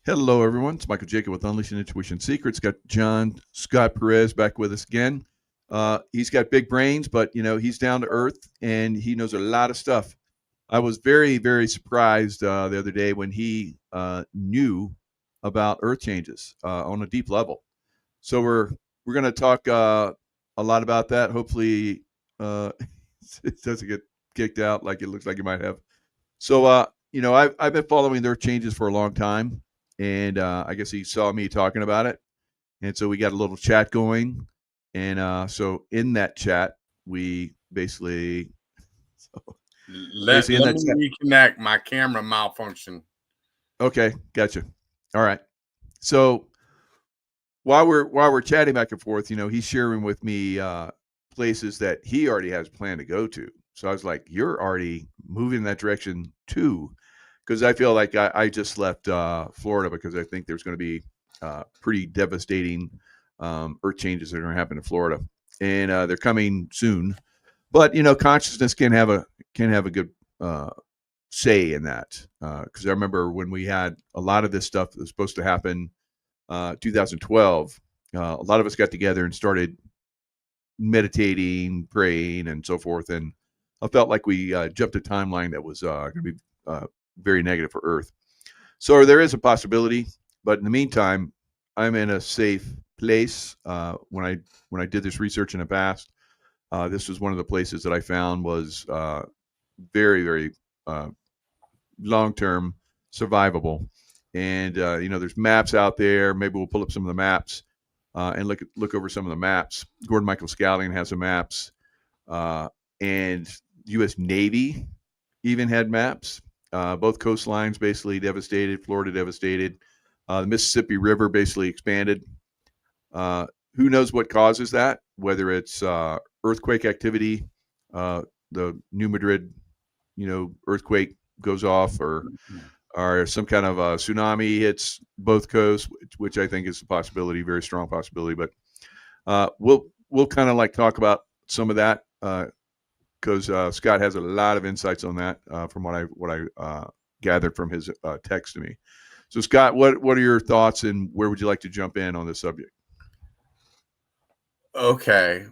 Hello, everyone. It's Michael Jaco with Unleashing Intuition Secrets. Got John Scott Perez back with us again. He's got big brains, but he's down to earth and he knows a lot of stuff. I was very, very surprised the other day when he knew about earth changes on a deep level. So we're going to talk a lot about that. Hopefully, it doesn't get kicked out like it looks like it might have. So, I've been following their changes for a long time, and I guess he saw me talking about it, and so we got a little chat going, and so in that chat, we basically, so Let basically in let that chat. me reconnect. My camera malfunction. Okay, gotcha. All right. So while we're chatting back and forth, he's sharing with me places that he already has planned to go to. So I was like, "You're already moving in that direction too," because I feel like I just left Florida because I think there's going to be pretty devastating earth changes that are going to happen in Florida, and they're coming soon. But consciousness can have a good say in that because I remember when we had a lot of this stuff that was supposed to happen 2012. A lot of us got together and started meditating, praying, and so forth, and I felt like we jumped a timeline that was going to be very negative for Earth. So there is a possibility, but in the meantime, I'm in a safe place. When I did this research in the past, this was one of the places that I found was very, very long term survivable. And there's maps out there. Maybe we'll pull up some of the maps and look over some of the maps. Gordon Michael Scouting has some maps, and U.S. Navy even had maps. Both coastlines basically devastated. Florida devastated. The Mississippi River basically expanded. Who knows what causes that? Whether it's earthquake activity, the New Madrid, earthquake goes off, or some kind of a tsunami hits both coasts, which I think is a possibility, very strong possibility. But we'll kind of like talk about some of that because Scott has a lot of insights on that from what I gathered from his text to me. So Scott, what are your thoughts, and where would you like to jump in on this subject? Okay.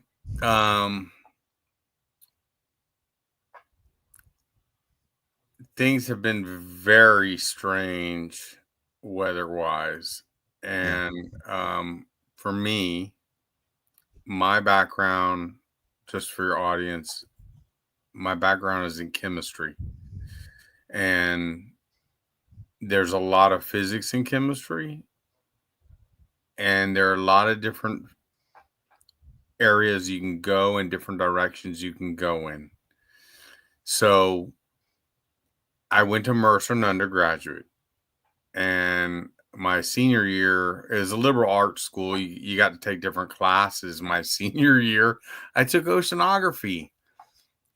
Things have been very strange weather-wise, Yeah. and for me, my background, just for your audience, my background is in chemistry, and there's a lot of physics in chemistry, and there are a lot of different areas you can go and different directions you can go in. So I went to Mercer in undergraduate, and my senior year is a liberal arts school. You got to take different classes. My senior year, I took oceanography,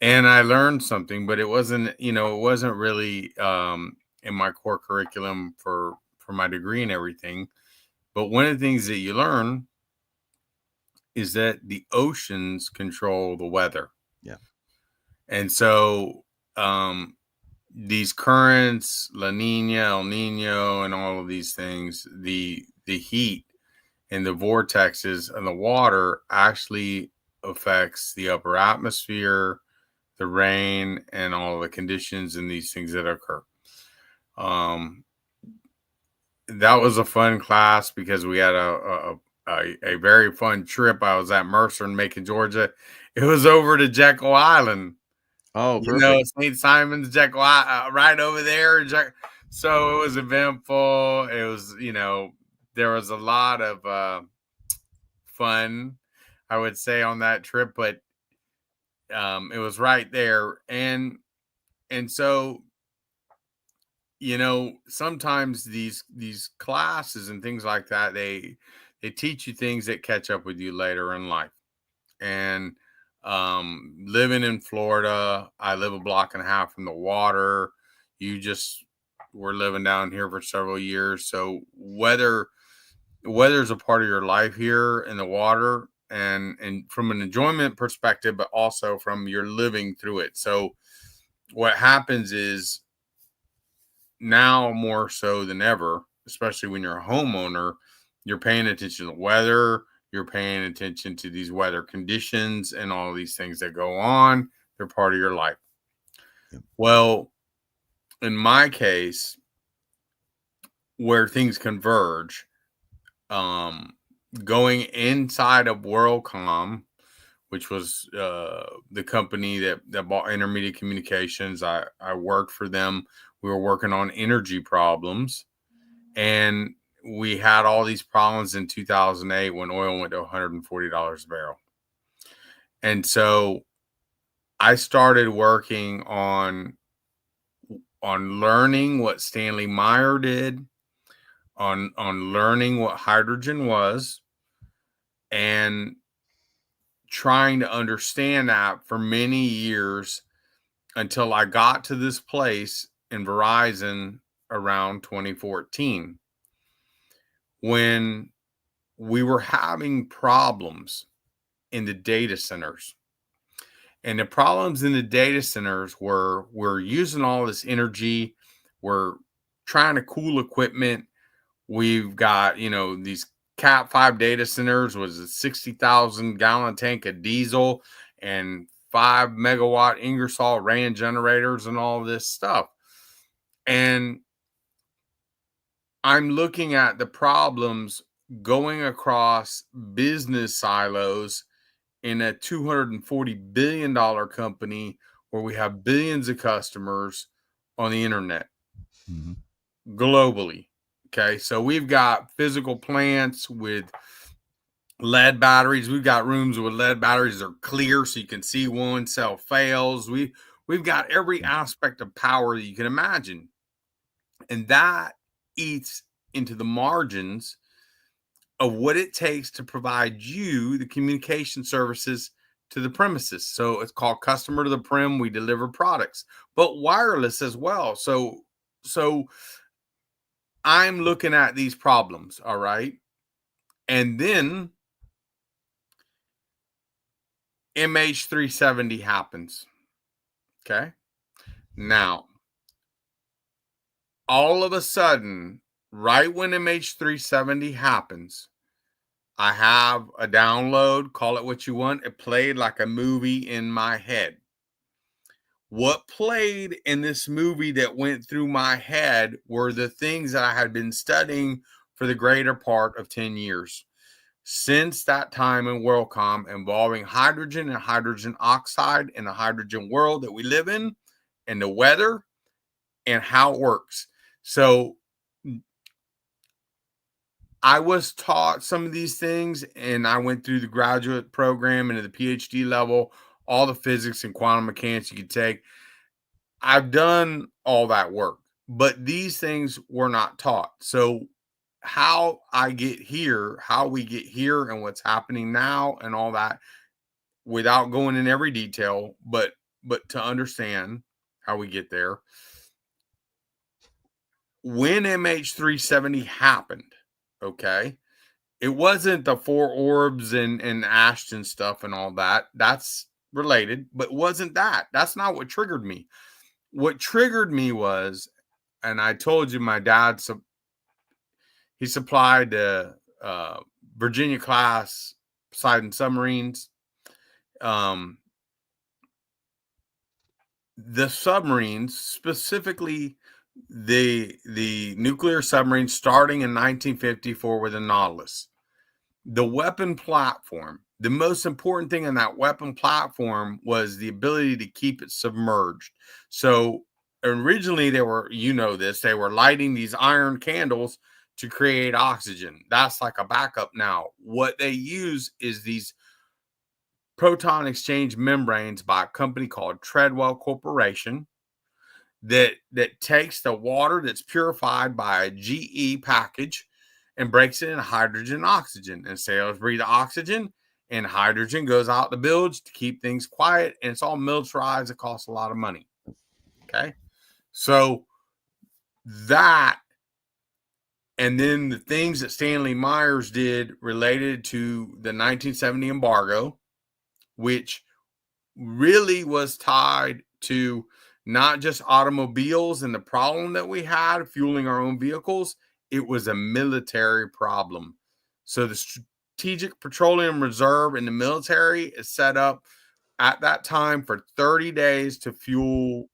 and I learned something, but it wasn't really in my core curriculum for my degree and everything. But one of the things that you learn is that the oceans control the weather. Yeah. And so these currents, La Nina, El Nino, and all of these things, the heat and the vortexes and the water actually affects the upper atmosphere, the rain, and all the conditions and these things that occur. That was a fun class because we had a very fun trip. I was at Mercer in Macon, Georgia. It was over to Jekyll Island. Oh, perfect. St. Simon's, Jekyll, right over there. So it was eventful. It was, there was a lot of fun, I would say, on that trip, but it was right there. And so, sometimes these classes and things like that, they teach you things that catch up with you later in life. And living in Florida, I live a block and a half from the water. You just were living down here for several years, so weather's a part of your life here in the water, and from an enjoyment perspective, but also from your living through it. So what happens is, now more so than ever, especially when you're a homeowner, you're paying attention to the weather, you're paying attention to these weather conditions and all these things that go on. They're part of your life. Yep. Well, in my case, where things converge, going inside of WorldCom, which was the company that bought Intermediate Communications. I worked for them. We were working on energy problems, and we had all these problems in 2008 when oil went to $140 a barrel. And so I started working on learning what Stanley Meyer did, on learning what hydrogen was, and trying to understand that for many years until I got to this place in Verizon around 2014, when we were having problems in the data centers. And the problems in the data centers were we're using all this energy, we're trying to cool equipment. We've got, these Cat 5 data centers was a 60,000 gallon tank of diesel and 5 megawatt Ingersoll Rand generators and all this stuff. And I'm looking at the problems going across business silos in a $240 billion company where we have billions of customers on the internet globally. Okay. So we've got physical plants with lead batteries. We've got rooms with lead batteries that are clear so you can see one cell fails. We've got every aspect of power that you can imagine. And that eats into the margins of what it takes to provide you the communication services to the premises. So it's called customer to the prem. We deliver products, but wireless as well. So I'm looking at these problems. All right. And then MH370 happens. Okay. Now, all of a sudden, right when MH370 happens, I have a download, call it what you want. It played like a movie in my head. What played in this movie that went through my head were the things that I had been studying for the greater part of 10 years. Since that time in WorldCom, involving hydrogen and hydrogen oxide in the hydrogen world that we live in, and the weather and how it works. So I was taught some of these things, and I went through the graduate program and at the PhD level, all the physics and quantum mechanics you could take. I've done all that work, but these things were not taught. So how we get here and what's happening now and all that, without going in every detail, but to understand how we get there. When MH370 happened, okay, it wasn't the four orbs and Ashton stuff and all that. That's related, but it wasn't that. That's not what triggered me. What triggered me was, and I told you, my dad, he supplied Virginia class Poseidon submarines. The submarines, specifically the nuclear submarines, starting in 1954 with the Nautilus. The weapon platform, the most important thing in that weapon platform was the ability to keep it submerged. So originally they were lighting these iron candles to create oxygen. That's like a backup now. What they use is these proton exchange membranes by a company called Treadwell Corporation that takes the water that's purified by a GE package and breaks it into hydrogen and oxygen. And sailors breathe oxygen, and hydrogen goes out the bilge to keep things quiet. And it's all militarized. It costs a lot of money. Okay. So that, and then the things that Stanley Myers did related to the 1970 embargo, which really was tied to not just automobiles and the problem that we had fueling our own vehicles. it was a military problem. So the Strategic Petroleum Reserve in the military is set up at that time for 30 days to fuel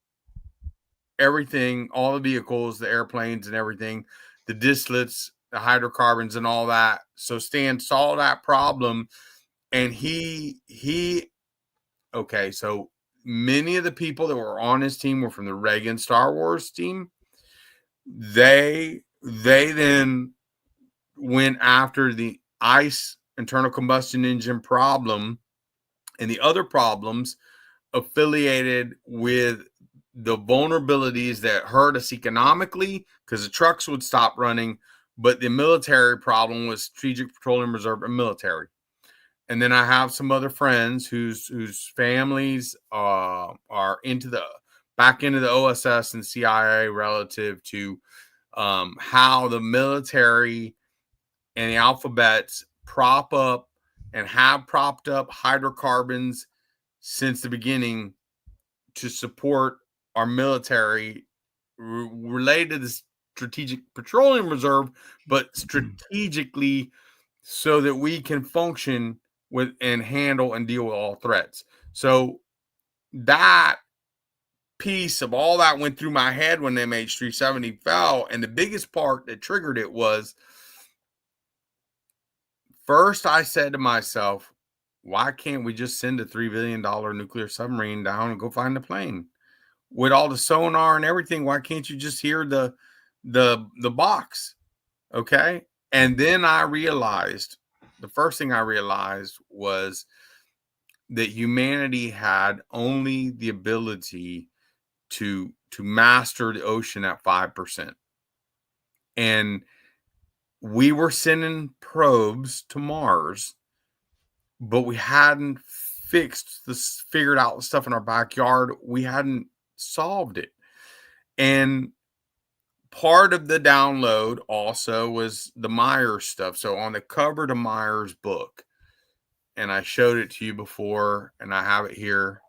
everything, all the vehicles, the airplanes and everything, the distillates, the hydrocarbons and all that. So Stan saw that problem, and okay, so many of the people that were on his team were from the Reagan Star Wars team. They then went after the ICE, internal combustion engine problem, and the other problems affiliated with the vulnerabilities that hurt us economically because the trucks would stop running, but the military problem was Strategic Petroleum Reserve and military. And then I have some other friends whose families are back into the OSS and CIA relative to how the military and the alphabets prop up and have propped up hydrocarbons since the beginning to support our military related to the Strategic Petroleum Reserve, but strategically so that we can function with and handle and deal with all threats. So that piece of all that went through my head when MH370 fell. And the biggest part that triggered it was, first I said to myself, why can't we just send a $3 billion nuclear submarine down and go find the plane? With all the sonar and everything, why can't you just hear the box? Okay. And then I realized, the first thing I realized was that humanity had only the ability to master the ocean at 5%. And we were sending probes to Mars, but we hadn't figured out the stuff in our backyard. We hadn't solved it. And part of the download also was the Myers stuff. So on the cover to Myers' book, and I showed it to you before, and I have it here.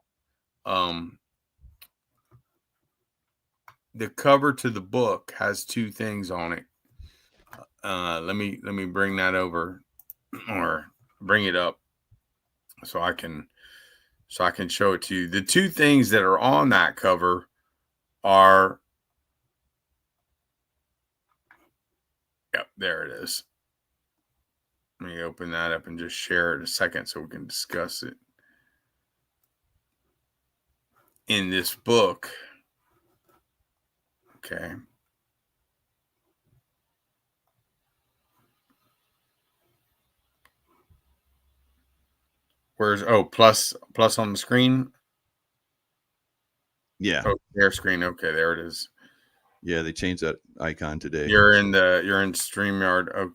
The cover to the book has two things on it. Let me bring that over, or bring it up so I can show it to you. The two things that are on that cover are, yep, there it is. Let me open that up and just share it a second so we can discuss it. In this book, okay. Where's, plus on the screen? Yeah. Oh, share screen. Okay, there it is. Yeah, they changed that icon today. You're in StreamYard. Oh,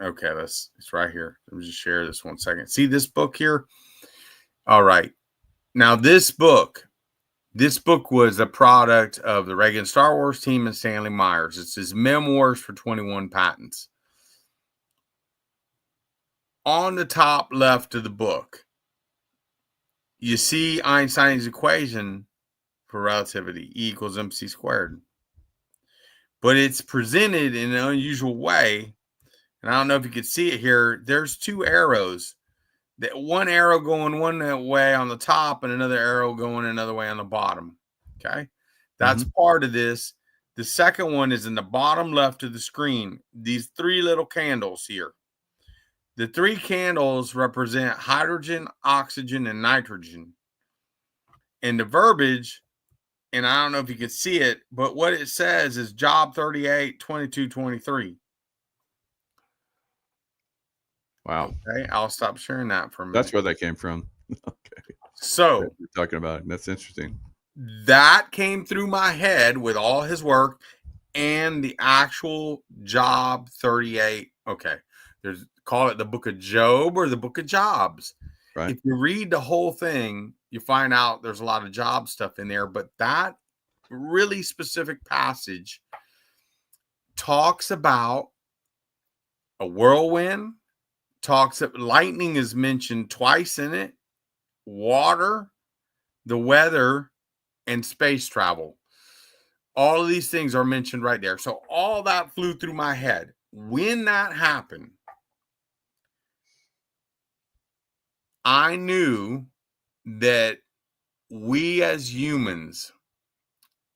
okay, it's right here. Let me just share this 1 second. See this book here? All right. Now this book was a product of the Reagan Star Wars team and Stanley Myers. It's his memoirs for 21 patents. On the top left of the book, you see Einstein's equation for relativity, E equals mc squared. But it's presented in an unusual way. And I don't know if you can see it here. There's two arrows. That one arrow going one way on the top and another arrow going another way on the bottom. Okay. That's part of this. The second one is in the bottom left of the screen. These three little candles here. The three candles represent hydrogen, oxygen, and nitrogen. And the verbiage, and I don't know if you can see it, but what it says is job 38, 22, 23. Wow. Okay, I'll stop sharing that for a minute. That's where that came from. Okay. So you're talking about it. That's interesting. That came through my head with all his work and the actual job 38. Okay. Call it the book of Job or the book of Jobs. Right. If you read the whole thing, you find out there's a lot of job stuff in there, but that really specific passage talks about a whirlwind, lightning is mentioned twice in it, water, the weather, and space travel. All of these things are mentioned right there. So all that flew through my head. When that happened, I knew that we as humans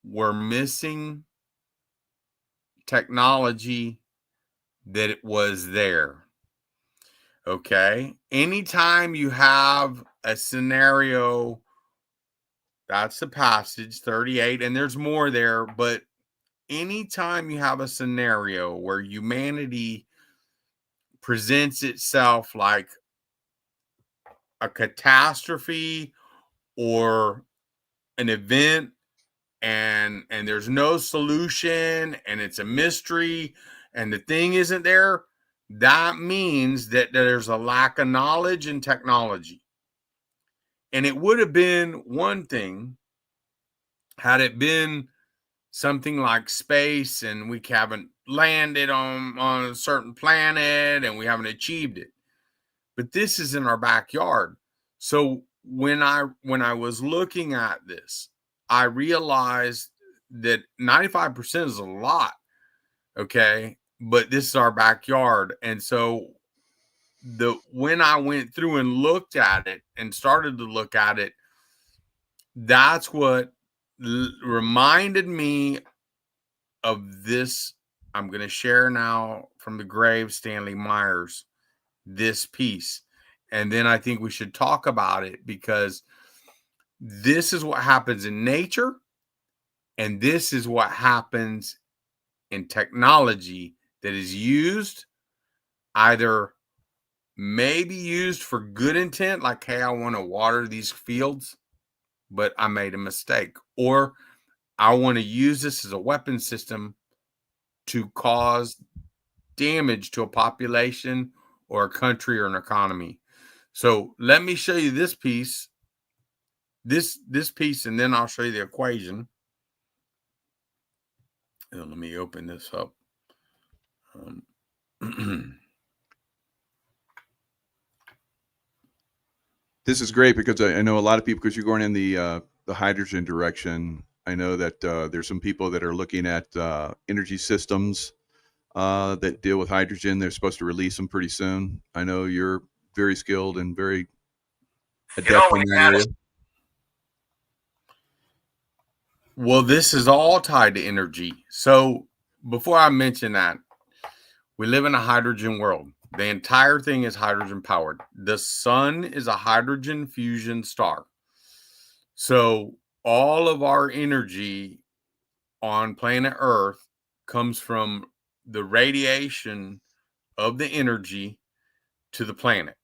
were missing technology that it was there. Okay. Anytime you have a scenario, that's the passage 38, and there's more there, but anytime you have a scenario where humanity presents itself like a catastrophe or an event, and there's no solution and it's a mystery and the thing isn't there, that means that there's a lack of knowledge and technology. And it would have been one thing had it been something like space and we haven't landed on a certain planet and we haven't achieved it. But this is in our backyard. So when I was looking at this, I realized that 95% is a lot. Okay. But this is our backyard. And so when I went through and looked at it and started to look at it, that's what reminded me of this. I'm going to share now from the grave, Stanley Myers, this piece. And then I think we should talk about it, because this is what happens in nature. And this is what happens in technology that is used, either maybe used for good intent, like, hey, I want to water these fields, but I made a mistake. Or I want to use this as a weapon system to cause damage to a population or a country or an economy. So let me show you this piece, this piece, and then I'll show you the equation. And let me open this up. This is great because I know a lot of people, because you're going in the hydrogen direction. I know that there's some people that are looking at energy systems that deal with hydrogen. They're supposed to release them pretty soon. I know you're very skilled and very adept in that area. Well, this is all tied to energy. So before I mention that, we live in a hydrogen world. The entire thing is hydrogen powered. The sun is a hydrogen fusion star. So all of our energy on planet Earth comes from the radiation of the energy to the planet.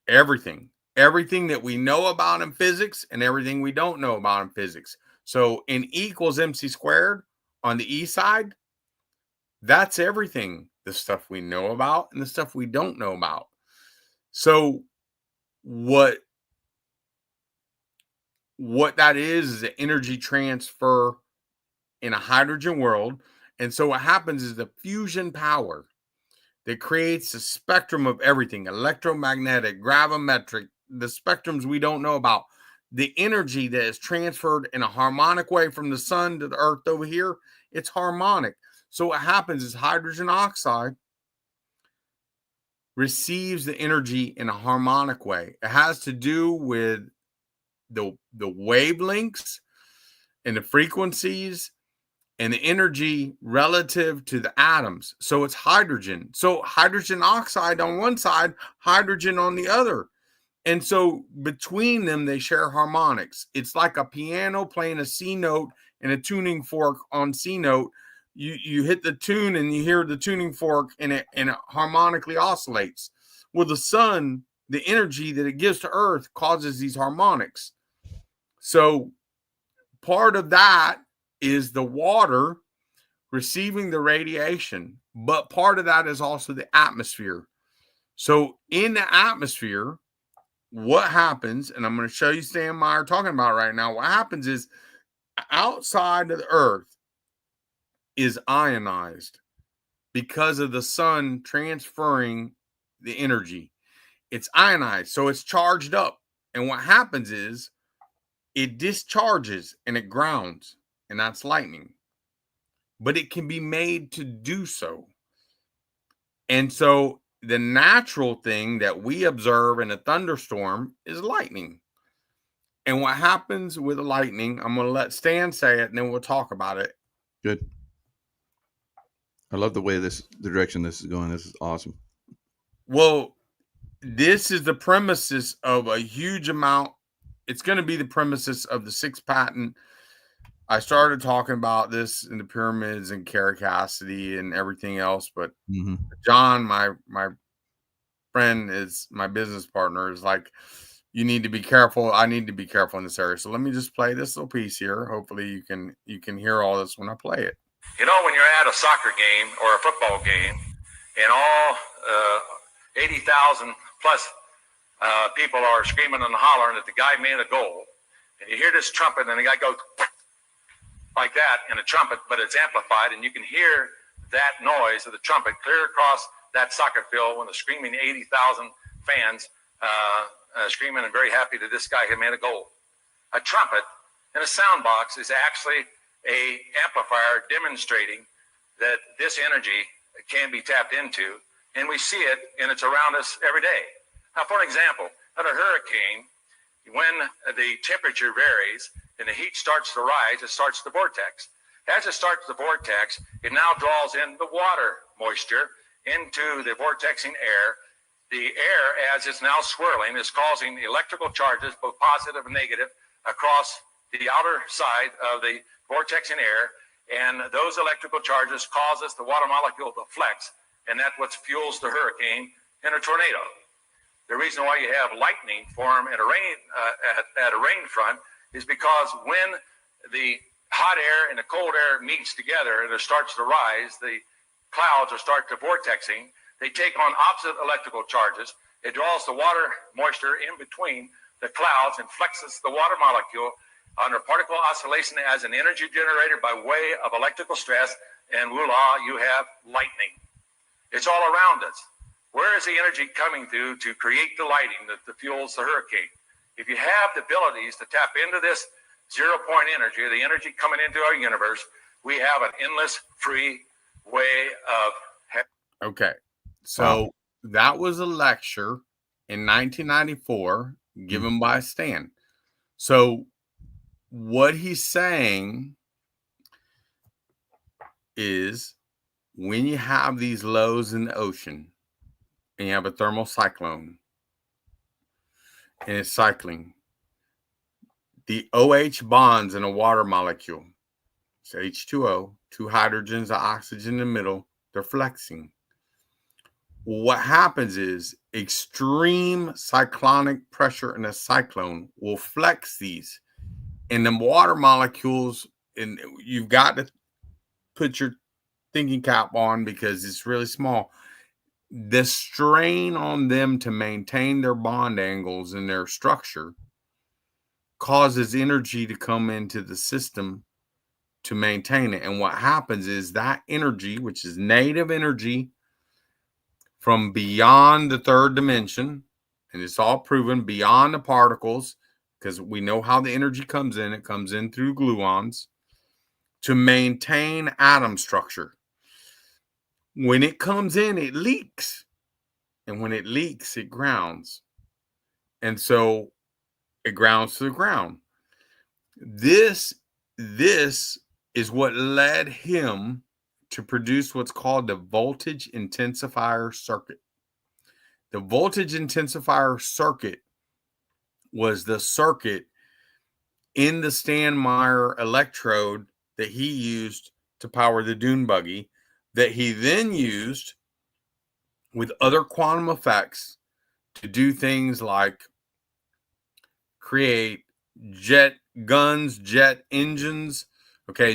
Everything that we know about in physics and everything we don't know about in physics. So N equals MC squared on the E side, that's everything. The stuff we know about and the stuff we don't know about. So what that is an energy transfer in a hydrogen world. And so what happens is the fusion power that creates a spectrum of everything, electromagnetic, gravimetric, the spectrums we don't know about, the energy that is transferred in a harmonic way from the sun to the earth over here, it's harmonic. So what happens is hydrogen oxide receives the energy in a harmonic way. It has to do with the wavelengths and the frequencies and the energy relative to the atoms. So it's hydrogen. So hydrogen oxide on one side, hydrogen on the other. And so between them, they share harmonics. It's like a piano playing a C note and a tuning fork on C note. You hit the tune and you hear the tuning fork and it harmonically oscillates. Well, the sun, the energy that it gives to Earth causes these harmonics. So part of that is the water receiving the radiation, but part of that is also the atmosphere. So in the atmosphere, what happens, and I'm going to show you Stan Meyer talking about right now, what happens is outside of the Earth is ionized because of the sun transferring the energy. It's ionized, so it's charged up. And what happens is it discharges and it grounds, and that's lightning. but it can be made to do so. And so the natural thing that we observe in a thunderstorm is lightning. And what happens with lightning, I'm going to let Stan say it, and then we'll talk about it. Good. I love the way the direction this is going. This is awesome. Well, this is the premises of a huge amount. It's going to be the premises of the 6th patent. I started talking about this in the pyramids and Caracacity and everything else, but John, my friend, is my business partner, is like, you need to be careful. I need to be careful in this area. So let me just play this little piece here. Hopefully you can hear all this when I play it. You know, when you're at a soccer game or a football game and all 80,000 plus people are screaming and hollering that the guy made a goal, and you hear this trumpet and the guy goes like that in a trumpet, but it's amplified, and you can hear that noise of the trumpet clear across that soccer field when the screaming 80,000 fans screaming and very happy that this guy had made a goal. A trumpet in a sound box is actually a amplifier demonstrating that this energy can be tapped into, and we see it, and it's around us every day. Now, for an example, at a hurricane, when the temperature varies and the heat starts to rise, it starts the vortex. As it starts the vortex, it now draws in the water moisture into the vortexing air. The air, as it's now swirling, is causing electrical charges, both positive and negative, across the outer side of the vortexing air, and those electrical charges causes the water molecule to flex, and that's what fuels the hurricane and a tornado. The reason why you have lightning form at a rain front is because when the hot air and the cold air meets together and it starts to rise, the clouds will start to vortexing. They take on opposite electrical charges. It draws the water moisture in between the clouds and flexes the water molecule under particle oscillation as an energy generator by way of electrical stress, and voila, you have lightning. It's all around us. Where is the energy coming through to create the lighting that fuels the hurricane? If you have the abilities to tap into this zero-point energy, the energy coming into our universe, we have an endless, free way of... Okay, so that was a lecture in 1994 given by Stan. So what he's saying is when you have these lows in the ocean and you have a thermal cyclone and it's cycling, the OH bonds in a water molecule, it's H2O, 2 hydrogens, the oxygen in the middle, they're flexing. What happens is extreme cyclonic pressure in a cyclone will flex these. And the water molecules, and you've got to put your thinking cap on because it's really small. The strain on them to maintain their bond angles and their structure causes energy to come into the system to maintain it. And what happens is that energy, which is native energy from beyond the 3rd dimension, and it's all proven beyond the particles, because we know how the energy comes in. It comes in through gluons to maintain atom structure. When it comes in, it leaks. And when it leaks, it grounds. And so it grounds to the ground. This is what led him to produce what's called the voltage intensifier circuit. The voltage intensifier circuit was the circuit in the Stan Meyer electrode that he used to power the dune buggy, that he then used with other quantum effects to do things like create jet guns, jet engines,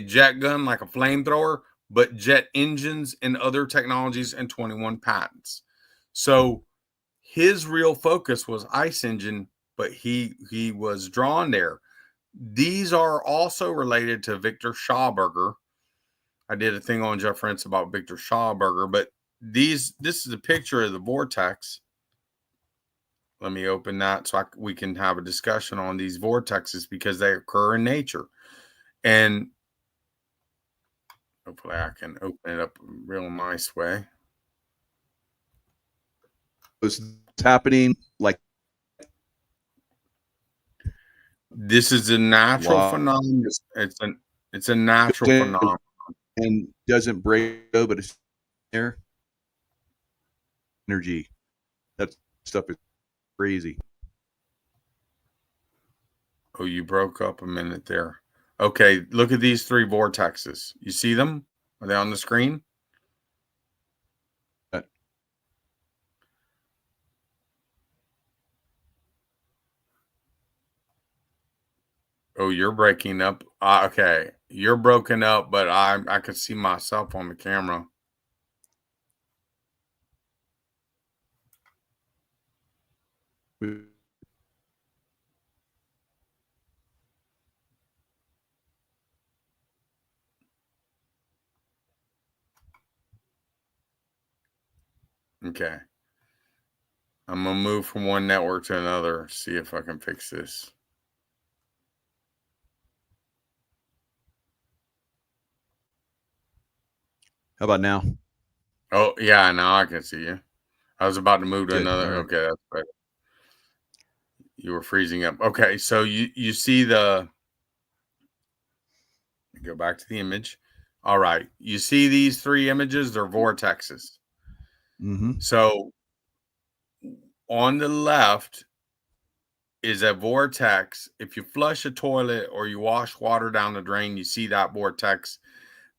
jet gun like a flamethrower, but jet engines and other technologies and 21 patents. So his real focus was ice engine, but he was drawn there. These are also related to Victor Schauberger. I did a thing on Jeff Rentz about Victor Schauberger, but this is a picture of the vortex. Let me open that so we can have a discussion on these vortexes because they occur in nature. And Hopefully I can open it up a real nice way. It's happening like This is a natural Wow. phenomenon. It's a natural phenomenon. and doesn't break, but it's there. Energy. That stuff is crazy. Oh, you broke up a minute there. Okay, look at these 3 vortexes. You see them? Are they on the screen? Oh, you're breaking up. Okay, you're broken up, but I can see myself on the camera. Okay. I'm going to move from one network to another, see if I can fix this. How about now? Oh, yeah, now I can see you. I was about to move to Good. another. Right. Okay, that's better. You were freezing up. Okay, so you see the... Go back to the image. All right. You see these 3 images? They're vortexes. Mm-hmm. So on the left is a vortex. If you flush a toilet or you wash water down the drain, you see that vortex.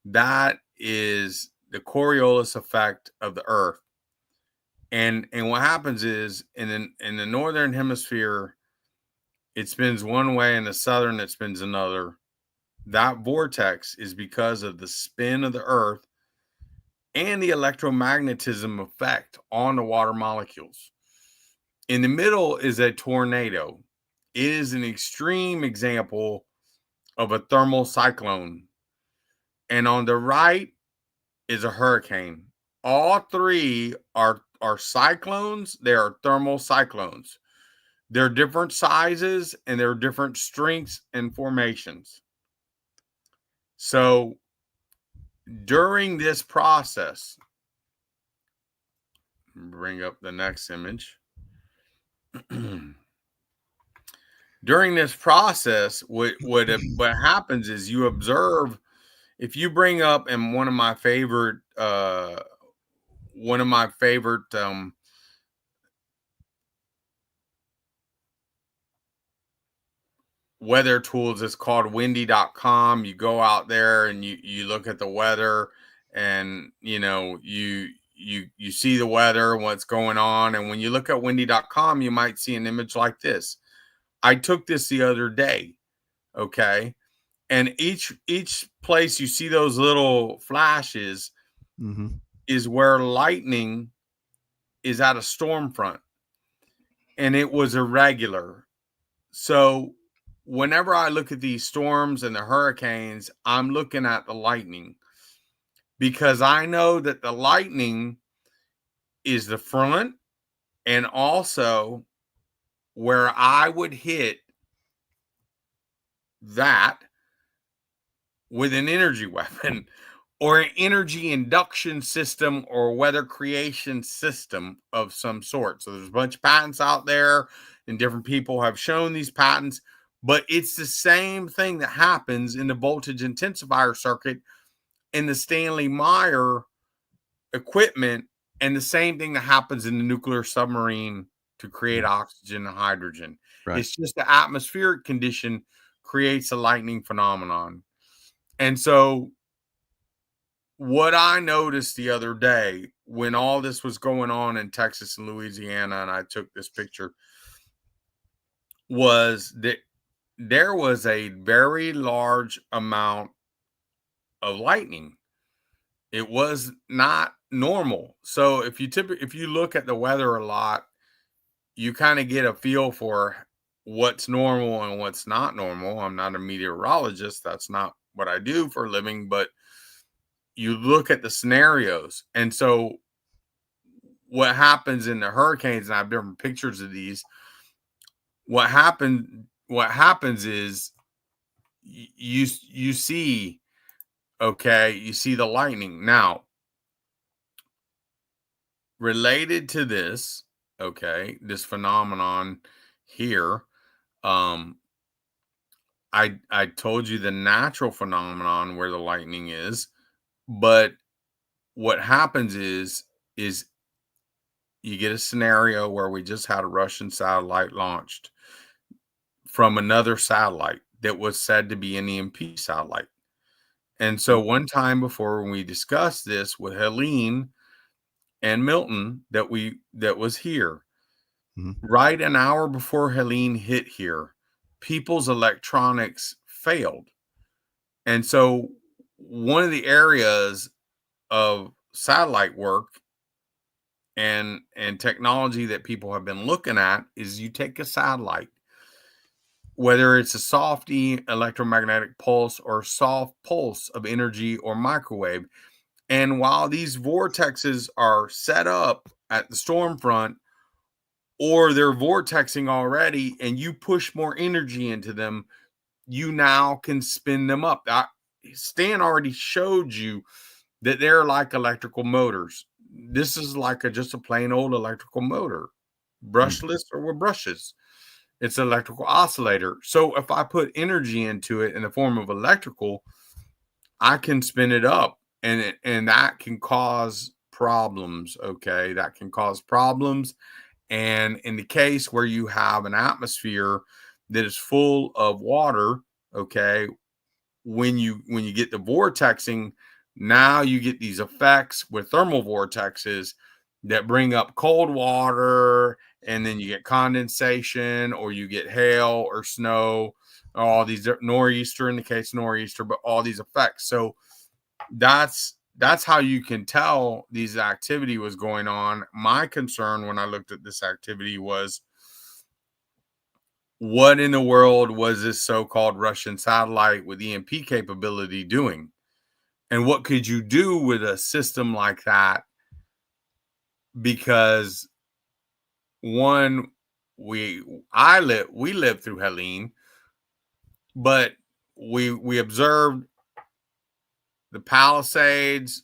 That is the Coriolis effect of the Earth. And what happens is in the northern hemisphere, it spins one way, in the southern it spins another. That vortex is because of the spin of the Earth and the electromagnetism effect on the water molecules. In the middle is a tornado. It is an extreme example of a thermal cyclone. And on the right is a hurricane. All 3 are cyclones. They are thermal cyclones. They're different sizes and they're different strengths and formations. So during this process, bring up the next image. During this process, what happens is you observe. If you bring up, and one of my favorite weather tools is called windy.com. You go out there and you look at the weather, and you see the weather and what's going on. And when you look at windy.com, you might see an image like this. I took this the other day. Okay. And each place you see those little flashes is where lightning is at a storm front, and it was irregular. So whenever I look at these storms and the hurricanes, I'm looking at the lightning, because I know that the lightning is the front and also where I would hit that with an energy weapon or an energy induction system or weather creation system of some sort. So there's a bunch of patents out there, and different people have shown these patents, but it's the same thing that happens in the voltage intensifier circuit in the Stanley Meyer equipment, and the same thing that happens in the nuclear submarine to create oxygen and hydrogen. Right. It's just the atmospheric condition creates a lightning phenomenon. And so what I noticed the other day when all this was going on in Texas and Louisiana, and I took this picture, was that there was a very large amount of lightning. It was not normal. So if you look at the weather a lot, you kind of get a feel for what's normal and what's not normal. I'm not a meteorologist. That's not what I do for a living, but you look at the scenarios. And so what happens in the hurricanes, and I have different pictures of these, what happens is you see Okay, you see the lightning. Now, related to this, okay, this phenomenon here, I told you the natural phenomenon where the lightning is, but what happens is you get a scenario where we just had a Russian satellite launched from another satellite that was said to be an EMP satellite. And so one time before, when we discussed this with Helene and Milton that was here, right an hour before Helene hit here, people's electronics failed. And so one of the areas of satellite work and technology that people have been looking at is you take a satellite, whether it's a soft electromagnetic pulse or soft pulse of energy or microwave. And while these vortexes are set up at the storm front, or they're vortexing already, and you push more energy into them, you now can spin them up. Stan already showed you that they're like electrical motors. This is like just a plain old electrical motor, brushless or with brushes. It's an electrical oscillator. So if I put energy into it in the form of electrical, I can spin it up, and that can cause problems. Okay, that can cause problems. And in the case where you have an atmosphere that is full of water, okay, when you get the vortexing, now you get these effects with thermal vortexes that bring up cold water, and then you get condensation, or you get hail or snow, all these nor'easter in the case of nor'easter, but all these effects. So that's how you can tell these activity was going on. My concern when I looked at this activity was, what in the world was this so-called Russian satellite with EMP capability doing? And what could you do with a system like that? Because one, we lived through Helene, but we observed the Palisades,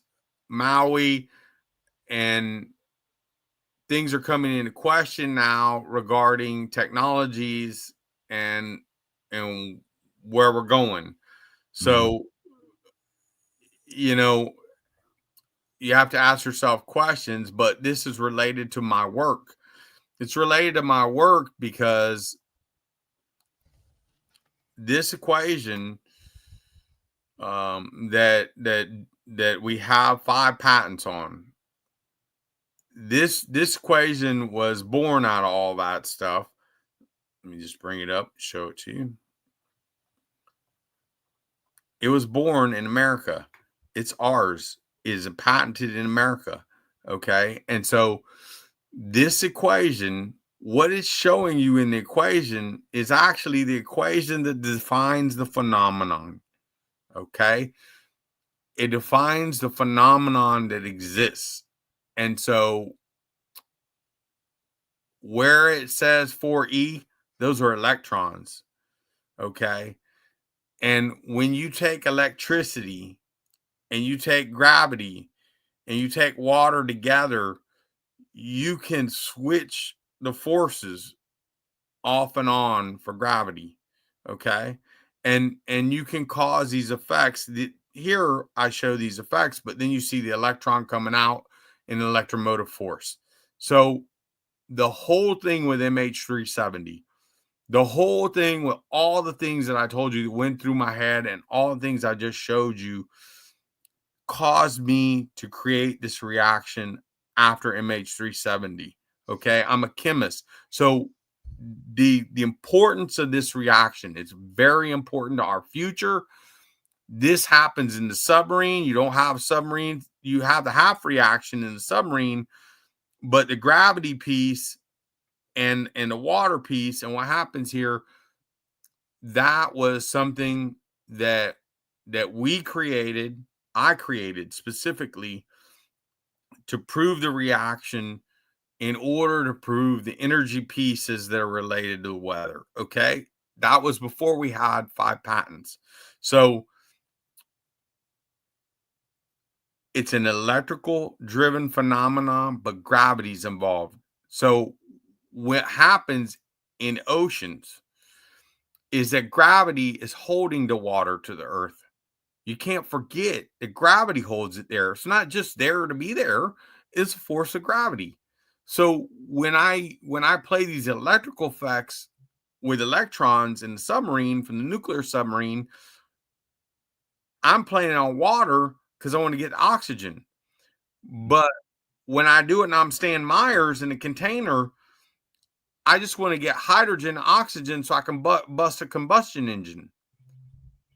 Maui, and things are coming into question now regarding technologies and where we're going. So, you know, you have to ask yourself questions, but this is related to my work. It's related to my work because this equation that we have 5 patents on. This equation was born out of all that stuff. Let me just bring it up, show it to you. It was born in America. It's ours. It is patented in America. Okay. And so this equation, what it's showing you in the equation is actually the equation that defines the phenomenon. Okay. It defines the phenomenon that exists. And so where it says 4E, those are electrons. Okay. And when you take electricity and you take gravity and you take water together, you can switch the forces off and on for gravity. Okay. And you can cause these effects. Here I show these effects, but then you see the electron coming out in an electromotive force. So the whole thing with MH370, the whole thing with all the things that I told you that went through my head and all the things I just showed you caused me to create this reaction after MH370. Okay. I'm a chemist. So the importance of this reaction is very important to our future. This happens in the submarine. You don't have a submarine. You have the half reaction in the submarine, but the gravity piece and the water piece and what happens here, that was something that I created specifically to prove the reaction in order to prove the energy pieces that are related to the weather. Okay. That was before we had 5 patents. So It's an electrical driven phenomenon, but gravity's involved. So what happens in oceans is that gravity is holding the water to the earth. You can't forget that gravity holds it there. It's not just there to be there, it's a force of gravity. So when I play these electrical effects with electrons in the submarine from the nuclear submarine, I'm playing on water because I want to get oxygen. But when I do it and I'm Stan Myers in a container, I just want to get hydrogen, oxygen, so I can bust a combustion engine.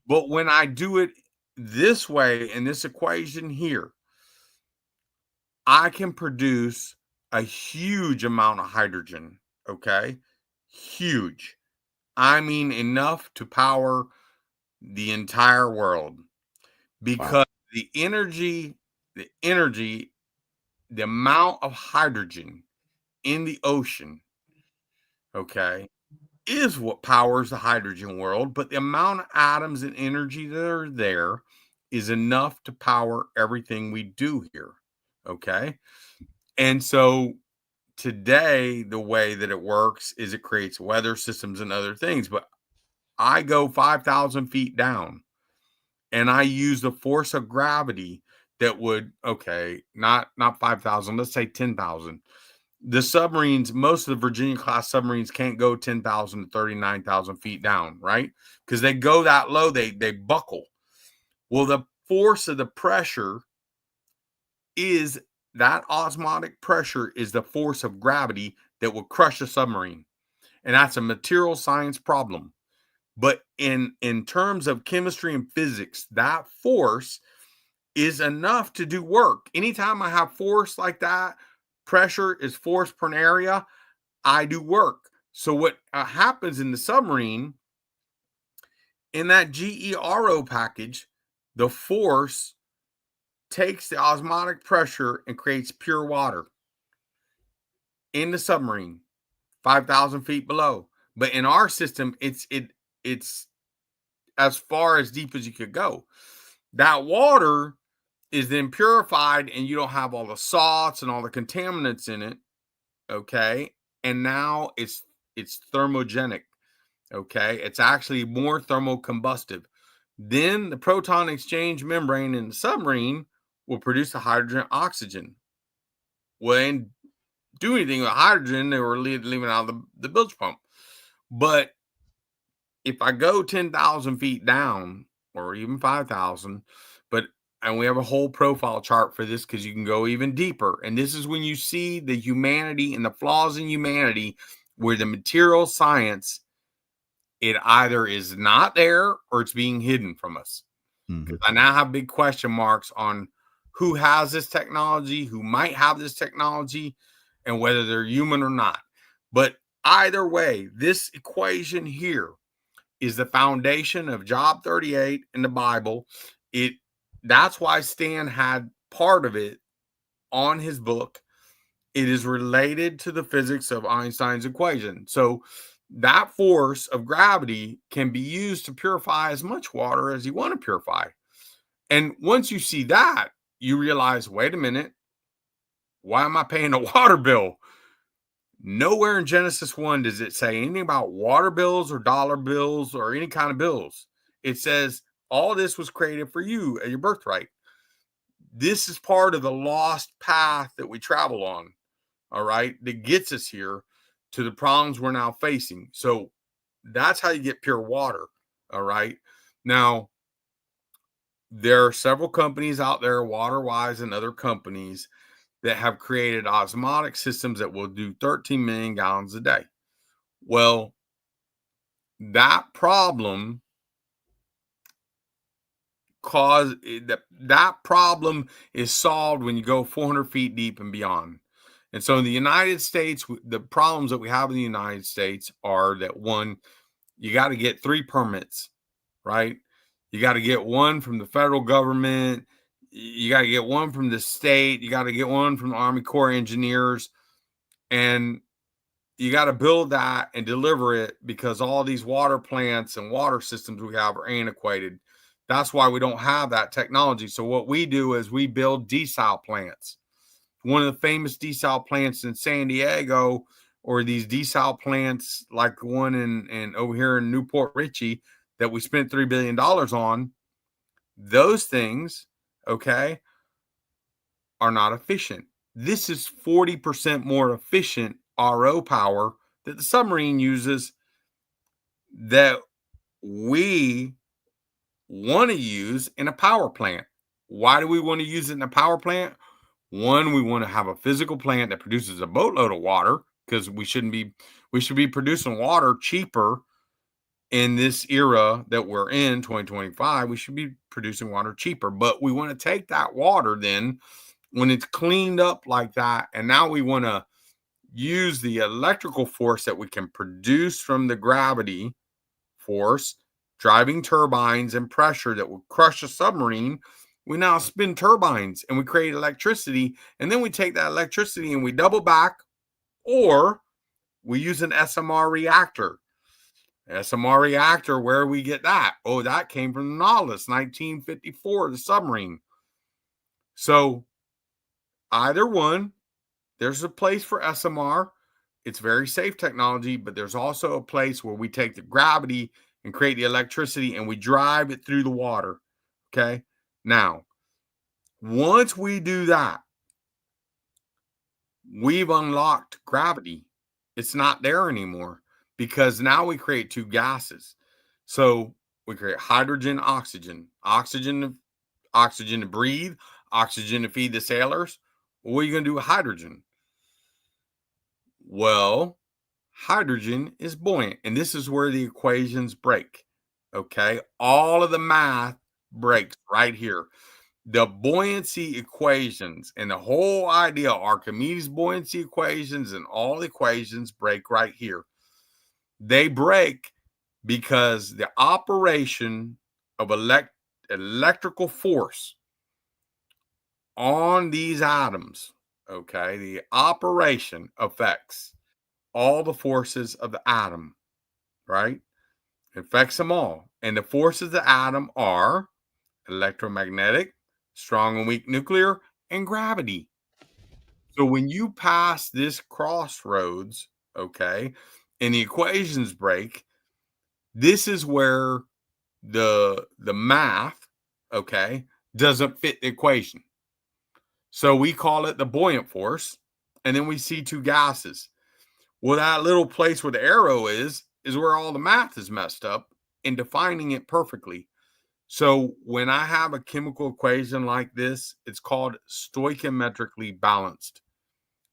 But when I do it this way in this equation here, I can produce a huge amount of hydrogen. Okay. Huge. I mean, enough to power the entire world because Wow. the amount of hydrogen in the ocean, okay, is what powers the hydrogen world. But the amount of atoms and energy that are there is enough to power everything we do here. Okay. And so today, the way that it works is it creates weather systems and other things. But I go 5,000 feet down and I use the force of gravity that would, okay, not 5,000, let's say 10,000. The submarines, most of the Virginia class submarines can't go 10,000 to 39,000 feet down, right? Because they go that low, they buckle. Well, the force of the pressure is that osmotic pressure is the force of gravity that will crush a submarine. And that's a material science problem. But in terms of chemistry and physics, that force is enough to do work. Anytime I have force like that, pressure is force per an area, I do work. So what happens in the submarine, in that GERO package, the force takes the osmotic pressure and creates pure water in the submarine, 5,000 feet below. But in our system, it's as far as deep as you could go. That water is then purified and you don't have all the salts and all the contaminants in it. Okay. And now it's thermogenic. Okay. It's actually more thermocombustive. Then the proton exchange membrane in the submarine will produce the hydrogen oxygen. Well, they didn't do anything with hydrogen. They were leaving out of the bilge pump. But if I go 10,000 feet down or even 5,000, and we have a whole profile chart for this because you can go even deeper. And this is when you see the humanity and the flaws in humanity where the material science, it either is not there or it's being hidden from us. Mhm. I now have big question marks on who has this technology, who might have this technology, and whether they're human or not. But either way, this equation here is the foundation of Job 38 in the Bible. That's why Stan had part of it on his book. It is related to the physics of Einstein's equation. So that force of gravity can be used to purify as much water as you want to purify. And once you see that, you realize, wait a minute, why am I paying a water bill? Nowhere in Genesis 1 does it say anything about water bills or dollar bills or any kind of bills. It says all this was created for you at your birthright. This is part of the lost path that we travel on, all right, that gets us here to the problems we're now facing. So that's how you get pure water, all right? Now, there are several companies out there, WaterWise and other companies, that have created osmotic systems that will do 13 million gallons a day. Well, that problem that problem is solved when you go 400 feet deep and beyond. And so in the United States, the problems that we have in the United States are that, one, you got to get 3 permits, right? You got to get one from the federal government. You got to get one from the state. You got to get one from the Army Corps of Engineers. And you got to build that and deliver it because all these water plants and water systems we have are antiquated. That's why we don't have that technology. So what we do is we build desal plants. One of the famous desal plants in San Diego, or these desal plants like the one in over here in Newport Richey that we spent $3 billion on, those things, okay, are not efficient. This is 40% more efficient RO power that the submarine uses that we want to use in a power plant. Why do we want to use it in a power plant? One, we want to have a physical plant that produces a boatload of water, because we should be producing water cheaper in this era that we're in, 2025. We should be producing water cheaper, but we want to take that water then when it's cleaned up like that, and now we want to use the electrical force that we can produce from the gravity force, driving turbines and pressure that will crush a submarine. We now spin turbines and we create electricity, and then we take that electricity and we double back, or we use an SMR reactor. SMR reactor, where we get that? Oh, that came from the Nautilus, 1954, the submarine. So either one, there's a place for SMR. It's very safe technology, but there's also a place where we take the gravity and create the electricity and we drive it through the water. Okay. Now, once we do that, we've unlocked gravity. It's not there anymore, because now we create two gases. So we create hydrogen, oxygen, oxygen to breathe, oxygen to feed the sailors. What are you going to do with hydrogen? Well, hydrogen is buoyant, and this is where the equations break. Okay. All of the math breaks right here. The buoyancy equations and the whole idea, Archimedes buoyancy equations and all the equations break right here. They break because the operation of electrical force on these atoms, okay, the operation affects all the forces of the atom, right? It affects them all. And the forces of the atom are electromagnetic, strong and weak nuclear, and gravity. So when you pass this crossroads, okay, and the equations break, this is where the math, okay, doesn't fit the equation. So we call it the buoyant force, and then we see two gases. Well, that little place where the arrow is where all the math is messed up in defining it perfectly. So when I have a chemical equation like this, it's called stoichiometrically balanced.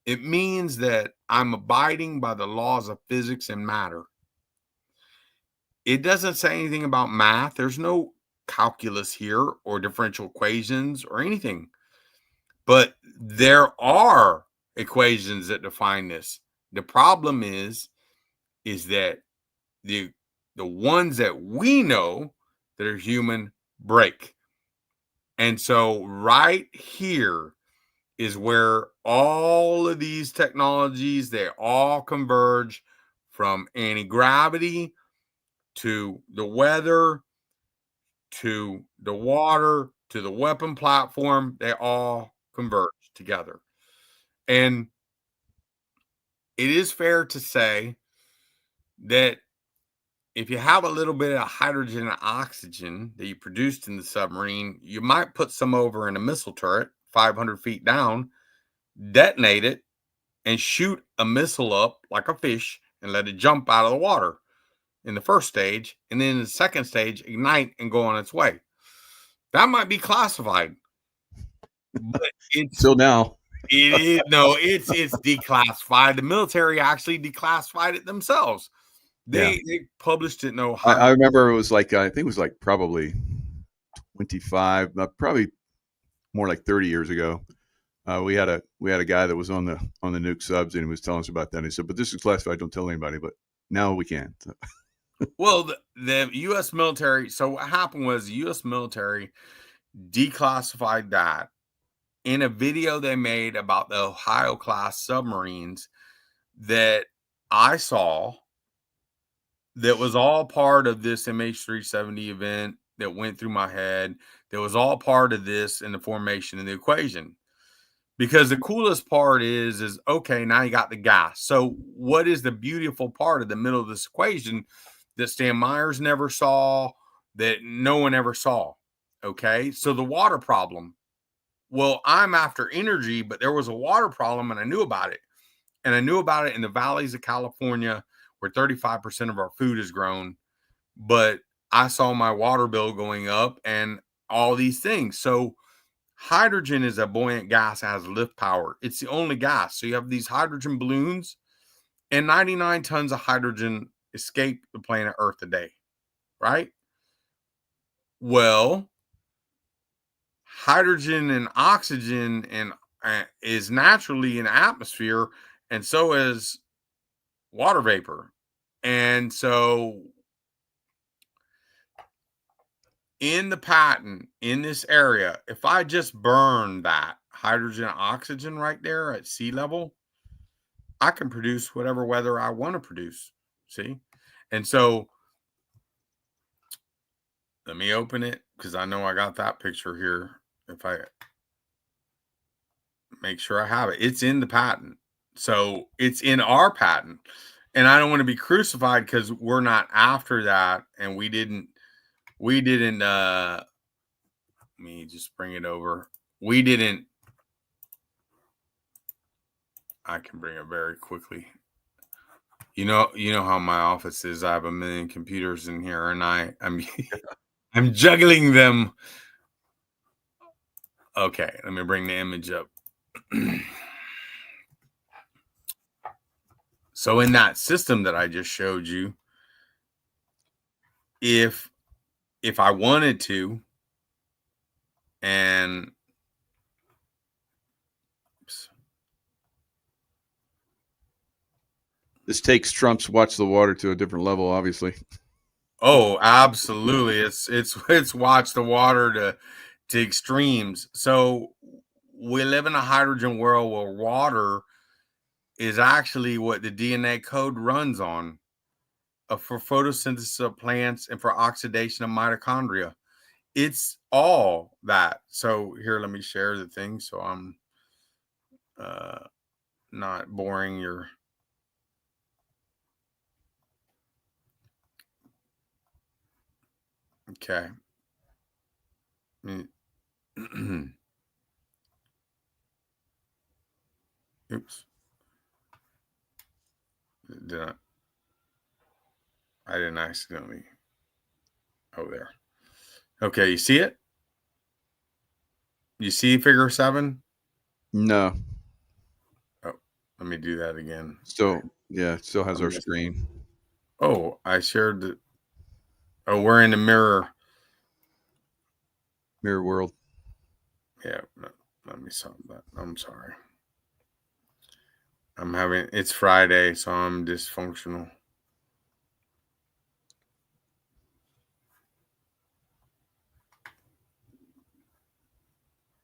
It means that I'm abiding by the laws of physics and matter. It doesn't say anything about math. There's no calculus here or differential equations or anything. But there are equations that define this. The problem is that the ones that we know that are human break. And so right here is where all of these technologies, they all converge, from anti-gravity to the weather to the water to the weapon platform. They all converge together. And it is fair to say that if you have a little bit of hydrogen and oxygen that you produced in the submarine, you might put some over in a missile turret 500 feet down, detonate it, and shoot a missile up like a fish and let it jump out of the water in the first stage. And then in the second stage, ignite and go on its way. That might be classified. But it's Till now. It is it's declassified. The military actually declassified it themselves. They published it in Ohio. I remember it was like, I think it was like probably 25, probably more like 30 years ago. We had a guy that was on the nuke subs, and he was telling us about that. And he said, "But this is classified. Don't tell anybody." But now we can. Well, the U.S. military. So what happened was the U.S. military declassified that in a video they made about the Ohio class submarines that I saw. That was all part of this MH370 event that went through my head that was all part of this in the formation of the equation. Because the coolest part is okay, now you got the gas. So what is the beautiful part of the middle of this equation that Stan Myers never saw, that no one ever saw? Okay, so the water problem. Well, I'm after energy, but there was a water problem and I knew about it. And I knew about it in the valleys of California where 35% of our food is grown. But I saw my water bill going up and all these things. So hydrogen is a buoyant gas that has lift power. It's the only gas. So you have these hydrogen balloons, and 99 tons of hydrogen escape the planet Earth a day, right? Well, hydrogen and oxygen is naturally in the atmosphere, and so is water vapor. And so in the patent, in this area, if I just burn that hydrogen and oxygen right there at sea level, I can produce whatever weather I want to produce. See? And so let me open it because I know I got that picture here. If I make sure I have it, it's in the patent. So it's in our patent. And I don't want to be crucified because we're not after that. And we didn't, let me just bring it over. I can bring it very quickly. You know how my office is. I have 1 million computers in here, and I'm juggling them. Okay, let me bring the image up. So in that system that I just showed you, if I wanted to, and This takes Trump's watch the water to a different level, obviously. Oh, absolutely. It's watch the water to extremes. So we live in a hydrogen world where water is actually what the DNA code runs on for photosynthesis of plants and for oxidation of mitochondria. It's all that. So here, let me share the thing so I'm not boring your... Okay. Oops. I didn't accidentally. Oh, there. Okay, you see it? You see figure 7? No. Oh, let me do that again. Still, yeah, it still has our screen. Oh, I shared the... Oh, we're in the mirror world. Yeah, let me stop that. I'm sorry. It's Friday, so I'm dysfunctional.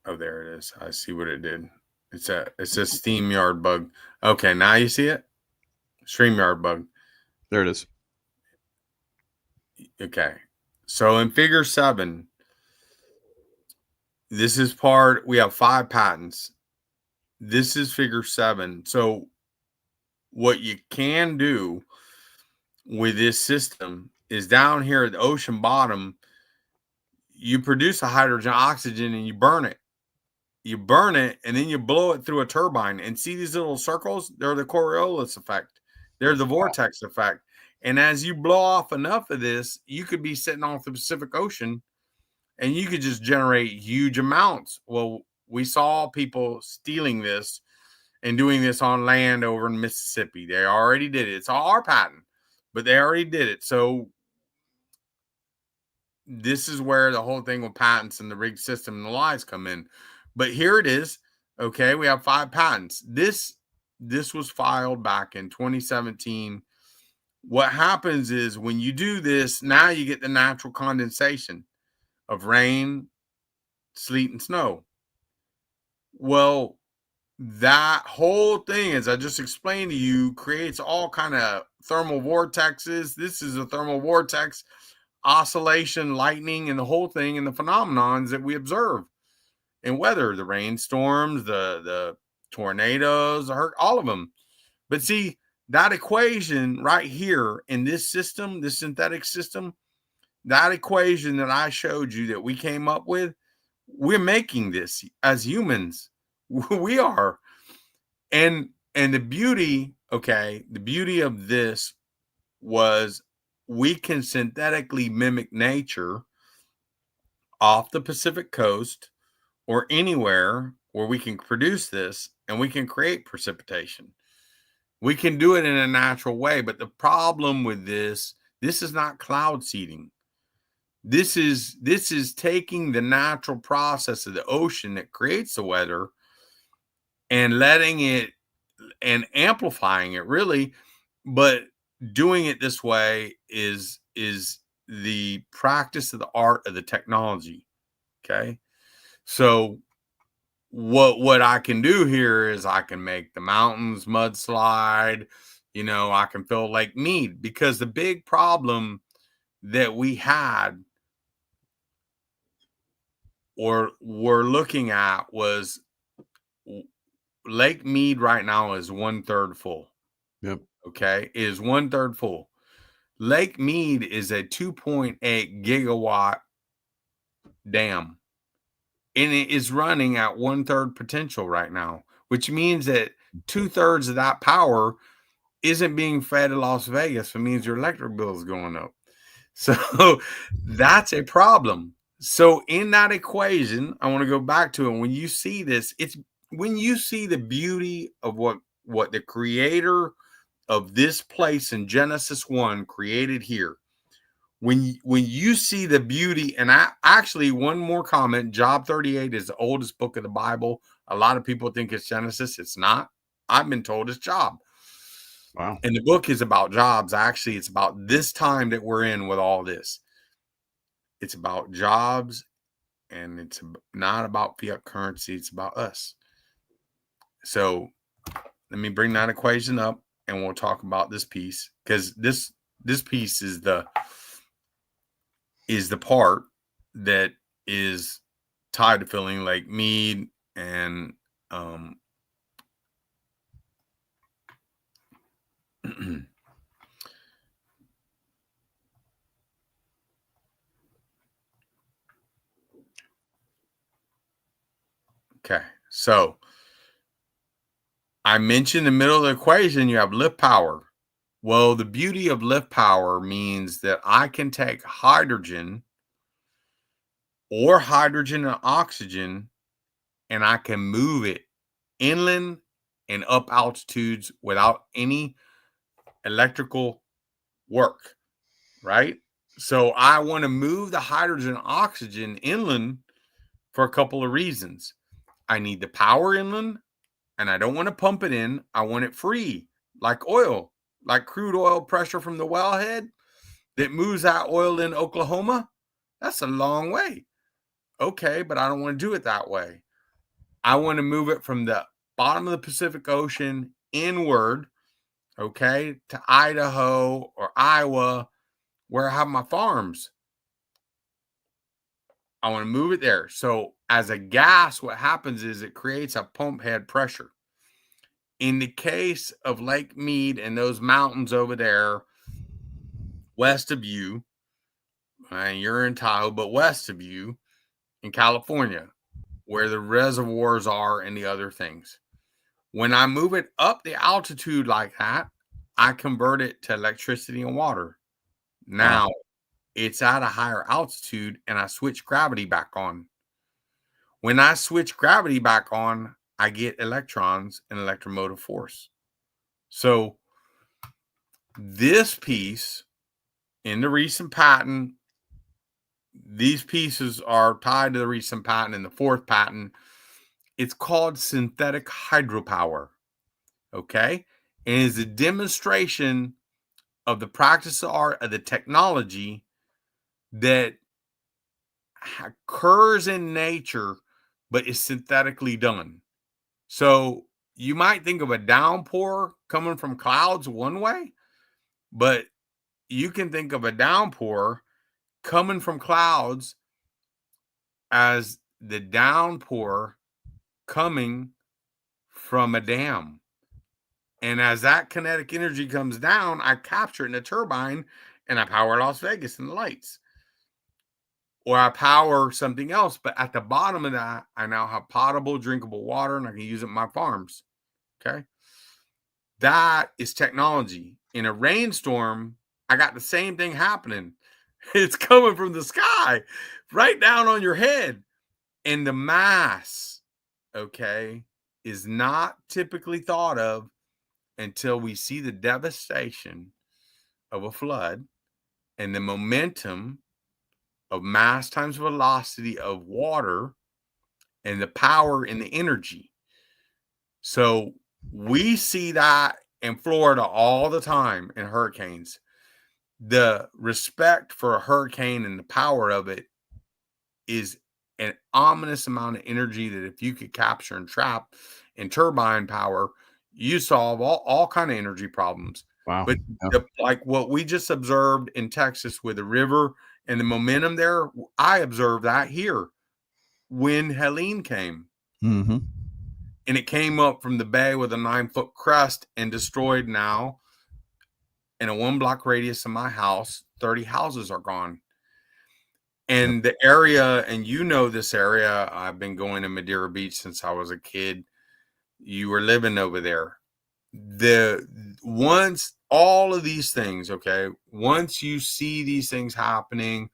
Oh, there it is. I see what it did. It's a StreamYard bug. Okay, now you see it? StreamYard bug. There it is. Okay. So in figure 7, we have 5 patents. This is figure 7. So what you can do with this system is down here at the ocean bottom, you produce a hydrogen oxygen and you burn it. You burn it and then you blow it through a turbine. And see these little circles? They're the Coriolis effect. They're the vortex effect. And as you blow off enough of this, you could be sitting off the Pacific Ocean and you could just generate huge amounts. Well, we saw people stealing this and doing this on land over in Mississippi. They already did it. It's all our patent, but they already did it. So this is where the whole thing with patents and the rigged system and the lies come in. But here it is. Okay, we have 5 patents. This was filed back in 2017. What happens is when you do this, now you get the natural condensation of rain, sleet, and snow. Well, that whole thing, as I just explained to you, creates all kind of thermal vortexes. This is a thermal vortex. oscillation, lightning, and the whole thing, and the phenomenons that we observe in weather, the rainstorms, the tornadoes, all of them. But see, that equation right here in this system, this synthetic system, that equation that I showed you that we came up with, we're making this as humans. We are. And the beauty, okay, the beauty of this was we can synthetically mimic nature off the Pacific coast or anywhere where we can produce this, and we can create precipitation. We can do it in a natural way. But the problem with this is not cloud seeding. This is taking the natural process of the ocean that creates the weather and letting it and amplifying it, really. But doing it this way is the practice of the art of the technology. Okay. So what I can do here is I can make the mountains mudslide. You know, I can fill Lake Mead, because the big problem that we had or we're looking at was Lake Mead right now is 1/3 full. Yep. Okay. It is 1/3 full. Lake Mead is a 2.8 gigawatt dam, and it is running at 1/3 potential right now, which means that 2/3 of that power isn't being fed to Las Vegas. It means your electric bill is going up. So that's a problem. So in that equation, I want to go back to it. When you see this, it's when you see the beauty of what the creator of this place in Genesis 1 created here. When you see the beauty, and actually one more comment, Job 38 is the oldest book of the Bible. A lot of people think it's Genesis. It's not. I've been told it's Job. Wow. And the book is about jobs. Actually, it's about this time that we're in with all this. It's about jobs, and it's not about fiat currency. It's about us. So let me bring that equation up, and we'll talk about this piece, because this piece is the part that is tied to filling Lake Mead and okay, so I mentioned in the middle of the equation, you have lift power. Well, the beauty of lift power means that I can take hydrogen or hydrogen and oxygen, and I can move it inland and up altitudes without any electrical work, right? So I want to move the hydrogen and oxygen inland for a couple of reasons. I need the power inland, and I don't want to pump it in. I want it free, like oil, like crude oil pressure from the wellhead that moves that oil in Oklahoma. That's a long way. Okay, but I don't want to do it that way. I want to move it from the bottom of the Pacific Ocean inward, okay, to Idaho or Iowa, where I have my farms. I want to move it there. So as a gas, what happens is it creates a pump head pressure. In the case of Lake Mead and those mountains over there, west of you, and you're in Tahoe, but west of you in California, where the reservoirs are and the other things. When I move it up the altitude like that, I convert it to electricity and water. Now it's at a higher altitude, and I switch gravity back on. When I switch gravity back on, I get electrons and electromotive force. So this piece in the recent patent, these pieces are tied to the recent patent and the fourth patent. It's called synthetic hydropower. Okay. And it's a demonstration of the practice of art of the technology that occurs in nature, but is synthetically done. So you might think of a downpour coming from clouds one way, but you can think of a downpour coming from clouds as the downpour coming from a dam. And as that kinetic energy comes down, I capture it in a turbine and I power Las Vegas and the lights. Or I power something else. But at the bottom of that, I now have potable, drinkable water, and I can use it in my farms. Okay. That is technology. In a rainstorm, I got the same thing happening. It's coming from the sky right down on your head. And the mass, okay, is not typically thought of until we see the devastation of a flood and the momentum of mass times velocity of water and the power and the energy. So we see that in Florida all the time in hurricanes. The respect for a hurricane and the power of it is an ominous amount of energy that if you could capture and trap in turbine power, you solve all kind of energy problems. Wow. But like what we just observed in Texas with the river and the momentum there, I observed that here when Helene came. Mm-hmm. And it came up from the bay with a 9-foot crest and destroyed now in a 1-block radius of my house, 30 houses are gone. And the area, and you know this area, I've been going to Madeira Beach since I was a kid. You were living over there. Once all of these things, okay, once you see these things happening,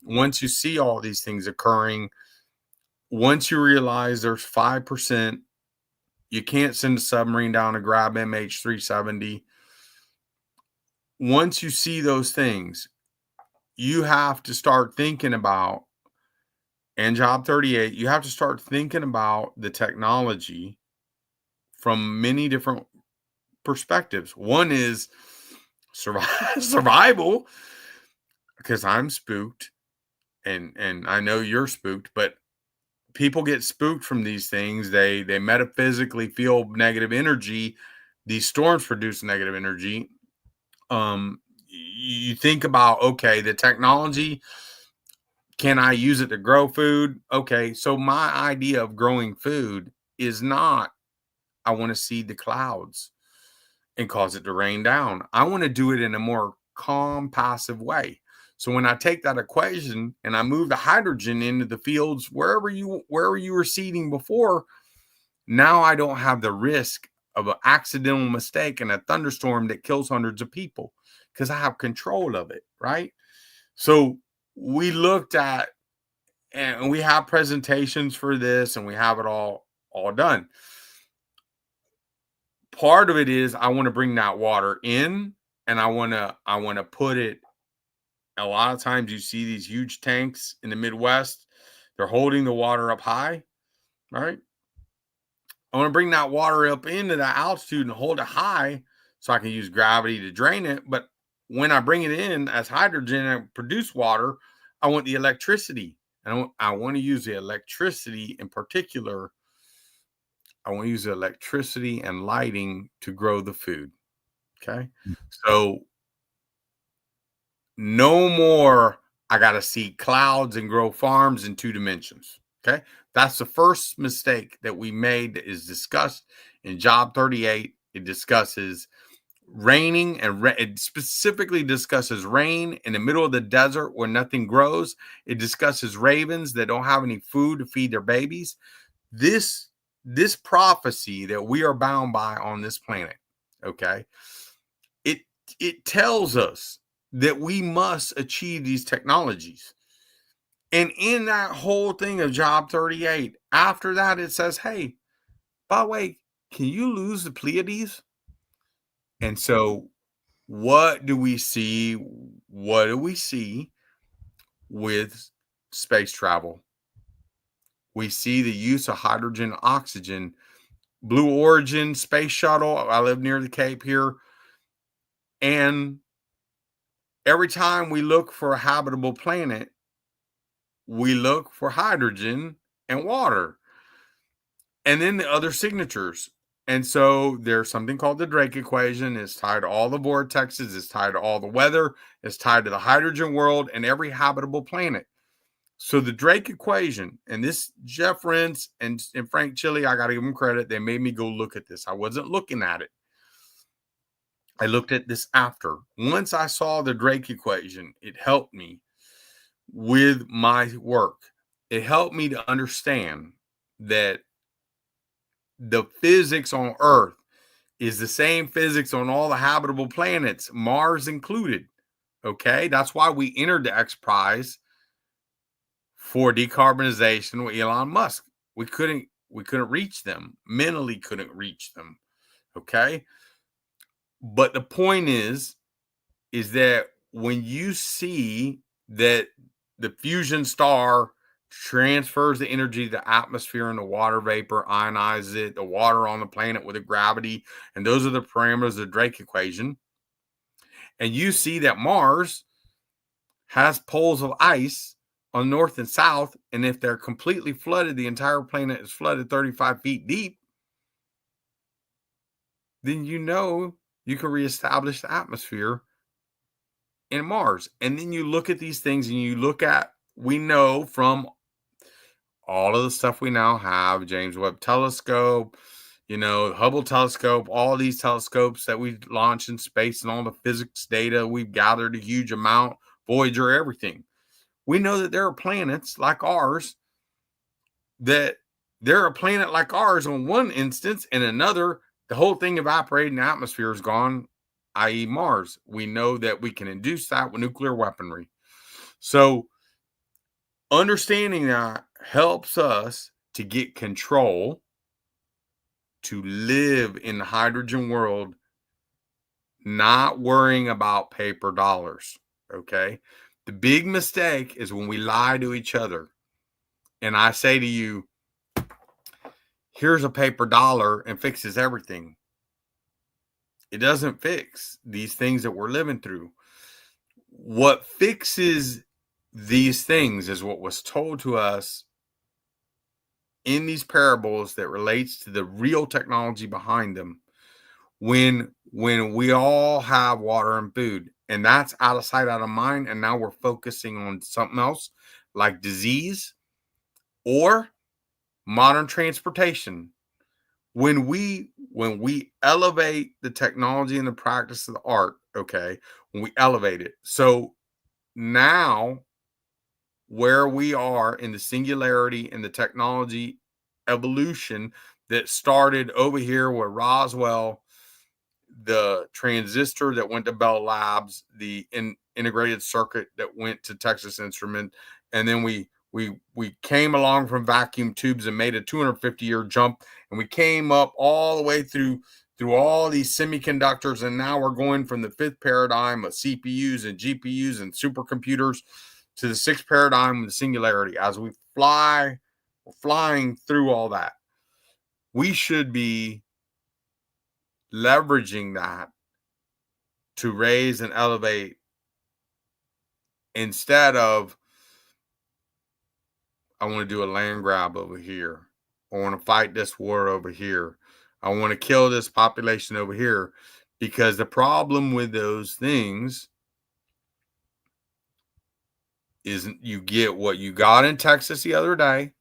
once you see all these things occurring, once you realize there's 5%, you can't send a submarine down to grab MH370. Once you see those things, you have to start thinking about, and Job 38, you have to start thinking about the technology from many different perspectives. One is survival, because I'm spooked, and I know you're spooked, but people get spooked from these things. They metaphysically feel negative energy. These storms produce negative energy. You think about, okay, the technology, can I use it to grow food? Okay, so my idea of growing food is not, I want to seed the clouds and cause it to rain down. I want to do it in a more calm, passive way. So when I take that equation and I move the hydrogen into the fields, wherever you were seeding before, now I don't have the risk of an accidental mistake and a thunderstorm that kills hundreds of people because I have control of it, right? So we looked at, and we have presentations for this, and we have it all done. Part of it is I want to bring that water in, and I want to put it. A lot of times you see these huge tanks in the Midwest. They're holding the water up high, right? I want to bring that water up into that altitude and hold it high so I can use gravity to drain it. But when I bring it in as hydrogen and produce water, I want the electricity. And I want to use the electricity in particular. I want to use the electricity and lighting to grow the food. Okay. So no more, I got to see clouds and grow farms in 2 dimensions. Okay. That's the first mistake that we made that is discussed in Job 38. It discusses raining, and it specifically discusses rain in the middle of the desert where nothing grows. It discusses ravens that don't have any food to feed their babies. This prophecy that we are bound by on this planet, okay, it tells us that we must achieve these technologies. And in that whole thing of Job 38, after that, it says, hey, by the way, can you lose the Pleiades? And so what do we see? What do we see with space travel? We see the use of hydrogen, oxygen, Blue Origin space shuttle. I live near the Cape here. And every time we look for a habitable planet, we look for hydrogen and water. And then the other signatures. And so there's something called the Drake equation. It's tied to all the vortexes. It's tied to all the weather. It's tied to the hydrogen world and every habitable planet. So the Drake equation, and this Jeff Rentz and Frank Chile, I got to give them credit. They made me go look at this. I wasn't looking at it. I looked at this after. Once I saw the Drake equation, it helped me with my work. It helped me to understand that the physics on Earth is the same physics on all the habitable planets, Mars included. Okay, that's why we entered the X Prize for decarbonization with Elon Musk. We couldn't reach them, mentally couldn't reach them. Okay, but the point is that when you see that the fusion star transfers the energy to the atmosphere and the water vapor, ionizes it, the water on the planet with the gravity, and those are the parameters of the Drake equation. And you see that Mars has poles of ice on north and south, and if they're completely flooded, the entire planet is flooded 35 feet deep, then you know you can reestablish the atmosphere in Mars. And then you look at these things and you look at, we know from all of the stuff we now have, James Webb Telescope, Hubble Telescope, all these telescopes that we've launched in space and all the physics data, we've gathered a huge amount, Voyager, everything. We know that there are planets like ours, that there are a planet like ours on one instance, and another, the whole thing evaporated and the atmosphere is gone, i.e. Mars. We know that we can induce that with nuclear weaponry. So understanding that helps us to get control, to live in the hydrogen world, not worrying about paper dollars. Okay. The big mistake is when we lie to each other. And I say to you, here's a paper dollar and fixes everything. It doesn't fix these things that we're living through. What fixes these things is what was told to us in these parables that relates to the real technology behind them. When we all have water and food, and that's out of sight, out of mind, and now we're focusing on something else like disease or modern transportation. When we elevate the technology and the practice of the art, okay, when we elevate it. So now where we are in the singularity and the technology evolution that started over here with Roswell, the transistor that went to Bell Labs, the integrated circuit that went to Texas Instrument, and then we came along from vacuum tubes and made a 250-year jump, and we came up all the way through all these semiconductors, and now we're going from the fifth paradigm of CPUs and GPUs and supercomputers to the sixth paradigm of the singularity. As we fly, we're flying through all that. We should be leveraging that to raise and elevate, instead of, I want to do a land grab over here. I want to fight this war over here. I want to kill this population over here. Because the problem with those things is you get what you got in Texas the other day.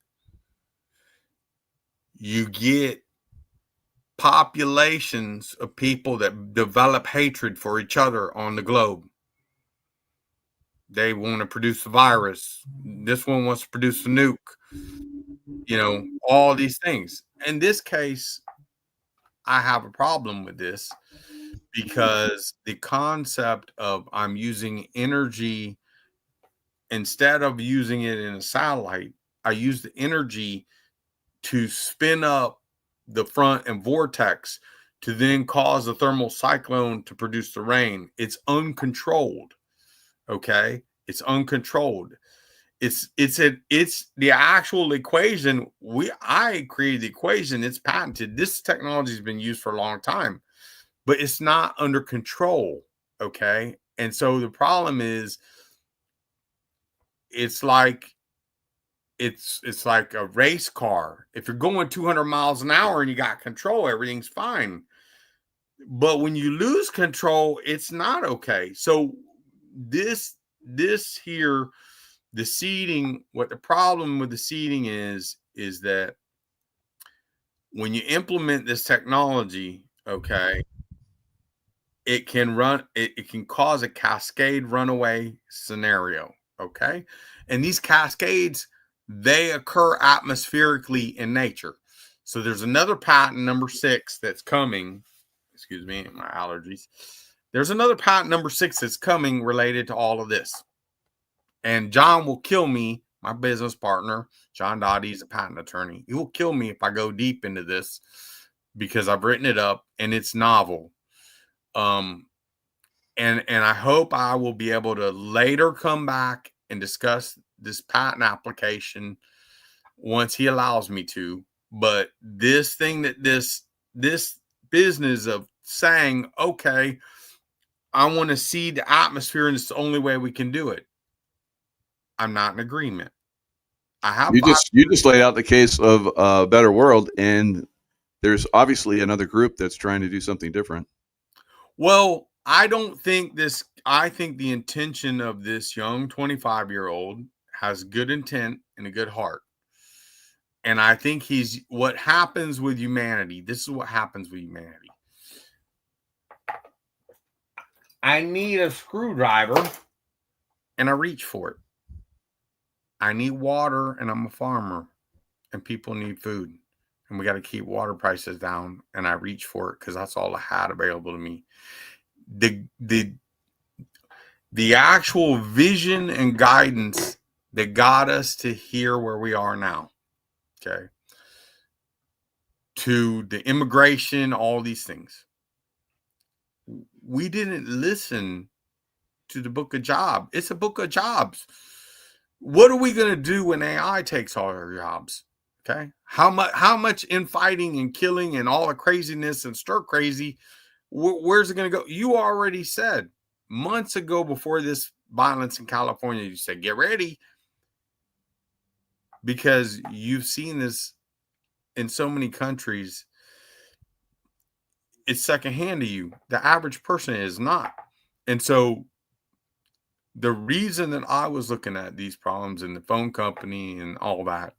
You get populations of people that develop hatred for each other on the globe. They want to produce a virus. This one wants to produce a nuke. All these things. In this case, I have a problem with this because the concept of I'm using energy, instead of using it in a satellite, I use the energy to spin up the front and vortex to then cause a thermal cyclone to produce the rain. It's uncontrolled. Okay. It's uncontrolled. It's the actual equation. I created the equation. It's patented. This technology has been used for a long time, but it's not under control. Okay. And so the problem is, it's like it's like a race car. If you're going 200 miles an hour and you got control, everything's fine. But when you lose control, it's not okay. So this here, the seeding, what the problem with the seeding is that when you implement this technology, okay, it can cause a cascade runaway scenario. Okay. And these cascades, they occur atmospherically in nature. So there's another patent, number 6, that's coming. Excuse me, my allergies. There's another patent, number 6, that's coming related to all of this. And John will kill me, my business partner. John Dottie's a patent attorney. He will kill me if I go deep into this because I've written it up and it's novel. And I hope I will be able to later come back and discuss this patent application once he allows me to. But this thing that this business of saying, okay, I want to seed the atmosphere and it's the only way we can do it, I'm not in agreement. I have you just laid out the case of a better world, and there's obviously another group that's trying to do something different. Well, I don't think this. I think the intention of this young 25-year-old has good intent and a good heart. And I think what happens with humanity. This is what happens with humanity. I need a screwdriver and I reach for it. I need water and I'm a farmer and people need food and we got to keep water prices down. And I reach for it because that's all I had available to me. The actual vision and guidance that got us to here where we are now, okay, to the immigration, all these things, we didn't listen to the book of jobs. It's a book of jobs. What are we going to do when AI takes all our jobs? Okay, how much infighting and killing and all the craziness and stir crazy? Where's it going to go? You already said months ago before this violence in California, you said, get ready, because you've seen this in so many countries. It's secondhand to you. The average person is not. And so the reason that I was looking at these problems in the phone company and all that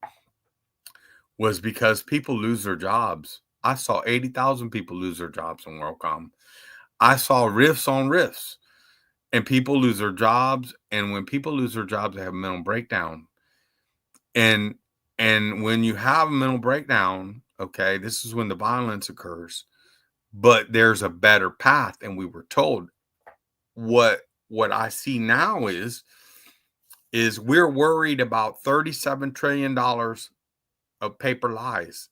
was because people lose their jobs. I saw 80,000 people lose their jobs in WorldCom. I saw rifts on rifts. And people lose their jobs. And when people lose their jobs, they have a mental breakdown. And when you have a mental breakdown, okay, this is when the violence occurs. But there's a better path. And we were told what I see now is we're worried about $37 trillion of paper lies.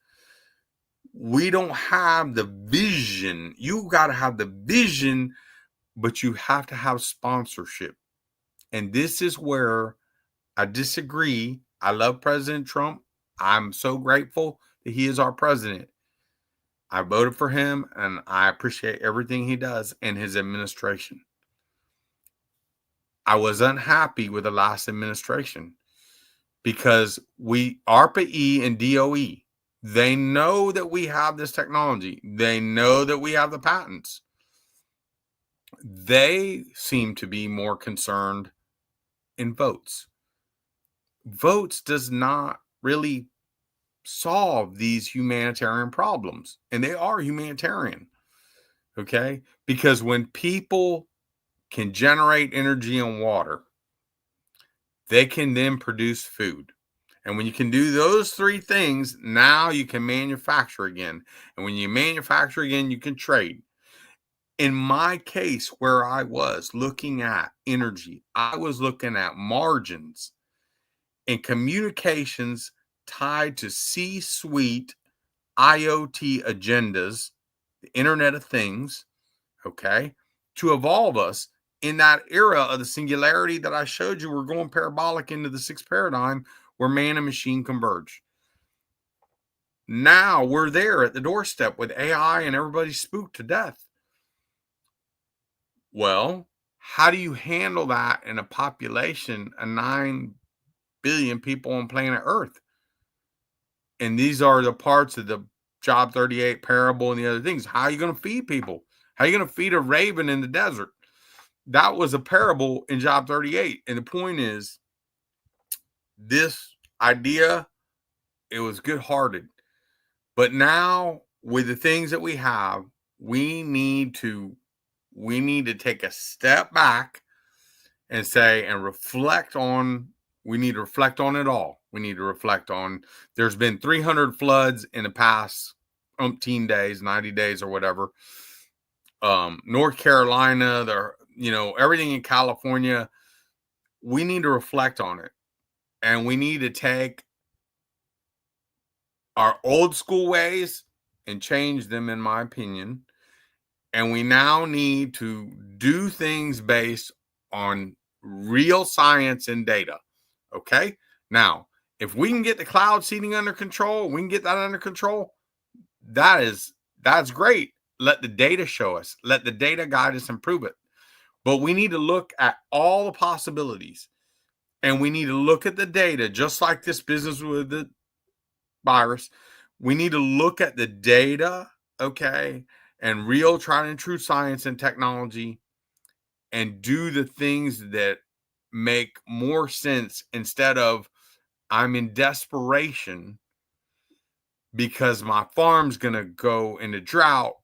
We don't have the vision. You got to have the vision, but you have to have sponsorship. And this is where I disagree. I love President Trump. I'm so grateful that he is our president. I voted for him and I appreciate everything he does and his administration. I was unhappy with the last administration because ARPA-E and DOE, they know that we have this technology. They know that we have the patents. They seem to be more concerned in votes. Votes does not really solve these humanitarian problems. And they are humanitarian. Okay? Because when people can generate energy and water, they can then produce food. And when you can do those 3 things, now you can manufacture again. And when you manufacture again, you can trade. In my case, where I was looking at energy, I was looking at margins and communications tied to C-suite IoT agendas, the Internet of Things, okay, to evolve us in that era of the singularity that I showed you. We're going parabolic into the 6th paradigm where man and machine converge. Now we're there at the doorstep with AI and everybody's spooked to death. Well, how do you handle that in a population of 9 billion people on planet Earth. And these are the parts of the Job 38 parable and the other things. How are you going to feed people? How are you going to feed a raven in the desert? That was a parable in Job 38. And the point is, this idea, it was good-hearted. But now, with the things that we have, we need to take a step back and say, and reflect on, we need to reflect on it all. We need to reflect on, there's been 300 floods in the past umpteen days, 90 days or whatever. North Carolina, everything in California, we need to reflect on it. And we need to take our old school ways and change them, in my opinion. And we now need to do things based on real science and data. Okay. Now, if we can get the cloud seeding under control, we can get that under control. That's great. Let the data show us. Let the data guide us and prove it. But we need to look at all the possibilities. And we need to look at the data, just like this business with the virus. We need to look at the data, okay, and real tried and true science and technology, and do the things that make more sense, instead of, I'm in desperation because my farm's going to go into drought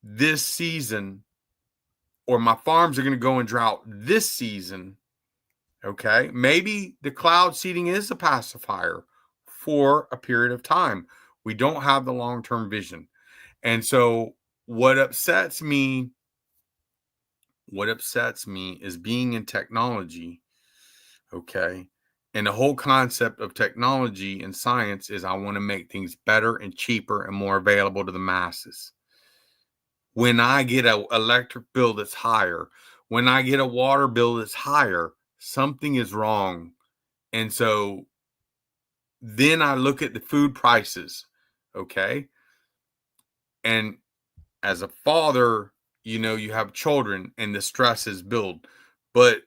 this season, or my farms are going to go in drought this season. Okay, maybe the cloud seeding is a pacifier for a period of time. We don't have the long-term vision. And so what upsets me is being in technology, okay? And the whole concept of technology and science is, I want to make things better and cheaper and more available to the masses. When I get an electric bill that's higher, when I get a water bill that's higher, something is wrong. And so then I look at the food prices, okay? And as a father, you have children and the stress is built. But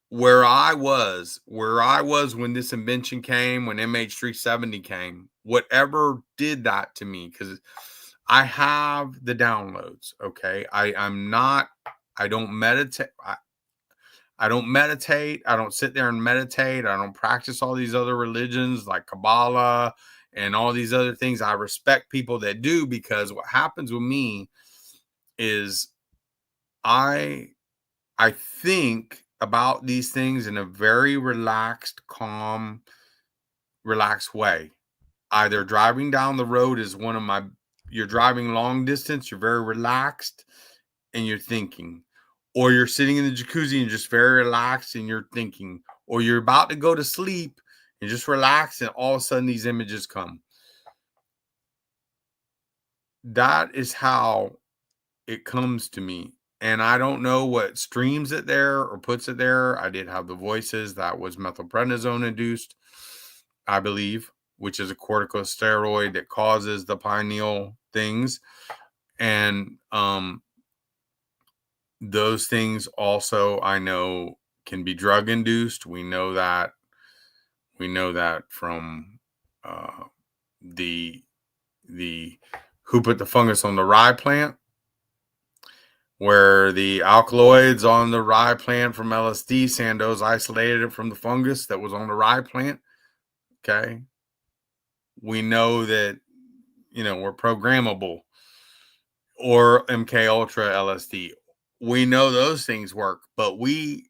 where I was when this invention came, when MH370 came, whatever did that to me, because I have the downloads, okay? I don't meditate. I don't meditate. I don't sit there and meditate. I don't practice all these other religions like Kabbalah and all these other things. I respect people that do, because what happens with me is I think about these things in a very relaxed, calm, relaxed way. Either driving down the road is you're driving long distance, you're very relaxed and you're thinking. Or you're sitting in the jacuzzi and just very relaxed and you're thinking. Or you're about to go to sleep and just relax, and all of a sudden these images come. That is how it comes to me. And I don't know what streams it there or puts it there. I did have the voices. That was methylprednisone induced, I believe, which is a corticosteroid that causes the pineal things. And those things also, I know, can be drug induced. We know that from the who put the fungus on the rye plant, where the alkaloids on the rye plant from LSD, Sandoz isolated it from the fungus that was on the rye plant. Okay. We know that, we're programmable, or MK Ultra LSD. We know those things work, but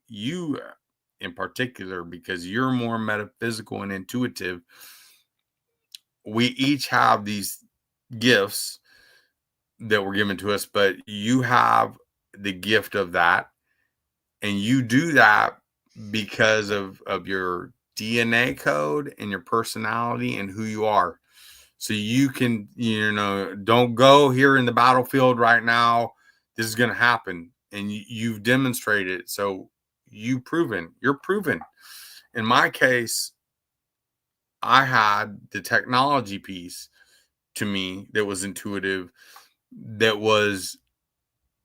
you in particular, because you're more metaphysical and intuitive, we each have these gifts that were given to us, but you have the gift of that, and you do that because of your DNA code and your personality and who you are. So you can, don't go here in the battlefield right now. This is going to happen. And you've demonstrated it. So you're proven. In my case, I had the technology piece to me that was intuitive, that was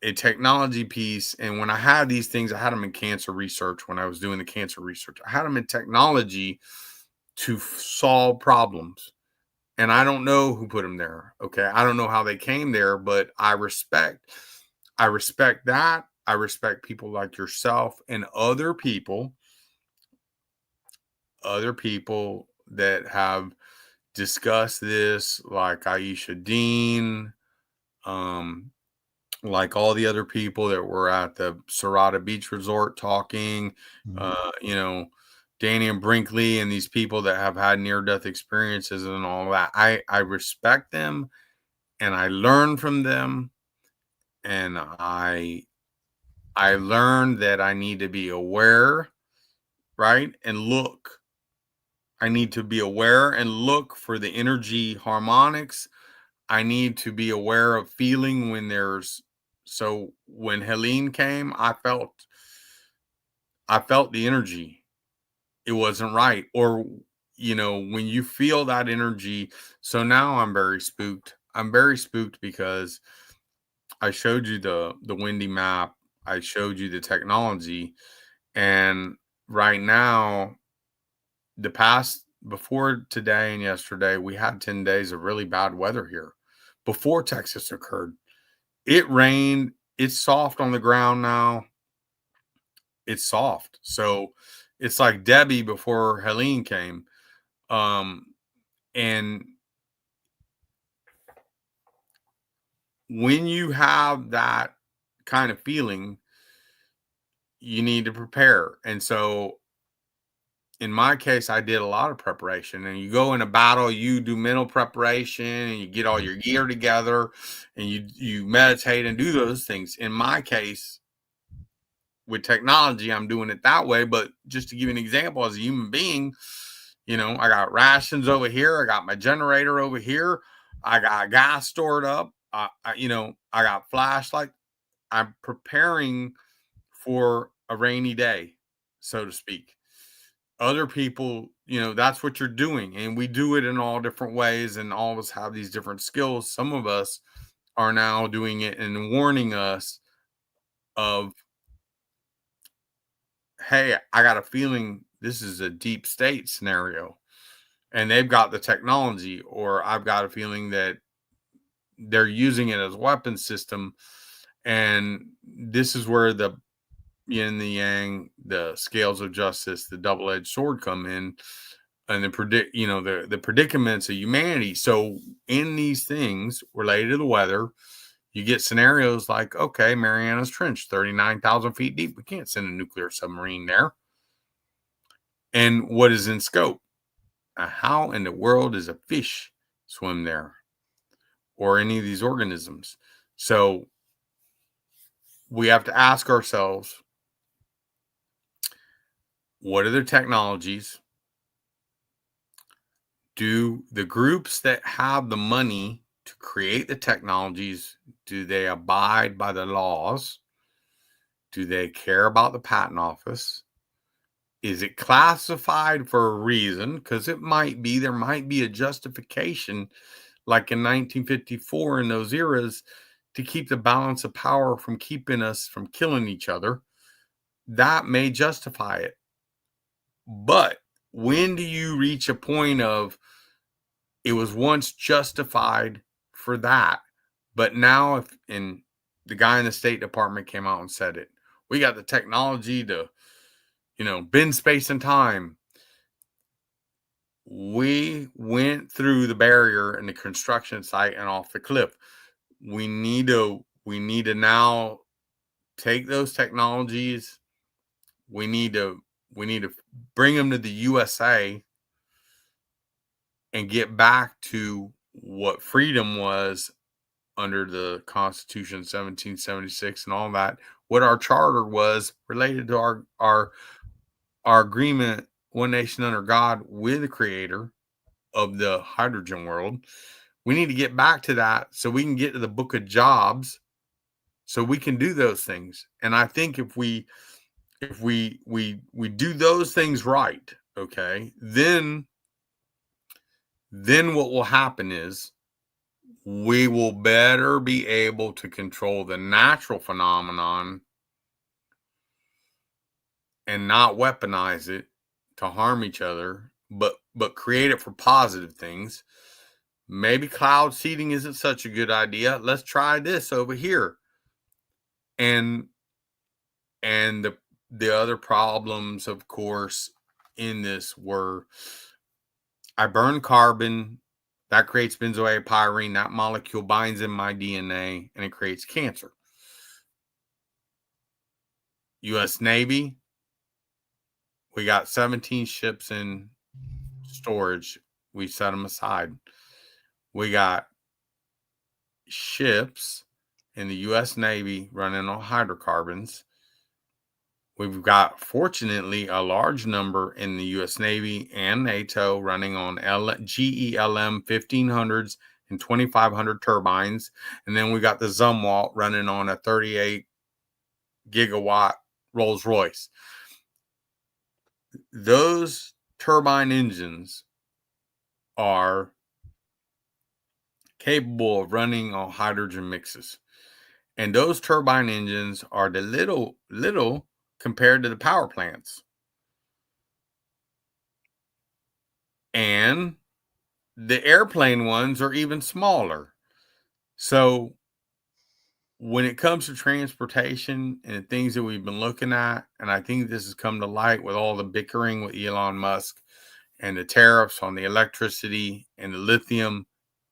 a technology piece. And when I had these things, I had them in cancer research. When I was doing the cancer research, I had them in technology to solve problems. And I don't know who put them there. Okay. I don't know how they came there, but I respect that. I respect people like yourself and other people that have discussed this, like Aisha Dean, like all the other people that were at the Serrata Beach Resort talking, Danny and Brinkley, and these people that have had near-death experiences and all that. I respect them, and I learn from them, and I learned that I need to be aware, right? And look. I need to be aware and look for the energy harmonics. I need to be aware of feeling when so when Helene came, I felt the energy. It wasn't right. Or, when you feel that energy. So now I'm very spooked. I'm very spooked because I showed you the windy map. I showed you the technology. And right now, before today and yesterday, we had 10 days of really bad weather here before Texas occurred. It rained. It's soft on the ground now. It's soft. So it's like Debbie before Helene came. And when you have that kind of feeling, you need to prepare. And so in my case, I did a lot of preparation. And you go in a battle, you do mental preparation, and you get all your gear together, and you meditate and do those things. In my case, with technology, I'm doing it that way. But just to give you an example, as a human being, I got rations over here. I got my generator over here. I got gas stored up. I got flashlight. I'm preparing for a rainy day, so to speak. Other people, that's what you're doing. And we do it in all different ways. And all of us have these different skills. Some of us are now doing it and warning us of, hey, I got a feeling this is a deep state scenario. And they've got the technology, or I've got a feeling that they're using it as a weapon system. And this is where the yin, the yang, the scales of justice, the double-edged sword come in, and the predicaments of humanity. So in these things related to the weather, you get scenarios like, okay, Mariana's Trench, 39,000 feet deep. We can't send a nuclear submarine there. And what is in scope? How in the world does a fish swim there, or any of these organisms? So we have to ask ourselves, what are the technologies? Do the groups that have the money to create the technologies, do they abide by the laws? Do they care about the patent office? Is it classified for a reason? Because there might be a justification, like in 1954 in those eras, to keep the balance of power from keeping us from killing each other. That may justify it. But when do you reach a point of, it was once justified for that, but now and the guy in the State Department came out and said it, we got the technology to, bend space and time. We went through the barrier in the construction site and off the cliff. We need to now take those technologies. We need to bring them to the USA and get back to what freedom was under the Constitution 1776 and all that, what our charter was related to our agreement, one nation under God, with the creator of the hydrogen world. We need to get back to that so we can get to the book of jobs, so we can do those things. And I think if we do those things right, okay, then what will happen is we will better be able to control the natural phenomenon and not weaponize it to harm each other, but create it for positive things. Maybe cloud seeding isn't such a good idea. Let's try this over here. And the other problems, of course, in this were I burn carbon, that creates benzoate-pyrene. That molecule binds in my DNA and it creates cancer. U.S. Navy, we got 17 ships in storage. We set them aside. We got ships in the U.S. Navy running on hydrocarbons. We've got, fortunately, a large number in the U.S. Navy and NATO running on GELM 1500s and 2500 turbines. And then we got the Zumwalt running on a 38 gigawatt Rolls Royce. Those turbine engines are capable of running on hydrogen mixes. And those turbine engines are the little compared to the power plants. And the airplane ones are even smaller. So when it comes to transportation and the things that we've been looking at, and I think this has come to light with all the bickering with Elon Musk and the tariffs on the electricity and the lithium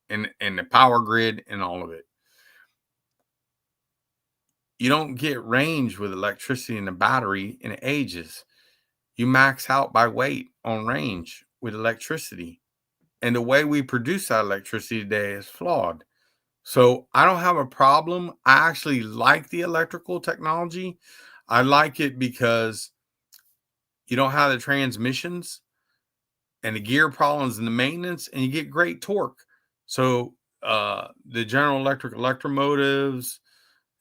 and the power grid and all of it. You don't get range with electricity in the battery and it ages. You max out by weight on range with electricity. And the way we produce that electricity today is flawed. So I don't have a problem. I actually like the electrical technology. I like it because you don't have the transmissions and the gear problems and the maintenance, and you get great torque. So the General Electric electromotives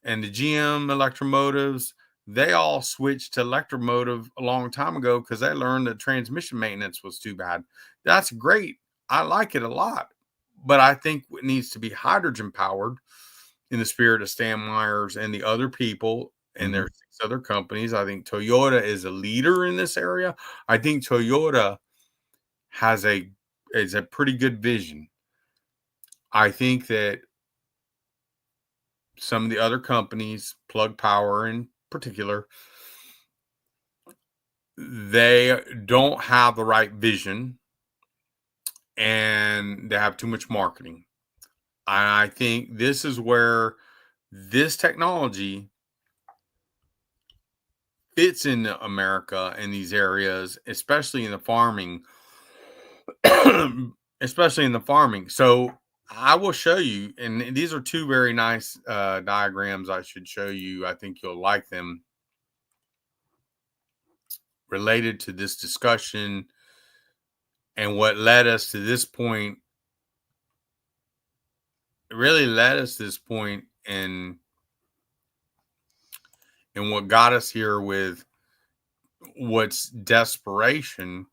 and the GM electromotives, they all switched to electromotive a long time ago because they learned that transmission maintenance was too bad. That's great. I like it a lot. But I think it needs to be hydrogen powered in the spirit of Stan Myers and the other people. And there's 6 other companies. I think Toyota is a leader in this area. I think Toyota is a pretty good vision. I think that some of the other companies, Plug Power in particular, they don't have the right vision and they have too much marketing. I think this is where this technology fits in America in these areas, especially in the farming, So I will show you, and these are 2 very nice diagrams I should show you. I think you'll like them, related to this discussion and what led us to this point. It really led us to this point in what got us here with what's desperation.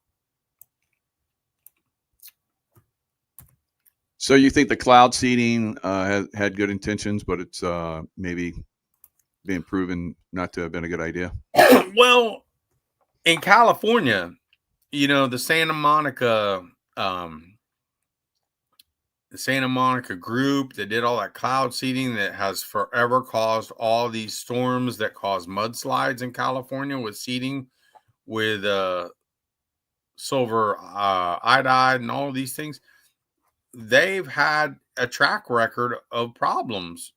So you think the cloud seeding had good intentions, but it's maybe being proven not to have been a good idea? Well, in California, the Santa Monica group that did all that cloud seeding that has forever caused all these storms that cause mudslides in California with seeding with silver iodide and all of these things. They've had a track record of problems.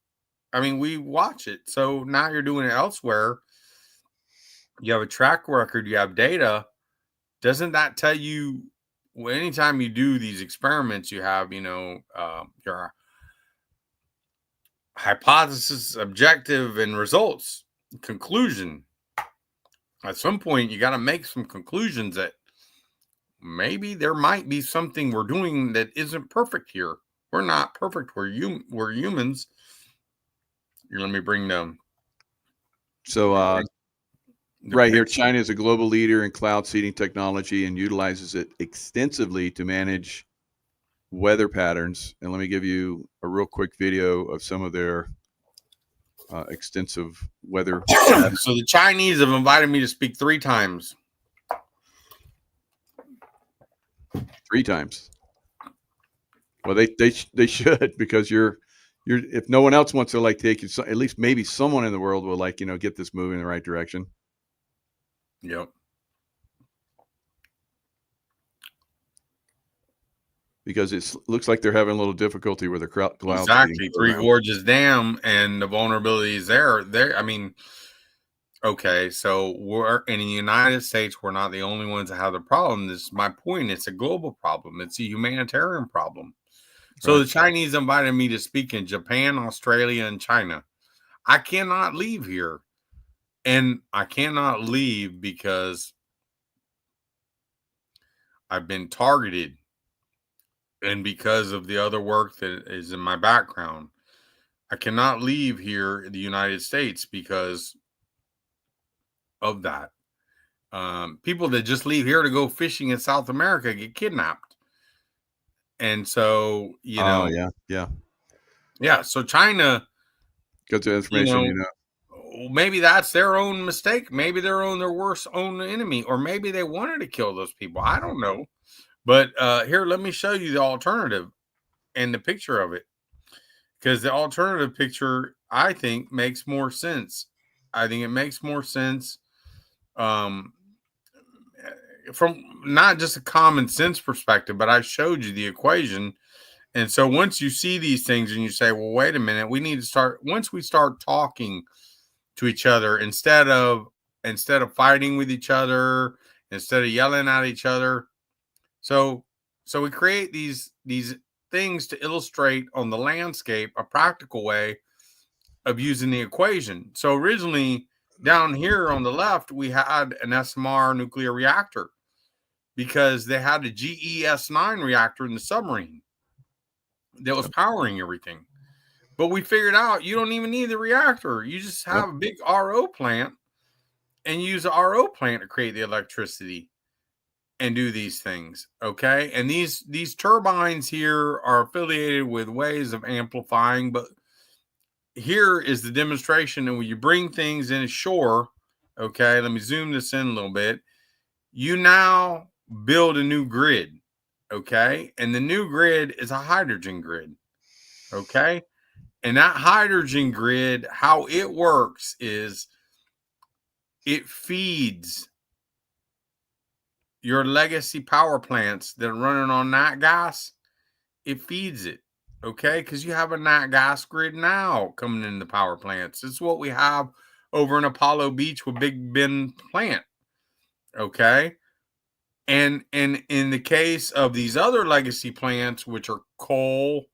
I mean, we watch it. So now you're doing it elsewhere. You have a track record, you have data. Doesn't that tell you, well, anytime you do these experiments, you have, your hypothesis, objective, and results, conclusion. At some point, you got to make some conclusions that maybe there might be something we're doing that isn't perfect here. We're not perfect. We're humans. Here, let me bring them. So right here, China is a global leader in cloud seeding technology and utilizes it extensively to manage weather patterns, and let me give you a real quick video of some of their extensive weather. So the Chinese have invited me to speak 3 times. 3 times. Well, they should, because you're if no one else wants to like take you, at least maybe someone in the world will like, get this moving in the right direction. Yep. Because it looks like they're having a little difficulty with their clouds. Exactly. Three Gorges Dam and the vulnerability is there. I mean, okay, so we're in the United States, we're not the only ones that have the problem. This is my point. It's a global problem. It's a humanitarian problem. So Right. the Chinese invited me to speak in Japan, Australia, and China. I cannot leave here. And I cannot leave because I've been targeted. And because of the other work that is in my background, I cannot leave here in the United States because of that. People that just leave here to go fishing in South America get kidnapped. And so, yeah. So China, got the information, maybe that's their own mistake. Maybe they're their worst own enemy, or maybe they wanted to kill those people. I don't know. But here, let me show you the alternative and the picture of it, because the alternative picture, I think, makes more sense. I think it makes more sense from not just a common sense perspective, but I showed you the equation. And so once you see these things and you say, well, wait a minute, we need to start, once we start talking to each other, instead of fighting with each other, instead of yelling at each other. So we create these things to illustrate on the landscape a practical way of using the equation. So originally down here on the left, we had an SMR nuclear reactor because they had a GES-9 reactor in the submarine that was powering everything. But we figured out you don't even need the reactor. You just have a big RO plant and use the RO plant to create the electricity and do these things. Okay. And these turbines here are affiliated with ways of amplifying, but here is the demonstration. And when you bring things in ashore, okay, let me zoom this in a little bit. You now build a new grid. Okay. And the new grid is a hydrogen grid. Okay. And that hydrogen grid, how it works is it feeds your legacy power plants that are running on nat gas. It feeds it, okay? Because you have a nat gas grid now coming in the power plants. It's what we have over in Apollo Beach with Big Bend plant, okay? And in the case of these other legacy plants, which are coal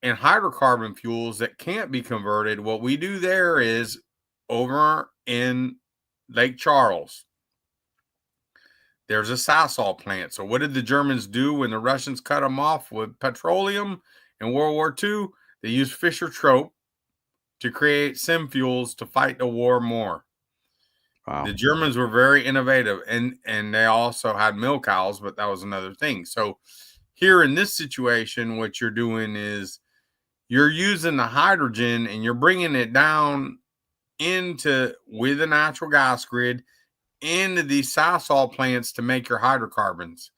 and hydrocarbon fuels that can't be converted, what we do there is over in Lake Charles, there's a Sasol plant. So what did the Germans do when the Russians cut them off with petroleum in World War II? They used Fischer-Tropsch to create sim fuels to fight the war more. Wow. The Germans were very innovative, and they also had milk cows, but that was another thing. So here in this situation, what you're doing is you're using the hydrogen and you're bringing it down with a natural gas grid into these Sasol plants to make your hydrocarbons,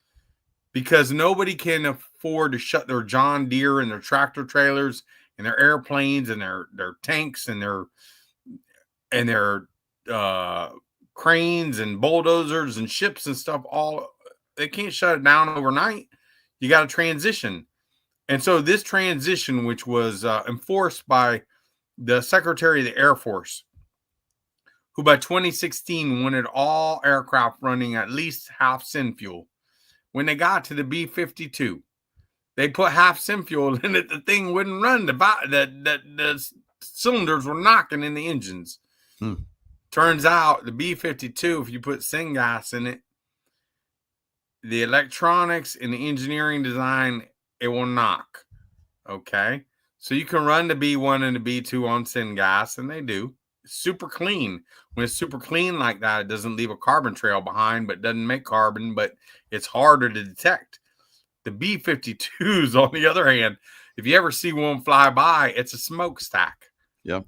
because nobody can afford to shut their John Deere and their tractor trailers and their airplanes and their tanks and their cranes and bulldozers and ships and stuff. They can't shut it down overnight. You got to transition. And so this transition, which was enforced by the Secretary of the Air Force, who by 2016 wanted all aircraft running at least half syn fuel. When they got to the B-52, they put half syn fuel in it. The thing wouldn't run. The cylinders were knocking in the engines. Turns out the B-52, if you put syngas in it, the electronics and the engineering design, it will knock. Okay? So you can run the B1 and the B2 on syngas, and they do. Super clean. When it's super clean like that, it doesn't leave a carbon trail behind, but doesn't make carbon, but it's harder to detect. The B-52s, on the other hand, if you ever see one fly by, it's a smokestack. Yeah.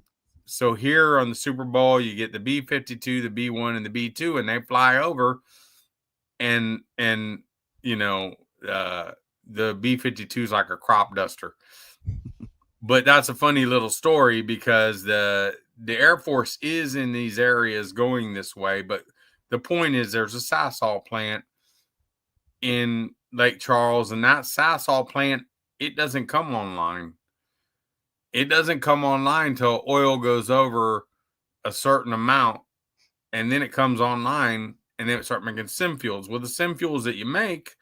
So here on the Super Bowl, you get the B-52, the B-1, and the B-2, and they fly over, and you know, the B-52 is like a crop duster. But that's a funny little story because the Air Force is in these areas going this way. But the point is, there's a Sasol plant in Lake Charles, and that Sasol plant, it doesn't come online. It doesn't come online till oil goes over a certain amount, and then it comes online, and then it starts making sim fuels. Well, the sim fuels that you make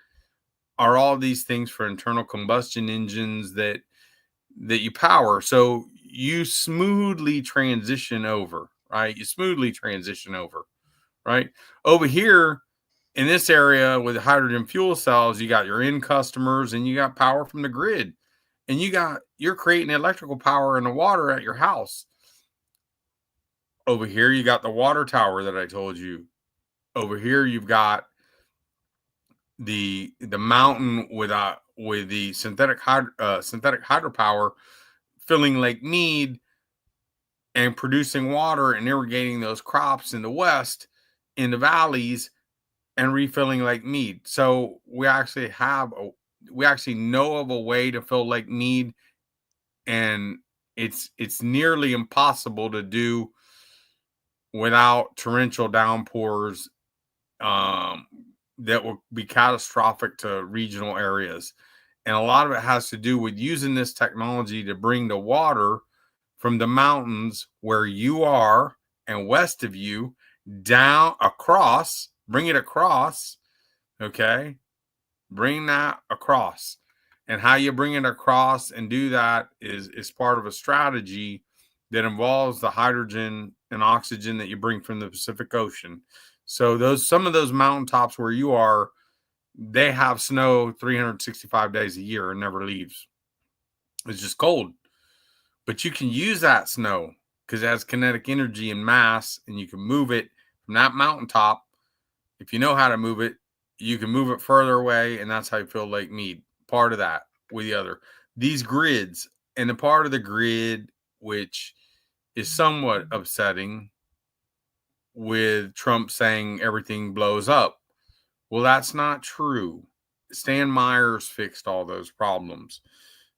are all these things for internal combustion engines that you power. So you smoothly transition over, right? You smoothly transition over, right? Over here in this area with hydrogen fuel cells, you got your end customers and you got power from the grid, and you're creating electrical power in the water at your house. Over here, you got the water tower that I told you. Over here, you've got the mountain with the synthetic hydropower filling Lake Mead and producing water and irrigating those crops in the west, in the valleys, and refilling Lake Mead. So we actually know of a way to fill Lake Mead, and it's nearly impossible to do without torrential downpours that will be catastrophic to regional areas. And a lot of it has to do with using this technology to bring the water from the mountains where you are and west of you down across, bring it across, okay? Bring that across. And how you bring it across and do that is part of a strategy that involves the hydrogen and oxygen that you bring from the Pacific Ocean. So some of those mountaintops where you are, they have snow 365 days a year and never leaves. It's just cold. But you can use that snow because it has kinetic energy and mass, and you can move it from that mountaintop. If you know how to move it, you can move it further away, and that's how you fill Lake Mead. Part of that with the other. These grids, and the part of the grid which is somewhat upsetting with Trump saying everything blows up. Well, that's not true. Stan Myers fixed all those problems.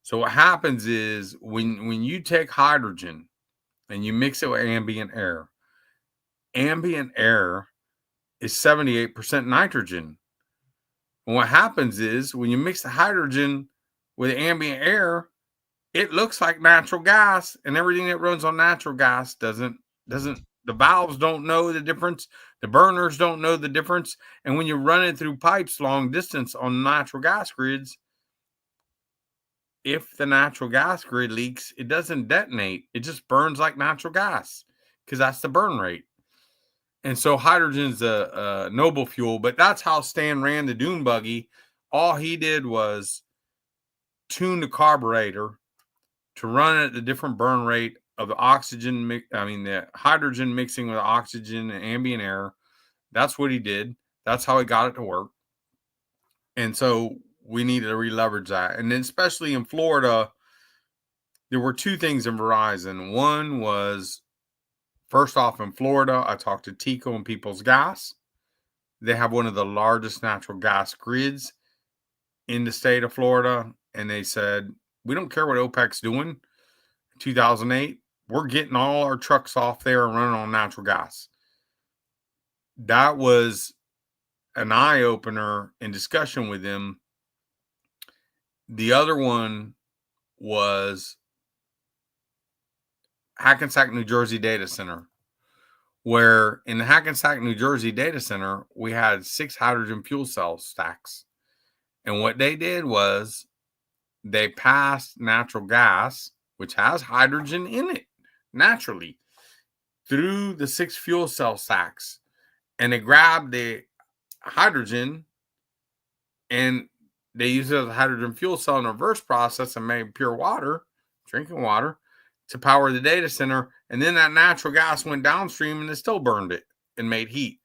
So what happens is when you take hydrogen and you mix it with ambient air is 78% nitrogen. And what happens is when you mix the hydrogen with ambient air, it looks like natural gas, and everything that runs on natural gas doesn't. The valves don't know the difference. The burners don't know the difference. And when you run it through pipes long distance on natural gas grids, if the natural gas grid leaks, it doesn't detonate. It just burns like natural gas because that's the burn rate. And so hydrogen's a noble fuel, but that's how Stan ran the dune buggy. All he did was tune the carburetor to run at the different burn rate of the the hydrogen mixing with oxygen and ambient air. That's what he did. That's how he got it to work. And so we needed to re-leverage that. And then especially in Florida, there were two things in Verizon. One was, first off, in Florida, I talked to Tico and People's Gas. They have one of the largest natural gas grids in the state of Florida. And they said, we don't care what OPEC's doing. In 2008, we're getting all our trucks off there and running on natural gas. That was an eye-opener in discussion with them. The other one was Hackensack, New Jersey data center, where in the Hackensack, New Jersey data center, we had 6 hydrogen fuel cell stacks. And what they did was they passed natural gas, which has hydrogen in it naturally, through the 6 fuel cell stacks. And they grabbed the hydrogen and they used it as a hydrogen fuel cell in a reverse process and made pure water, drinking water, to power the data center. And then that natural gas went downstream and it still burned it and made heat.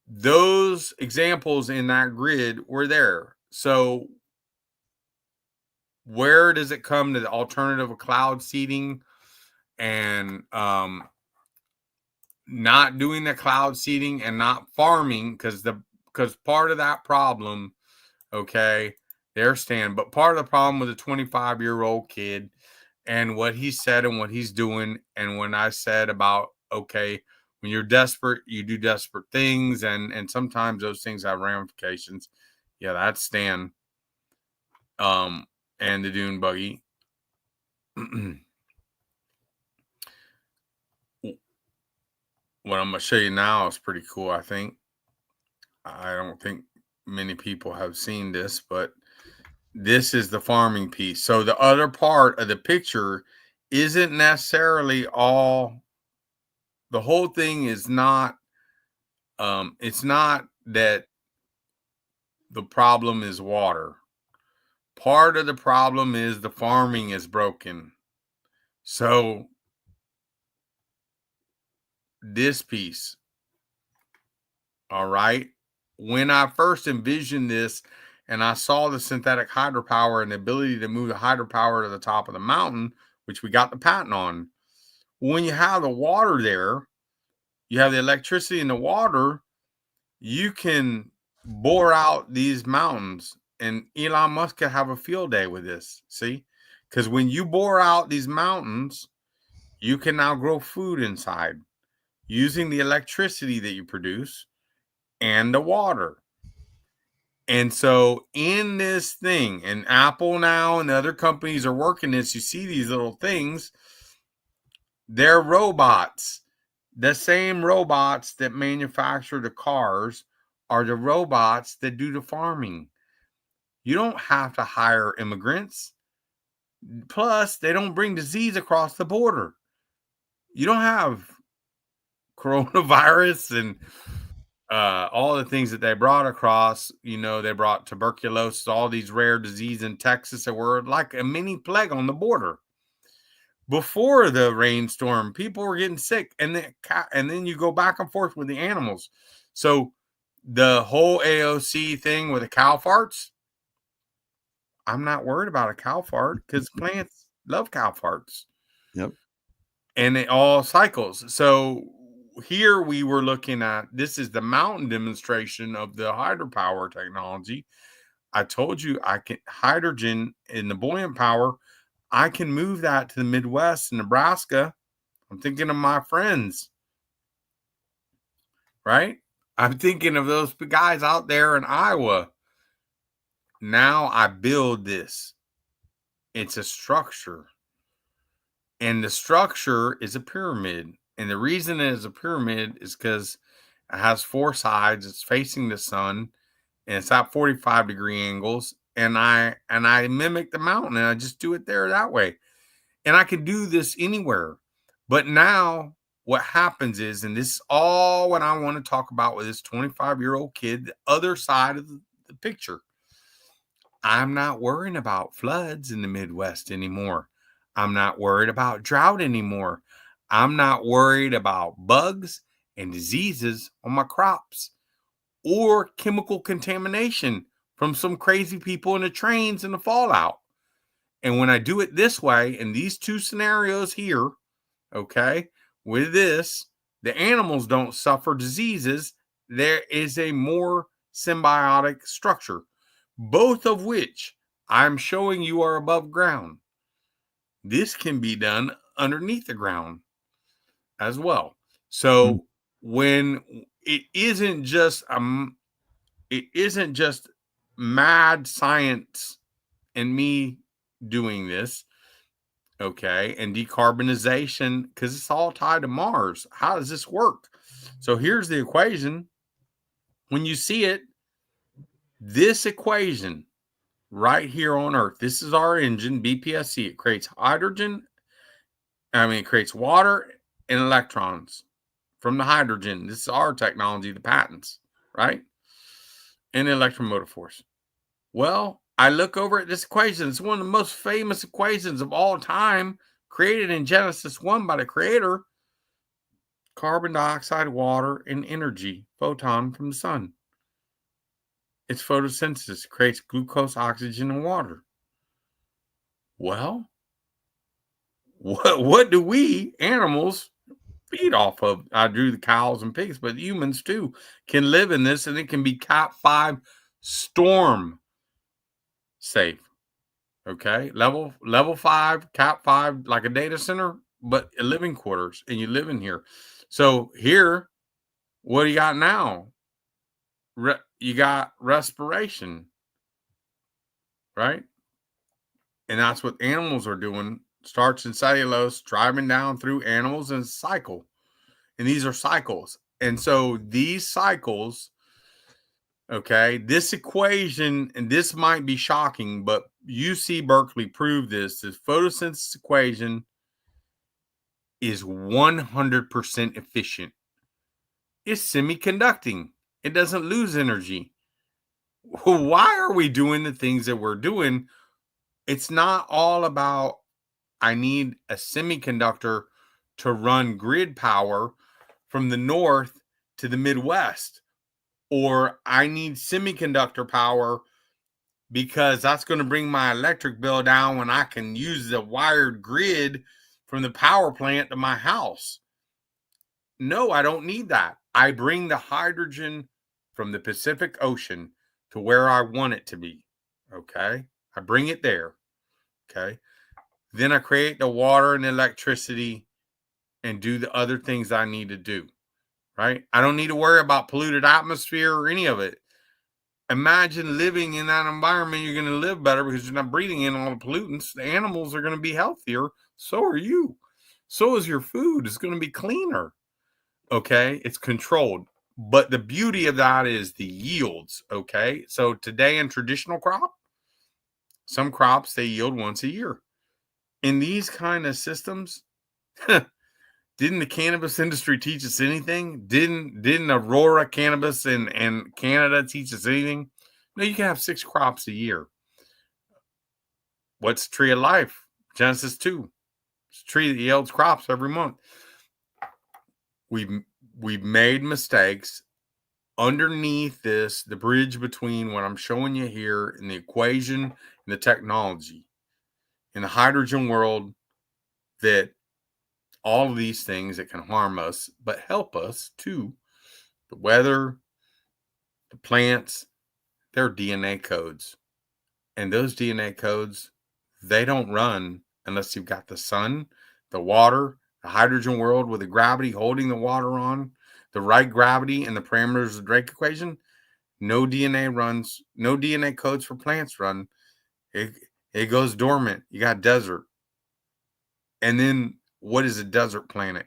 Those examples in that grid were there. So where does it come to the alternative of cloud seeding and not doing the cloud seeding and not farming? Because part of that problem, okay, there's Stan, but part of the problem with a 25-year-old kid and what he said and what he's doing, and when I said about, okay, when you're desperate, you do desperate things, and sometimes those things have ramifications. Yeah, that's Stan. And the dune buggy. What I'm going to show you now is pretty cool, I think. I don't think many people have seen this, but this is the farming piece. So the other part of the picture isn't necessarily all, the whole thing is not, it's not that the problem is water. Part of the problem is the farming is broken. So this piece, all right, when I first envisioned this and I saw the synthetic hydropower and the ability to move the hydropower to the top of the mountain, which we got the patent on, when you have the water there, you have the electricity in the water, you can bore out these mountains. And Elon Musk could have a field day with this, see? Because when you bore out these mountains, you can now grow food inside using the electricity that you produce and the water. And so in this thing, and Apple now and other companies are working this, you see these little things, they're robots. The same robots that manufacture the cars are the robots that do the farming. You don't have to hire immigrants. Plus, they don't bring disease across the border. You don't have coronavirus and all the things that they brought across. You know, they brought tuberculosis, all these rare diseases in Texas that were like a mini plague on the border. Before the rainstorm, people were getting sick, and then you go back and forth with the animals. So the whole AOC thing with the cow farts, I'm not worried about a cow fart because plants love cow farts. Yep. And it all cycles. So here we were looking at, this is the mountain demonstration of the hydropower technology. I told you I can hydrogen in the buoyant power. I can move that to the Midwest and Nebraska. I'm thinking of my friends, right? I'm thinking of those guys out there in Iowa. Now I build this. It's a structure. And the structure is a pyramid. And the reason it is a pyramid is because it has four sides. It's facing the sun. And it's at 45-degree angles. And I mimic the mountain. And I just do it there that way. And I can do this anywhere. But now what happens is, and this is all what I want to talk about with this 25-year-old kid, the other side of the picture. I'm not worrying about floods in the Midwest anymore. I'm not worried about drought anymore. I'm not worried about bugs and diseases on my crops or chemical contamination from some crazy people in the trains and the fallout. And when I do it this way, in these two scenarios here, okay, with this, the animals don't suffer diseases. There is a more symbiotic structure, both of which I'm showing you are above ground. This can be done underneath the ground as well. So when it isn't just mad science and me doing this, okay, and decarbonization, because it's all tied to Mars. How does this work? So here's the equation. When you see it, this equation right here on Earth, this is our engine, BPSC. It creates it creates water and electrons from the hydrogen. This is our technology, the patents, right? And the electromotive force. Well, I look over at this equation. It's one of the most famous equations of all time, created in Genesis 1 by the creator. Carbon dioxide, water, and energy, photon from the sun. It's photosynthesis. It creates glucose, oxygen, and water. Well, what do we animals feed off of? I drew the cows and pigs, but humans too can live in this, and it can be Cat 5 storm safe. Okay, level 5, Cat 5, like a data center, but living quarters, and you live in here. So here, what do you got now? You got respiration, right? And that's what animals are doing. Starch and cellulose driving down through animals and cycle. And these are cycles. And so these cycles, okay, this equation, and this might be shocking, but UC Berkeley proved this photosynthesis equation is 100% efficient. It's semiconducting. It doesn't lose energy. Why are we doing the things that we're doing? It's not all about, I need a semiconductor to run grid power from the north to the Midwest, or I need semiconductor power because that's going to bring my electric bill down when I can use the wired grid from the power plant to my house. No, I don't need that. I bring the hydrogen from the Pacific Ocean to where I want it to be. Okay. I bring it there. Okay. Then I create the water and electricity and do the other things I need to do. Right. I don't need to worry about polluted atmosphere or any of it. Imagine living in that environment. You're going to live better because you're not breathing in all the pollutants. The animals are going to be healthier. So are you. So is your food. It's going to be cleaner. Okay. It's controlled. But the beauty of that is the yields. Okay. So today in traditional crop, some crops, they yield once a year. In these kind of systems, didn't the cannabis industry teach us anything? Didn't Aurora Cannabis and Canada teach us anything? No, you can have 6 crops a year. What's Tree of Life? Genesis 2. It's a tree that yields crops every month. We've made mistakes underneath this, the bridge between what I'm showing you here and the equation and the technology in the hydrogen world, that all of these things that can harm us but help us too, the weather, the plants, they're DNA codes. And those DNA codes, they don't run unless you've got the sun, the water, the hydrogen world with the gravity holding the water on, the right gravity and the parameters of the Drake equation. No DNA runs, no DNA codes for plants run. It goes dormant. You got desert. And then what is a desert planet?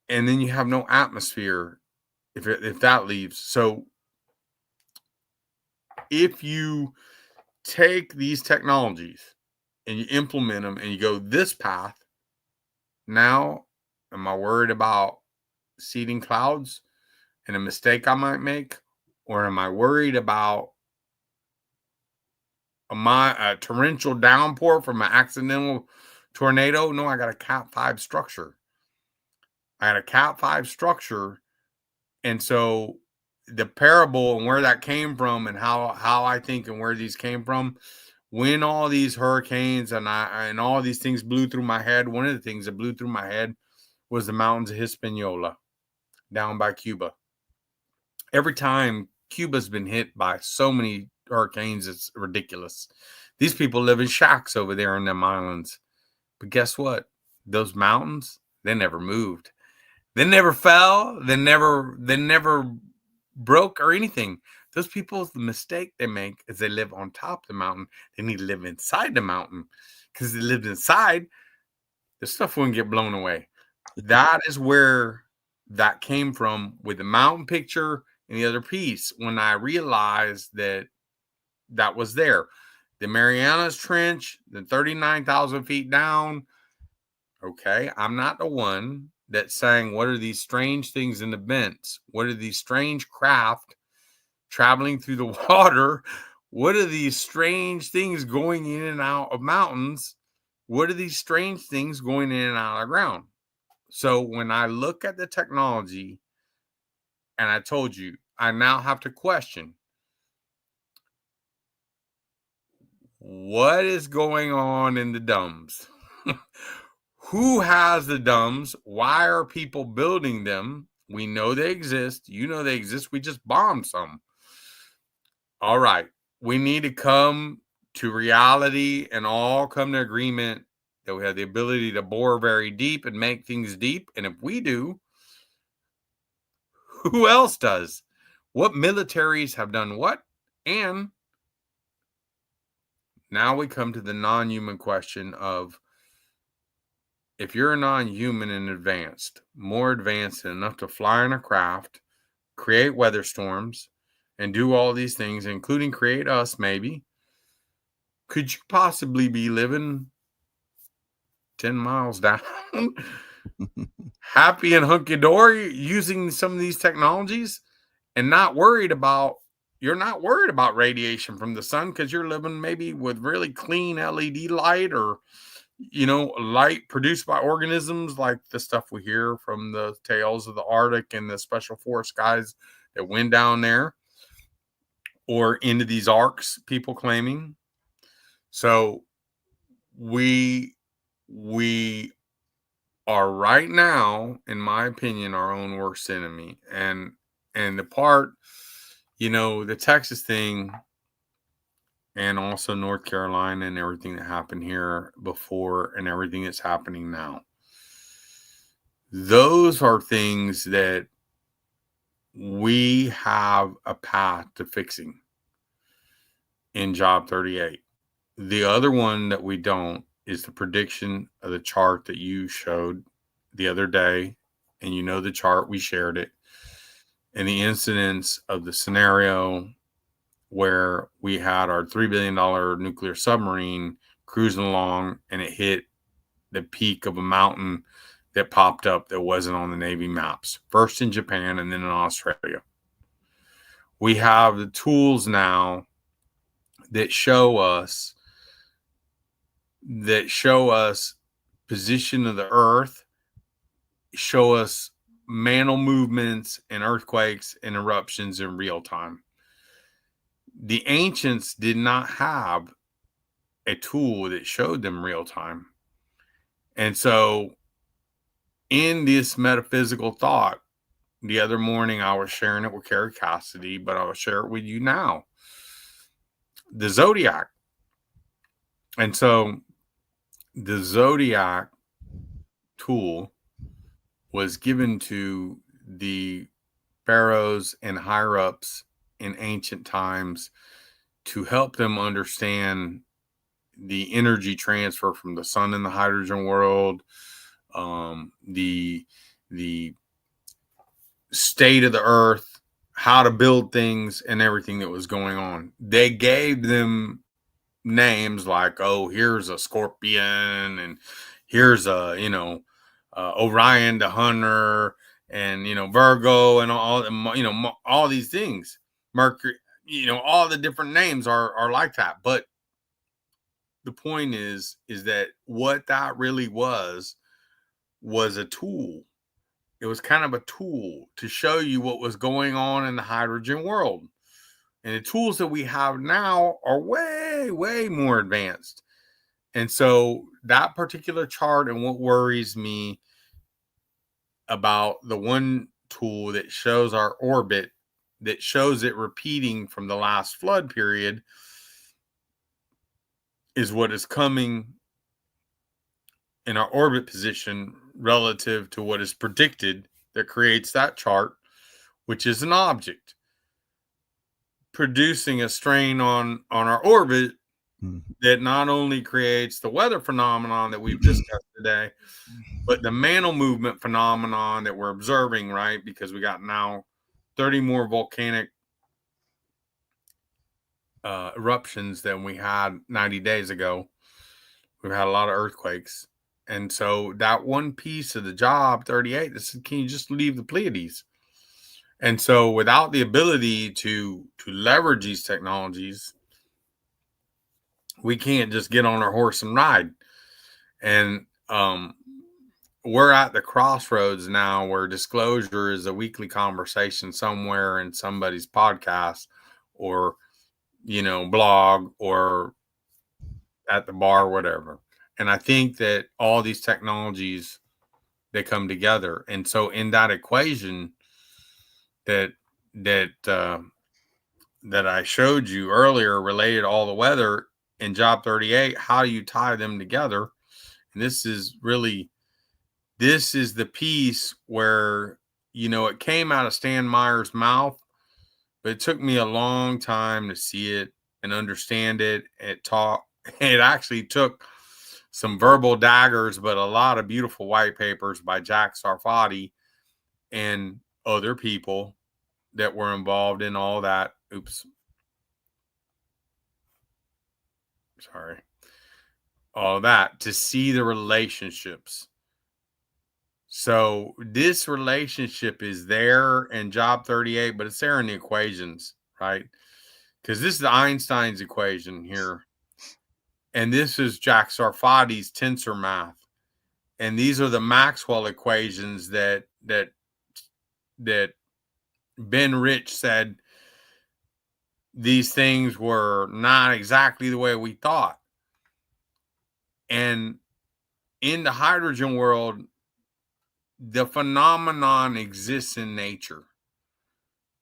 And then you have no atmosphere if that leaves. So if you take these technologies and you implement them and you go this path, now am I worried about seeding clouds and a mistake I might make? Or am I worried about a torrential downpour from an accidental tornado? No, I got a Cat 5 structure. I had a Cat 5 structure. And so the parable and where that came from and how I think and where these came from, when all these hurricanes and all these things blew through my head, one of the things that blew through my head was the mountains of Hispaniola down by Cuba. Every time Cuba's been hit by so many hurricanes, it's ridiculous. These people live in shacks over there in them islands. But guess what? Those mountains, they never moved. They never fell. They never broke or anything. Those people, the mistake they make is they live on top of the mountain. They need to live inside the mountain, because if they lived inside, the stuff wouldn't get blown away. That is where that came from with the mountain picture and the other piece. When I realized that was there, the Marianas Trench, the 39,000 feet down. Okay, I'm not the one that's saying, what are these strange things in the vents? What are these strange craft traveling through the water? What are these strange things going in and out of mountains? What are these strange things going in and out of the ground? So when I look at the technology, and I told you, I now have to question, what is going on in the dumbs? Who has the dumbs? Why are people building them? We know they exist. You know they exist. We just bombed some. All right. We need to come to reality and all come to agreement that we have the ability to bore very deep and make things deep. And if we do, who else does? What militaries have done what? And now we come to the non-human question of, if you're a non-human and advanced, more advanced and enough to fly in a craft, create weather storms, and do all these things, including create us maybe, could you possibly be living 10 miles down, happy and hunky-dory, using some of these technologies and you're not worried about radiation from the sun because you're living maybe with really clean LED light, or light produced by organisms like the stuff we hear from the tales of the Arctic and the special forest guys that went down there, or into these arcs, people claiming. So we are right now, in my opinion, our own worst enemy. And the part, the Texas thing, and also North Carolina and everything that happened here before and everything that's happening now. Those are things that we have a path to fixing in Job 38. The other one that we don't is the prediction of the chart that you showed the other day. And the chart, we shared it. And the incidence of the scenario where we had our $3 billion nuclear submarine cruising along and it hit the peak of a mountain that popped up that wasn't on the Navy maps, first in Japan and then in Australia. We have the tools now that show us position of the earth, show us mantle movements and earthquakes and eruptions in real time. The ancients did not have a tool that showed them real time. And so in this metaphysical thought, the other morning I was sharing it with Carrie Cassidy, but I will share it with you now. The Zodiac. And so the Zodiac tool was given to the pharaohs and higher-ups in ancient times to help them understand the energy transfer from the sun and the hydrogen world, the state of the earth, how to build things, and everything that was going on. They gave them names like, here's a scorpion, and here's a, Orion the hunter, and, Virgo, and all these things. Mercury, all the different names are like that. But the point is that what that really was a tool. It was kind of a tool to show you what was going on in the hydrogen world. And the tools that we have now are way, way more advanced. And so that particular chart, and what worries me about the one tool that shows our orbit, that shows it repeating from the last flood period, is what is coming in our orbit position relative to what is predicted, that creates that chart, which is an object producing a strain on our orbit that not only creates the weather phenomenon that we've discussed today, but the mantle movement phenomenon that we're observing, right? Because we got now 30 more volcanic eruptions than we had 90 days ago. We've had a lot of earthquakes. And so that one piece of the job 38, can you just leave the Pleiades? And so without the ability to leverage these technologies, we can't just get on our horse and ride. And we're at the crossroads now where disclosure is a weekly conversation somewhere in somebody's podcast or, blog or at the bar, whatever. And I think that all these technologies, they come together. And so in that equation that I showed you earlier, related to all the weather in job 38, how do you tie them together? And this is the piece where, it came out of Stan Meyer's mouth, but it took me a long time to see it and understand it. It actually took some verbal daggers, but a lot of beautiful white papers by Jack Sarfati and other people that were involved in all that. Oops. Sorry. All that to see the relationships. So this relationship is there in job 38, but it's there in the equations, right? Because this is Einstein's equation here. And this is Jack Sarfati's tensor math. And these are the Maxwell equations that Ben Rich said these things were not exactly the way we thought. And in the hydrogen world, the phenomenon exists in nature,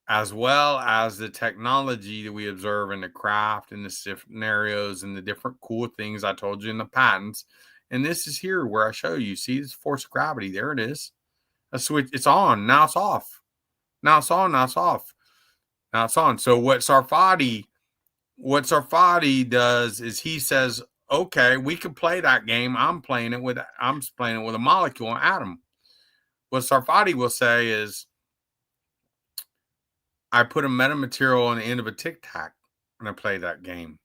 as well as the technology that we observe in the craft and the scenarios and the different cool things I told you in the patents. And this is here where I show you. See this force of gravity? There it is. A switch. It's on. Now it's off. Now it's on. Now it's off. Now it's on. So what Sarfati does is he says, okay, we can play that game. I'm playing it with a molecule, an atom. What Sarfati will say is, I put a metamaterial on the end of a tic tac and I play that game.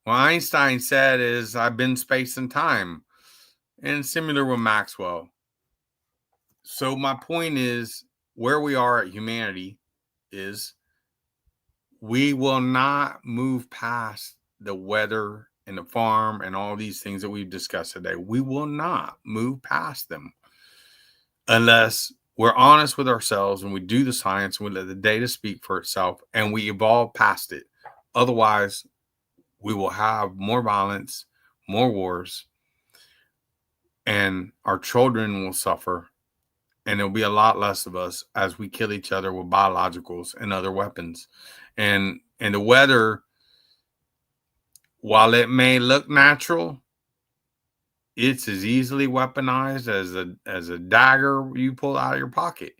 What Einstein said is, I've been space and time, and similar with Maxwell. So my point is, where we are at humanity is we will not move past the weather and the farm and all these things that we've discussed today. We will not move past them unless we're honest with ourselves and we do the science and we let the data speak for itself and we evolve past it. Otherwise, we will have more violence, more wars, and our children will suffer. And there'll be a lot less of us as we kill each other with biologicals and other weapons. And the weather, while it may look natural, it's as easily weaponized as a dagger you pull out of your pocket.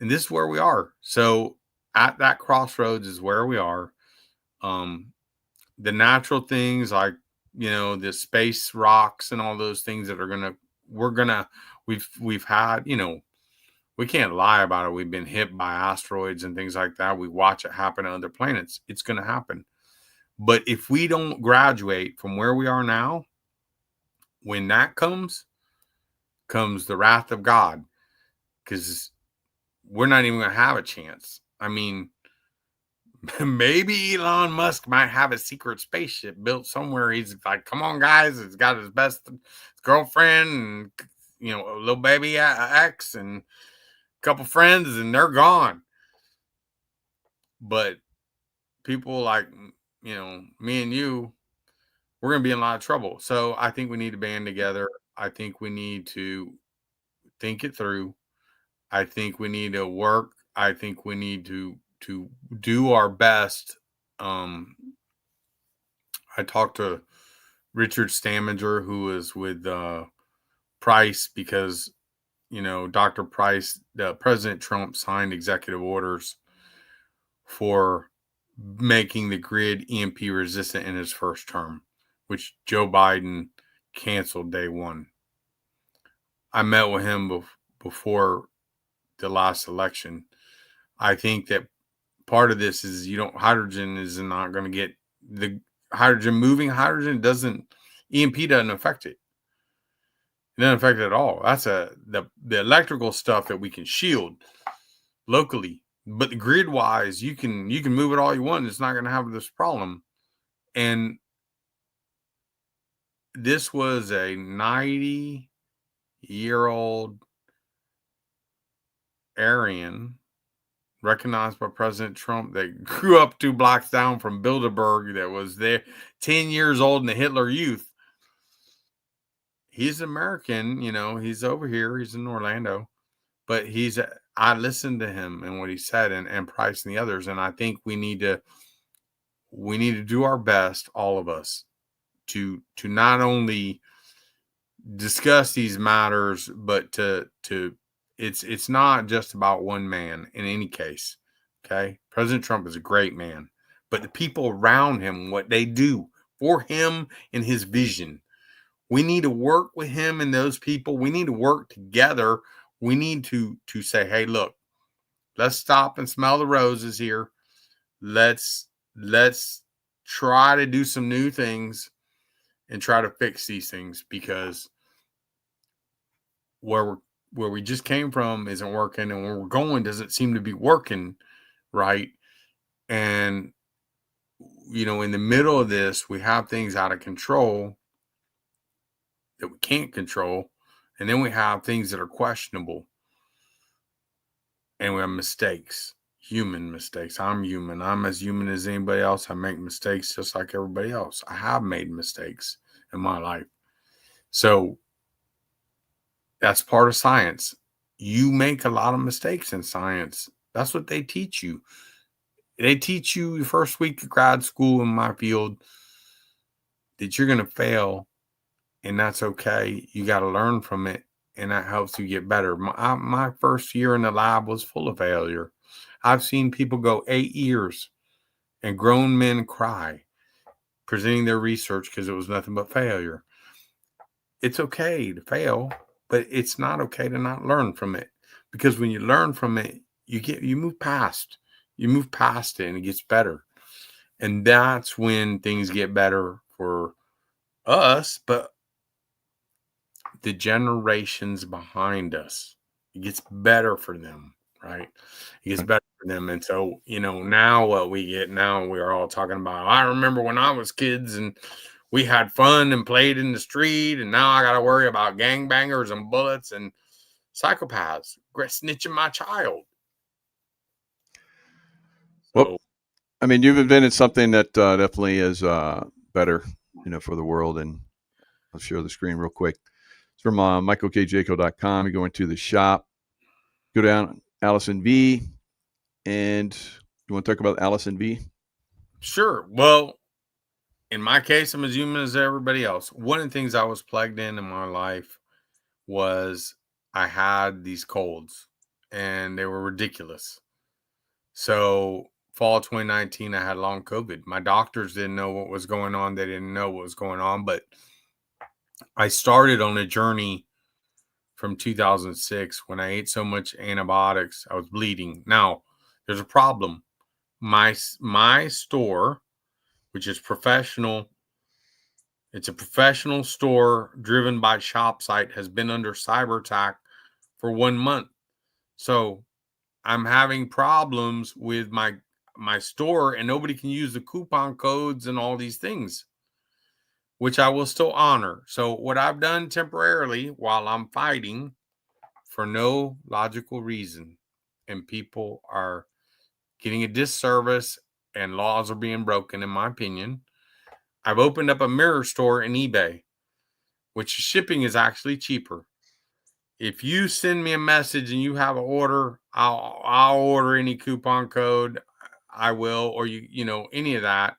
And this is where we are. So at that crossroads is where we are. The natural things like, the space rocks and all those things that we've had, we can't lie about it. We've been hit by asteroids and things like that. We watch it happen on other planets. It's going to happen. But if we don't graduate from where we are now, when that comes the wrath of God, because we're not even going to have a chance. I mean, maybe Elon Musk might have a secret spaceship built somewhere. He's like, come on, guys. He's got his best girlfriend and, a little baby ex and a couple friends, and they're gone. But people like, me and you, we're going to be in a lot of trouble. So I think we need to band together. I think we need to think it through. I think we need to work. I think we need to do our best. I talked to Richard Stamager, who was with Price, because, Dr. Price, President Trump signed executive orders for making the grid EMP resistant in his first term, which Joe Biden canceled day one. I met with him before the last election. I think that part of this is hydrogen is not going to get the hydrogen. Moving hydrogen EMP doesn't affect it. It doesn't affect it at all. That's the electrical stuff that we can shield locally. But the grid wise, you can move it all you want. It's not going to have this problem. And this was a 90-year-old Aryan recognized by President Trump, that grew up 2 blocks down from Bilderberg, that was there 10 years old in the Hitler Youth. He's American, he's over here. He's in Orlando, but I listened to him and what he said, and Price and the others. And I think we need to do our best, all of us, to not only discuss these matters, but it's not just about one man in any case. Okay. President Trump is a great man, but the people around him, what they do for him and his vision, we need to work with him and those people. We need to work together. We need to say, hey, look, let's stop and smell the roses here. Let's try to do some new things and try to fix these things, because where we just came from isn't working, and where we're going doesn't seem to be working right. And in the middle of this, we have things out of control that we can't control, and then we have things that are questionable, and we have mistakes, human mistakes. I'm human. I'm as human as anybody else. I make mistakes just like everybody else. I have made mistakes in my life. So that's part of science. You make a lot of mistakes in science. That's what they teach you. They teach you the first week of grad school in my field that you're going to fail, and that's okay. You got to learn from it, and that helps you get better. My first year in the lab was full of failure. I've seen people go 8 years and grown men cry presenting their research because it was nothing but failure. It's okay to fail, but it's not okay to not learn from it, because when you learn from it, you move past it, and it gets better. And that's when things get better for us, but the generations behind us, it gets better for them, right? It gets better for them. And so, now what we get now, we are all talking about, I remember when I was kids and we had fun and played in the street, and now I got to worry about gangbangers and bullets and psychopaths snitching my child. Well, I mean, you've invented something that definitely is better, for the world. And I'll share the screen real quick. It's from michaelkjaco.com. You go into the shop, go down Allison V, and you want to talk about Allison V? Sure. Well, in my case, I'm as human as everybody else. One of the things I was plagued in my life was I had these colds, and they were ridiculous. So fall 2019, I had long COVID. My doctors didn't know what was going on. They didn't know what was going on, but I started on a journey from 2006 when I ate so much antibiotics, I was bleeding. Now, there's a problem. My store, which is professional, it's a professional store driven by ShopSite, has been under cyber attack for 1 month. So I'm having problems with my store, and nobody can use the coupon codes and all these things, which I will still honor. So what I've done temporarily while I'm fighting for no logical reason, and people are getting a disservice and laws are being broken, in my opinion, I've opened up a mirror store in eBay, which shipping is actually cheaper. If you send me a message and you have an order, I'll order any coupon code. I will, or any of that.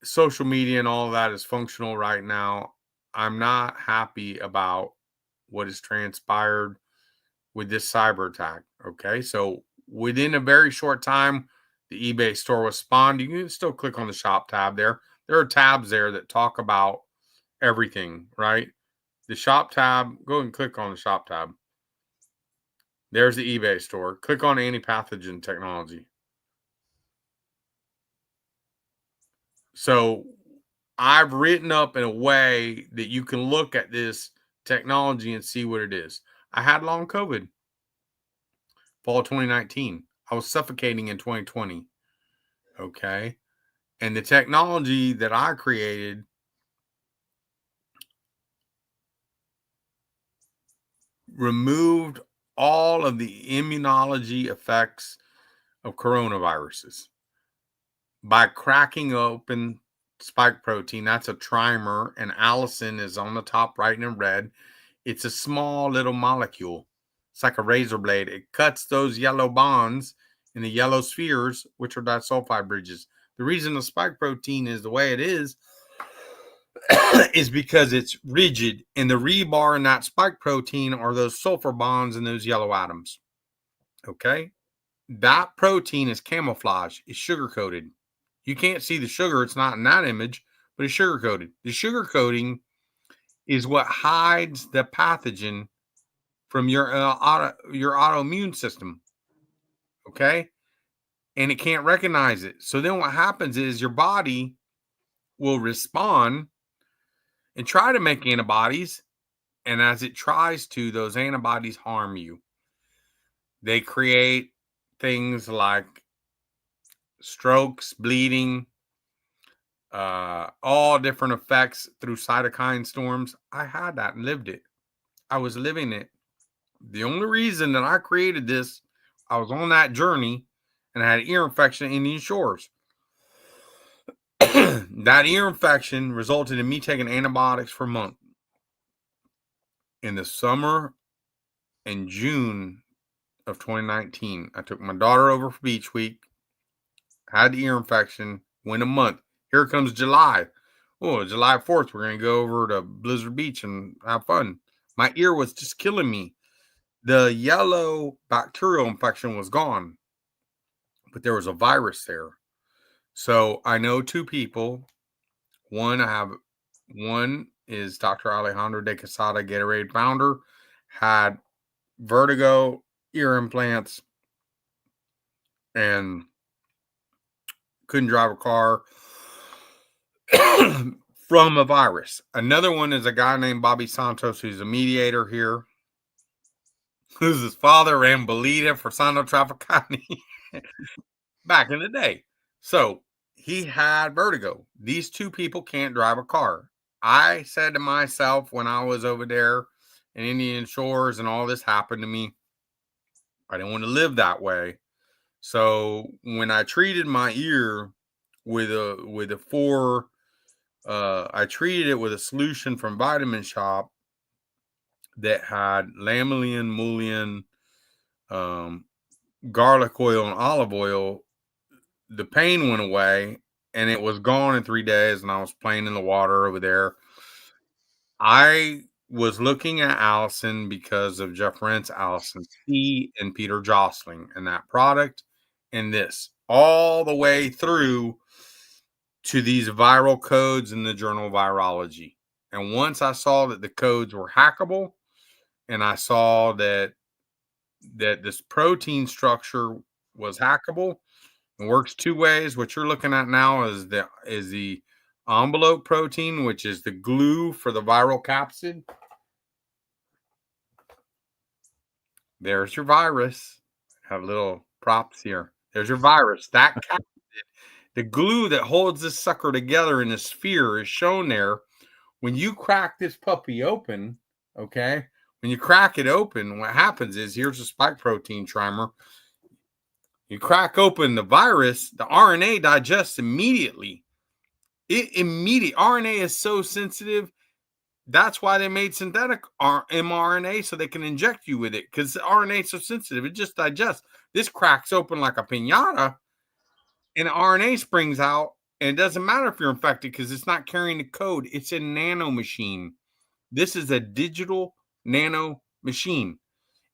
Social media and all of that is functional right now. I'm not happy about what has transpired with this cyber attack. Okay, so within a very short time, the eBay store was spawned. You can still click on the shop tab there. There are tabs there that talk about everything, right? The shop tab, go and click on the shop tab. There's the eBay store. Click on anti-pathogen technology. So I've written up in a way that you can look at this technology and see what it is. I had long COVID, fall 2019. I was suffocating in 2020. Okay. And the technology that I created removed all of the immunology effects of coronaviruses. By cracking open spike protein, that's a trimer, and allicin is on the top right in red. It's a small little molecule. It's like a razor blade. It cuts those yellow bonds in the yellow spheres, which are disulfide bridges. The reason the spike protein is the way it is because it's rigid, and the rebar in that spike protein are those sulfur bonds and those yellow atoms. Okay? That protein is camouflage. It's sugar-coated. You can't see the sugar. It's not in that image, but it's sugar-coated. The sugar coating is what hides the pathogen from your autoimmune system. Okay? And it can't recognize it. So then what happens is your body will respond and try to make antibodies. And as it tries to, those antibodies harm you. They create things like strokes, bleeding, all different effects through cytokine storms. I had that and lived it. I was living it. The only reason that I created this, I was on that journey and I had an ear infection in Indian Shores. That ear infection resulted in me taking antibiotics for a month. In the summer and June of 2019, I took my daughter over for beach week, had the ear infection, went a month. Here comes July. Oh, July 4th, we're going to go over to Blizzard Beach and have fun. My ear was just killing me. The yellow bacterial infection was gone, but there was a virus there. So I know two people. One is Dr. Alejandro de Quesada, Gatorade founder, had vertigo, ear implants, and couldn't drive a car from a virus. Another one is a guy named Bobby Santos, who's a mediator here, who's his father ran Bolita for Sano Traficani back in the day. So he had vertigo. These two people can't drive a car. I said to myself when I was over there in Indian Shores and all this happened to me, I didn't want to live that way. So when I treated my ear I treated it with a solution from Vitamin Shop that had lamellin, mullein, garlic oil, and olive oil. The pain went away and it was gone in 3 days, and I was playing in the water over there. I was looking at Allison because of Jeff Rent's Allison C and Peter Jostling and that product and this all the way through to these viral codes in the journal Virology. And once I saw that the codes were hackable and I saw that this protein structure was hackable, it works two ways. What you're looking at now is the envelope protein, which is the glue for the viral capsid. There's your virus. Have little props here. There's your virus. That capsid, the glue that holds this sucker together in a sphere, is shown there. When you crack this puppy open, okay, when you crack it open, what happens is, here's a spike protein trimer. You crack open the virus, the RNA digests immediately. RNA is so sensitive. That's why they made synthetic mRNA, so they can inject you with it, because the RNA is so sensitive. It just digests. This cracks open like a piñata, and the RNA springs out, and it doesn't matter if you're infected because it's not carrying the code. It's a nano machine. This is a digital nano machine.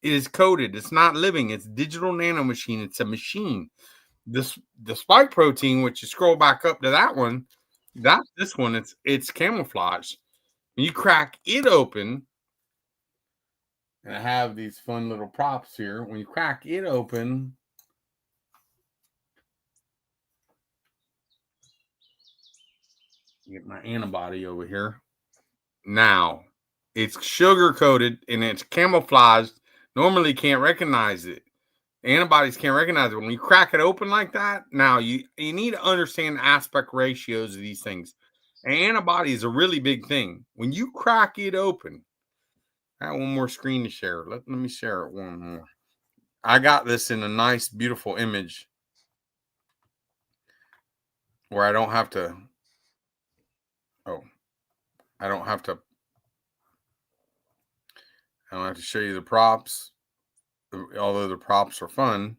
It is coded. It's not living. It's digital nano machine. It's a machine. The spike protein, which you scroll back up to that one, this one. It's camouflage. When you crack it open, and I have these fun little props here. When you crack it open, get my antibody over here. Now, it's sugar coated and it's camouflaged. Normally can't recognize it. Antibodies can't recognize it. When you crack it open like that, now you need to understand the aspect ratios of these things. An antibody is a really big thing. When you crack it open, I have one more screen to share. Let me share it one more. I got this in a nice, beautiful image where I don't have to. Oh, I don't have to. I don't have to show you the props, although the props are fun.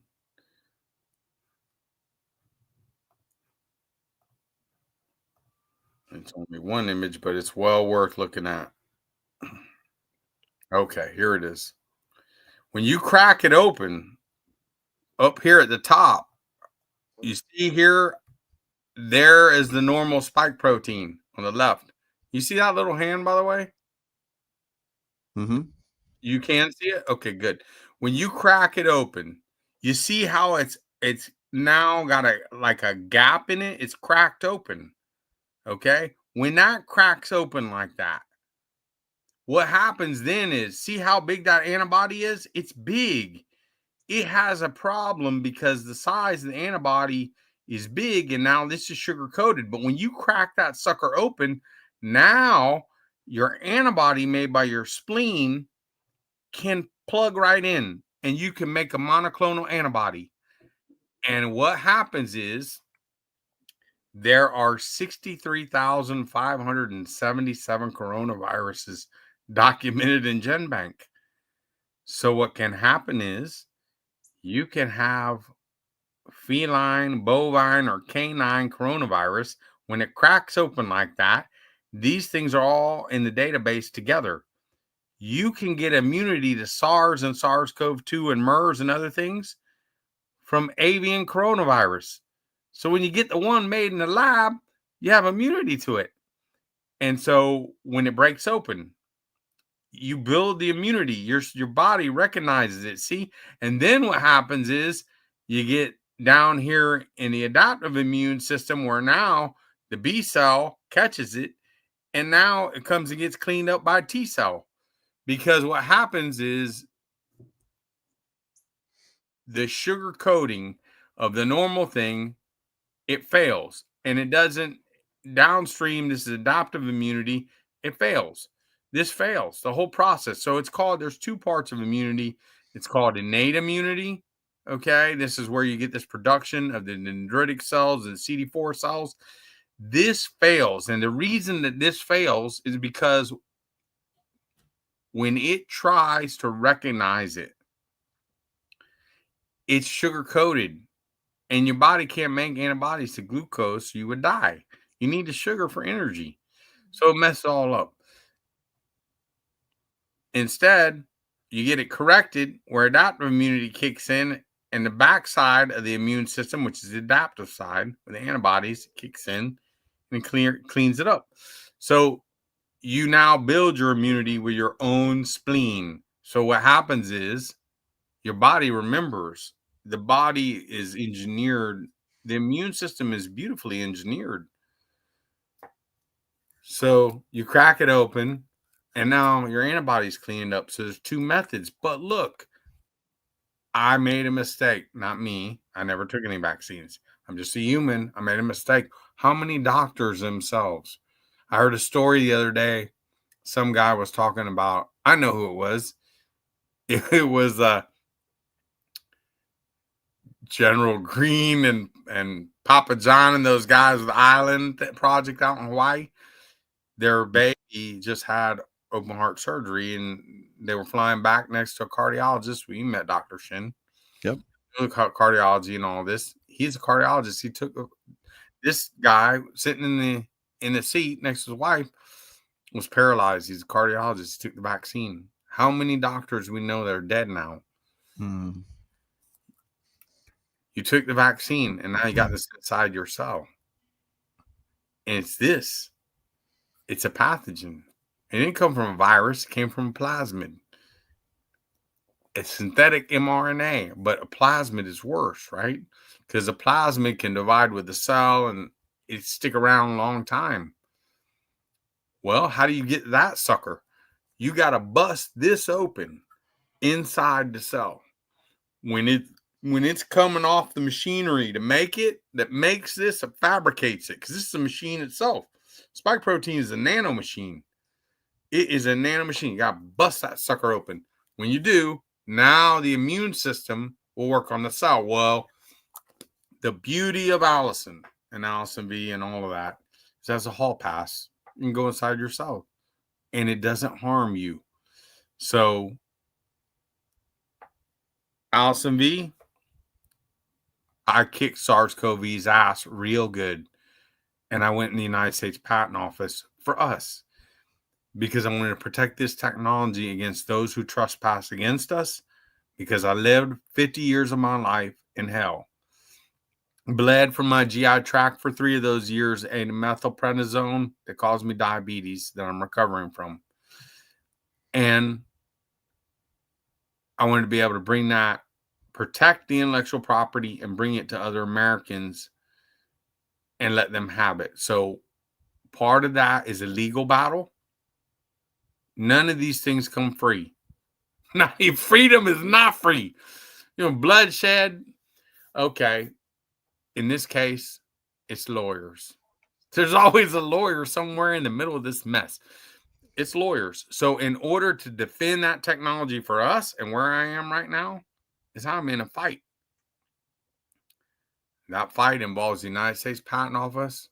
It's only one image, but it's well worth looking at. Okay, here it is. When you crack it open, up here at the top, you see here, there is the normal spike protein on the left. You see that little hand, by the way? Mm-hmm. You can see it? Okay, good. When you crack it open, you see how it's now got a gap in it. It's cracked open. Okay? When that cracks open like that, what happens then is, see how big that antibody is? It's big. It has a problem because the size of the antibody is big, and now this is sugar coated. But when you crack that sucker open, now your antibody made by your spleen can plug right in, and you can make a monoclonal antibody. And what happens is there are 63,577 coronaviruses documented in GenBank. So what can happen is you can have feline, bovine, or canine coronavirus. When it cracks open like that, these things are all in the database together. You can get immunity to SARS and SARS-CoV-2 and MERS and other things from avian coronavirus. So when you get the one made in the lab, you have immunity to it. And so when it breaks open, you build the immunity. Your body recognizes it. See? And then what happens is you get down here in the adaptive immune system where now the B cell catches it, and now it comes and gets cleaned up by T cell. Because what happens is the sugar coating of the normal thing, it fails. And it doesn't downstream. This is adaptive immunity. It fails. This fails the whole process. So it's called, there's two parts of immunity. It's called innate immunity. Okay. This is where you get this production of the dendritic cells and CD4 cells. This fails. And the reason that this fails is because when it tries to recognize it, it's sugar coated, and your body can't make antibodies to glucose. You would die. You need the sugar for energy. So it messes all up. Instead, you get it corrected where adaptive immunity kicks in, and the backside of the immune system, which is the adaptive side with the antibodies, kicks in and cleans it up. So you now build your immunity with your own spleen. So what happens is your body remembers. The body is engineered. The immune system is beautifully engineered. So you crack it open, and now your antibody's cleaned up. So there's two methods. But look, I made a mistake. Not me. I never took any vaccines. I'm just a human. I made a mistake. How many doctors themselves? I heard a story the other day. Some guy was talking about, I know who it was. It was General Green and Papa John and those guys with the island project out in Hawaii. Their baby just had open heart surgery, and they were flying back next to a cardiologist. We met Dr. Shin. Yep. Cardiology and all this. He's a cardiologist. He took this guy sitting in the seat next to his wife was paralyzed. He's a cardiologist. He took the vaccine. How many doctors we know that are dead now? You took the vaccine, and now you got this inside your cell. And it's this. It's a pathogen. It didn't come from a virus. It came from a plasmid. It's synthetic mRNA, but a plasmid is worse, right? Because a plasmid can divide with the cell, and it stick around a long time. Well, how do you get that sucker? You got to bust this open inside the cell. When it's coming off the machinery to make it, that makes this, it fabricates it, because this is a machine itself. Spike protein is a nano machine. It is a nano machine. You got to bust that sucker open. When you do, now the immune system will work on the cell. Well, the beauty of Allison and Allison V and all of that is as a hall pass, you can go inside your cell and it doesn't harm you. So Allison V, I kicked SARS-CoV's ass real good. And I went in the United States Patent Office for us because I wanted to protect this technology against those who trespass against us, because I lived 50 years of my life in hell. Bled from my GI tract for 3 of those years, a methylprednisone that caused me diabetes that I'm recovering from. And I wanted to be able to bring that, protect the intellectual property and bring it to other Americans and let them have it. So part of that is a legal battle. None of these things come free. Freedom is not free. Bloodshed. Okay. In this case, it's lawyers. There's always a lawyer somewhere in the middle of this mess. It's lawyers. So in order to defend that technology for us and where I am right now, is I'm in a fight. That fight involves the United States Patent Office,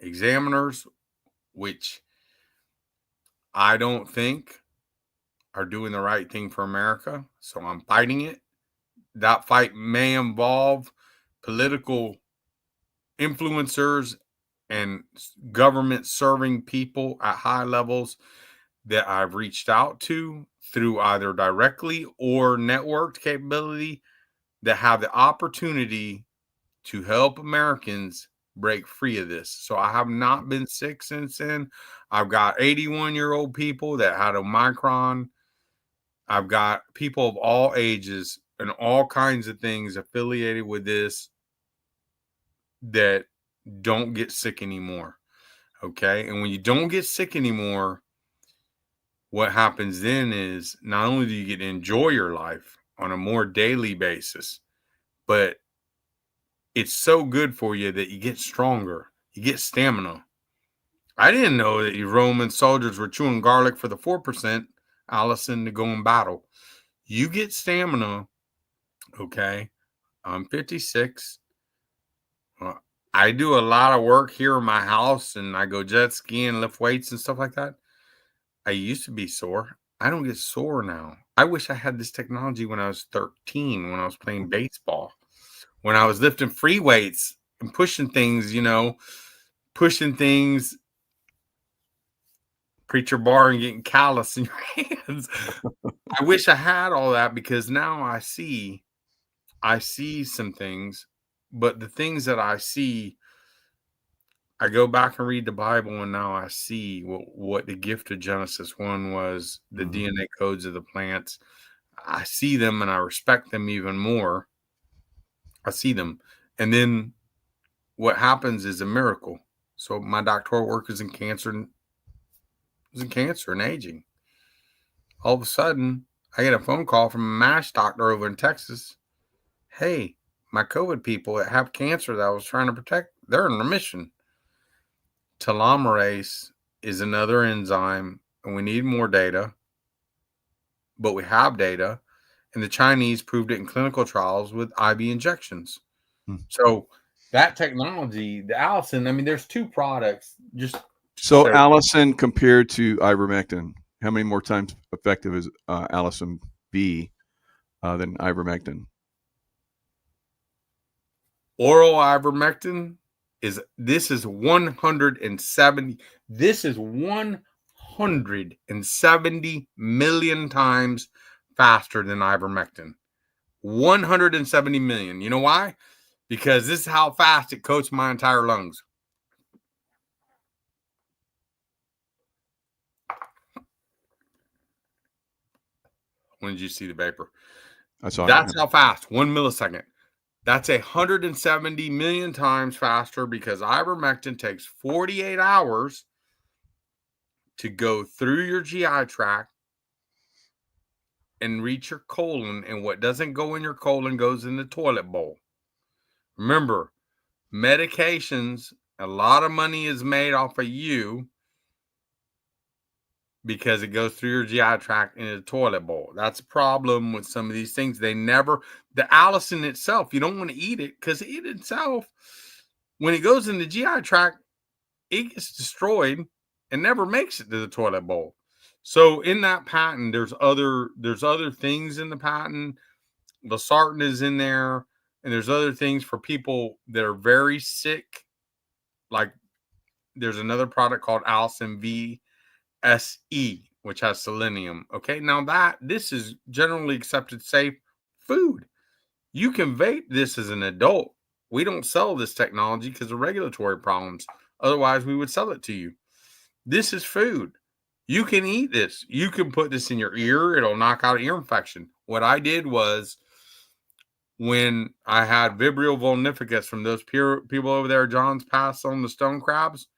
examiners, which I don't think are doing the right thing for America. So I'm fighting it. That fight may involve political influencers and government serving people at high levels that I've reached out to through either directly or networked capability that have the opportunity to help Americans break free of this. So I have not been sick since then. I've got 81-year-old people that had Omicron. I've got people of all ages and all kinds of things affiliated with this that don't get sick anymore. Okay. And when you don't get sick anymore, what happens then is not only do you get to enjoy your life on a more daily basis, but it's so good for you that you get stronger. You get stamina. I didn't know that you Roman soldiers were chewing garlic for the 4%, Allison, to go in battle. You get stamina. Okay. I'm 56. I do a lot of work here in my house and I go jet skiing, lift weights and stuff like that. I used to be sore. I don't get sore now. I wish I had this technology when I was 13, when I was playing baseball, when I was lifting free weights and pushing things, preacher bar and getting callous in your hands. I wish I had all that, because now I see some things, but the things that I see, I go back and read the Bible, and now I see what the gift of Genesis 1 was, the DNA codes of the plants. I see them and I respect them even more. I see them. And then what happens is a miracle. So my doctoral work is in cancer and aging. All of a sudden, I get a phone call from a MASH doctor over in Texas. Hey, my COVID people that have cancer that I was trying to protect, they're in remission. Telomerase is another enzyme, and we need more data, but we have data, and the Chinese proved it in clinical trials with IV injections. So that technology, the Allison, there's 2 products. So Allison compared to ivermectin, how many more times effective is Allison V than ivermectin? Oral ivermectin is 170. This is 170 million times faster than ivermectin. 170 million. You know why? Because this is how fast it coats my entire lungs. When did you see the vapor? I saw That's it. how fast. 1 millisecond. That's 170 million times faster, because ivermectin takes 48 hours to go through your GI tract and reach your colon, and what doesn't go in your colon goes in the toilet bowl. Remember, medications, a lot of money is made off of you because it goes through your GI tract in a toilet bowl. That's a problem with some of these things. The allicin itself, you don't want to eat it because it itself, when it goes in the GI tract, it gets destroyed and never makes it to the toilet bowl. So in that patent, there's other things in the patent. Losartan is in there, and there's other things for people that are very sick. Like there's another product called allicin VSE, which has selenium. Okay, now this is generally accepted safe food. You can vape this as an adult. We don't sell this technology because of regulatory problems. Otherwise, we would sell it to you. This is food. You can eat this. You can put this in your ear. It'll knock out ear infection. What I did was, when I had Vibrio vulnificus from those people over there, John's Pass on the stone crabs,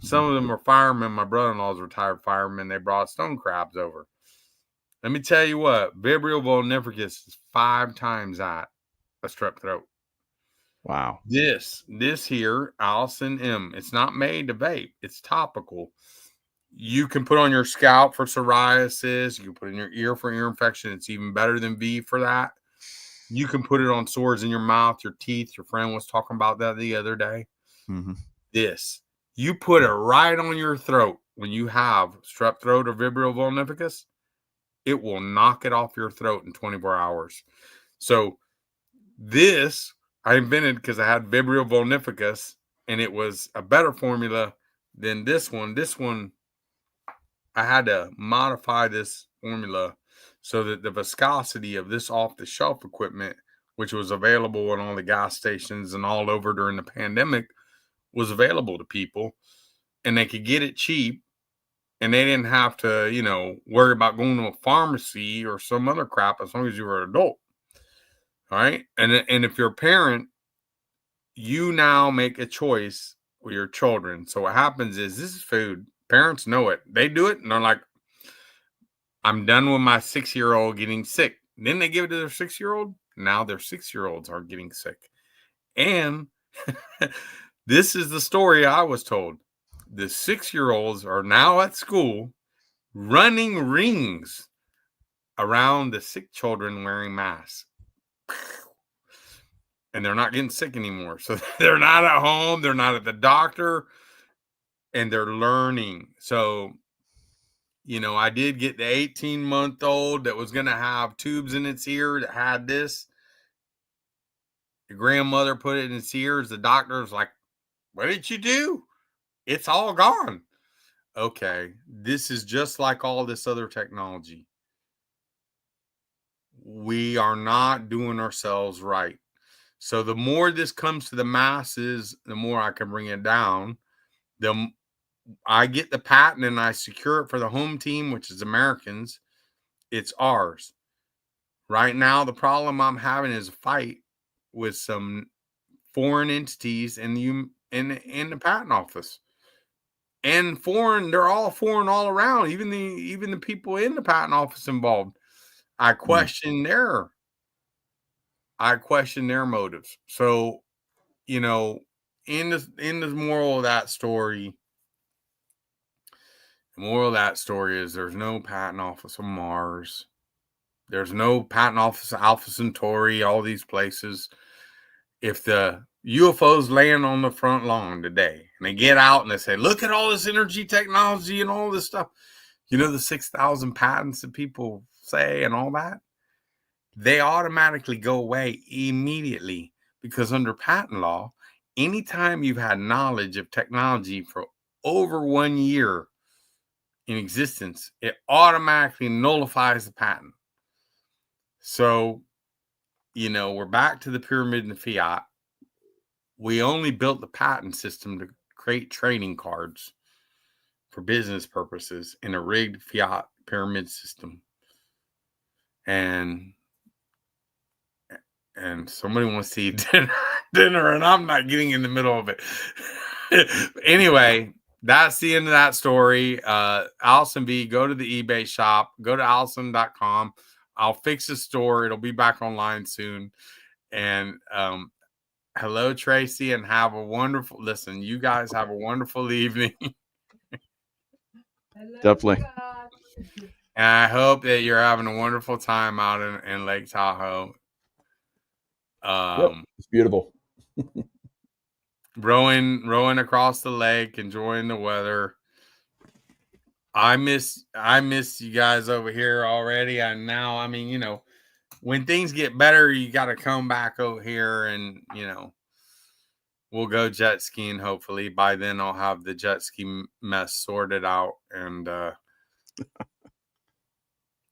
some of them are firemen. My brother-in-law's a retired fireman. They brought stone crabs over. Let me tell you what, Vibrio vulnificus is 5 times that a strep throat. Wow. This here, allicin M, it's not made to vape. It's topical. You can put on your scalp for psoriasis. You can put in your ear for ear infection. It's even better than V for that. You can put it on sores in your mouth, your teeth. Your friend was talking about that the other day. Mm-hmm. This, you put it right on your throat when you have strep throat or Vibrio vulnificus. It will knock it off your throat in 24 hours. So this I invented because I had Vibrio vulnificus, and it was a better formula than this one. This one, I had to modify this formula so that the viscosity of this off-the-shelf equipment, which was available in all the gas stations and all over during the pandemic, was available to people, and they could get it cheap, and they didn't have to, worry about going to a pharmacy or some other crap as long as you were an adult. All right. And if you're a parent, you now make a choice with your children. So what happens is, this is food. Parents know it. They do it, and they're like, I'm done with my 6-year-old getting sick. Then they give it to their 6-year-old. Now their 6-year-olds are getting sick. And this is the story I was told. The 6-year-olds are now at school running rings around the sick children wearing masks. And they're not getting sick anymore. So they're not at home. They're not at the doctor. And they're learning. So, I did get the 18-month-old that was going to have tubes in its ear that had this. The grandmother put it in its ears. The doctor's like, what did you do? It's all gone. Okay. This is just like all this other technology. We are not doing ourselves right. So the more this comes to the masses, the more I can bring it down. I get the patent and I secure it for the home team, which is Americans. It's ours. Right now, the problem I'm having is a fight with some foreign entities in the patent office. And they're all foreign all around, even the people in the patent office involved. I question their motives. So, in the moral of that story, the moral of that story is there's no patent office on Mars. There's no patent office of Alpha Centauri, all these places. If the UFOs land on the front lawn today and they get out and they say, look at all this energy technology and all this stuff, the 6,000 patents that people say and all that, they automatically go away immediately, because under patent law, anytime you've had knowledge of technology for over 1 year in existence, it automatically nullifies the patent. So, we're back to the pyramid and the fiat. We only built the patent system to create trading cards for business purposes in a rigged fiat pyramid system. And somebody wants to eat dinner, and I'm not getting in the middle of it. Anyway, that's the end of that story. Allison V, go to the eBay shop, go to allison.com. I'll fix the store. It'll be back online soon. And hello, Tracy, and have a wonderful, you guys have a wonderful evening. Definitely. And I hope that you're having a wonderful time out in Lake Tahoe. Yep, it's beautiful. Rowing across the lake, enjoying the weather. I miss you guys over here already. And now, I mean, when things get better, you got to come back over here and, we'll go jet skiing. Hopefully by then I'll have the jet ski mess sorted out and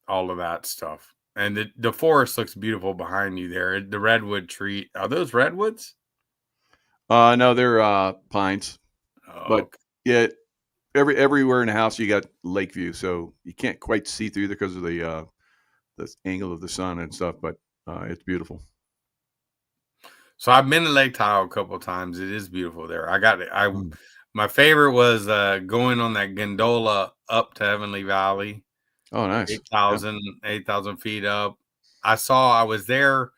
all of that stuff. And the forest looks beautiful behind you there. The redwood tree. Are those redwoods? No, they're pines. Oh, But okay. yeah, everywhere in the house you got lake view, so you can't quite see through there because of the angle of the sun and stuff. But it's beautiful. So I've been to Lake Tahoe a couple of times. It is beautiful there. My favorite was going on that gondola up to Heavenly Valley. Oh, nice. 8,000 feet up. I was there.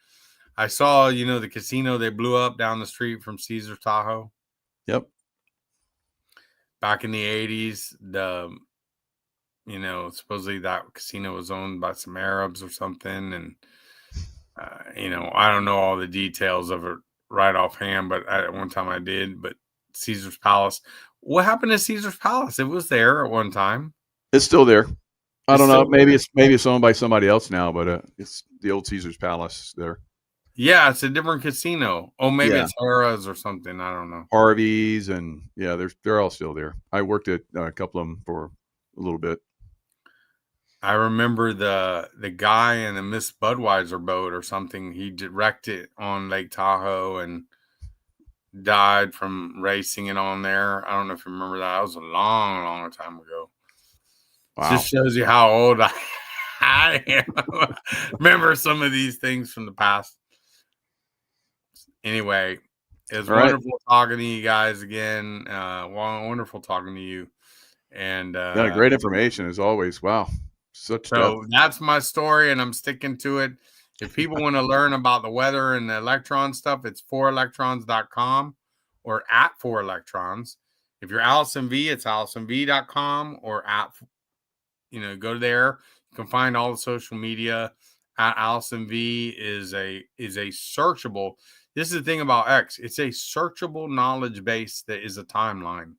I saw, the casino they blew up down the street from Caesar Tahoe. Yep. Back in the 80s, supposedly that casino was owned by some Arabs or something. And, I don't know all the details of it right offhand, but at one time I did. But Caesar's Palace. What happened to Caesar's Palace? It was there at one time. It's still there. I don't know. Maybe it's owned by somebody else now, but it's the old Caesar's Palace there. Yeah, it's a different casino. Oh, maybe it's Perez or something. I don't know. Harvey's and they're all still there. I worked at a couple of them for a little bit. I remember the guy in the Miss Budweiser boat or something. He wrecked it on Lake Tahoe and died from racing it on there. I don't know if you remember that. That was a long, long time ago. Wow. Just shows you how old I am. Remember some of these things from the past. Anyway, it was wonderful talking to you guys again. Wonderful talking to you. And great information as always. Wow. So that's my story, and I'm sticking to it. If people want to learn about the weather and the electron stuff, it's 4electrons.com or at 4electrons. If you're Allison V, it's AllisonV.com or at, go there. You can find all the social media. At Allison V is a searchable. This is the thing about X. It's a searchable knowledge base that is a timeline.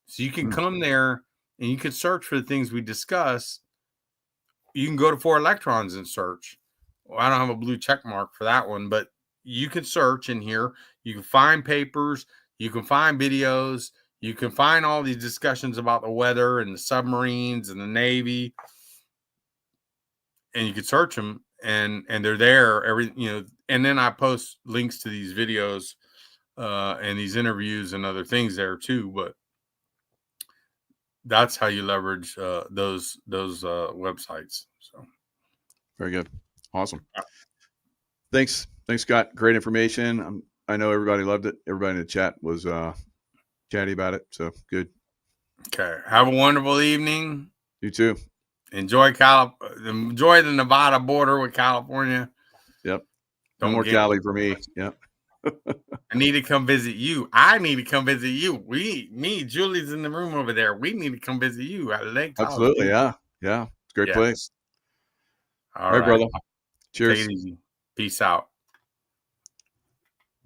So you can come there and you can search for the things we discuss. You can go to 4electrons and search. Well, I don't have a blue check mark for that one, but you can search in here. You can find papers. You can find videos. You can find all these discussions about the weather and the submarines and the Navy. And you can search them and they're there. And then I post links to these videos and these interviews and other things there too. But that's how you leverage those websites. So very good. Awesome. Thanks, Scott. Great information. I know everybody loved it. Everybody in the chat was chatty about it. So good. Okay. Have a wonderful evening. You too. Enjoy the Nevada border with California. Yep. No more Cali for me. Yep. I need to come visit you. I need to come visit you. Julie's in the room over there. We need to come visit you at Lake Tahoe. Absolutely. Yeah. Yeah. It's a great place. All right, brother. Cheers. Take it easy. Peace out.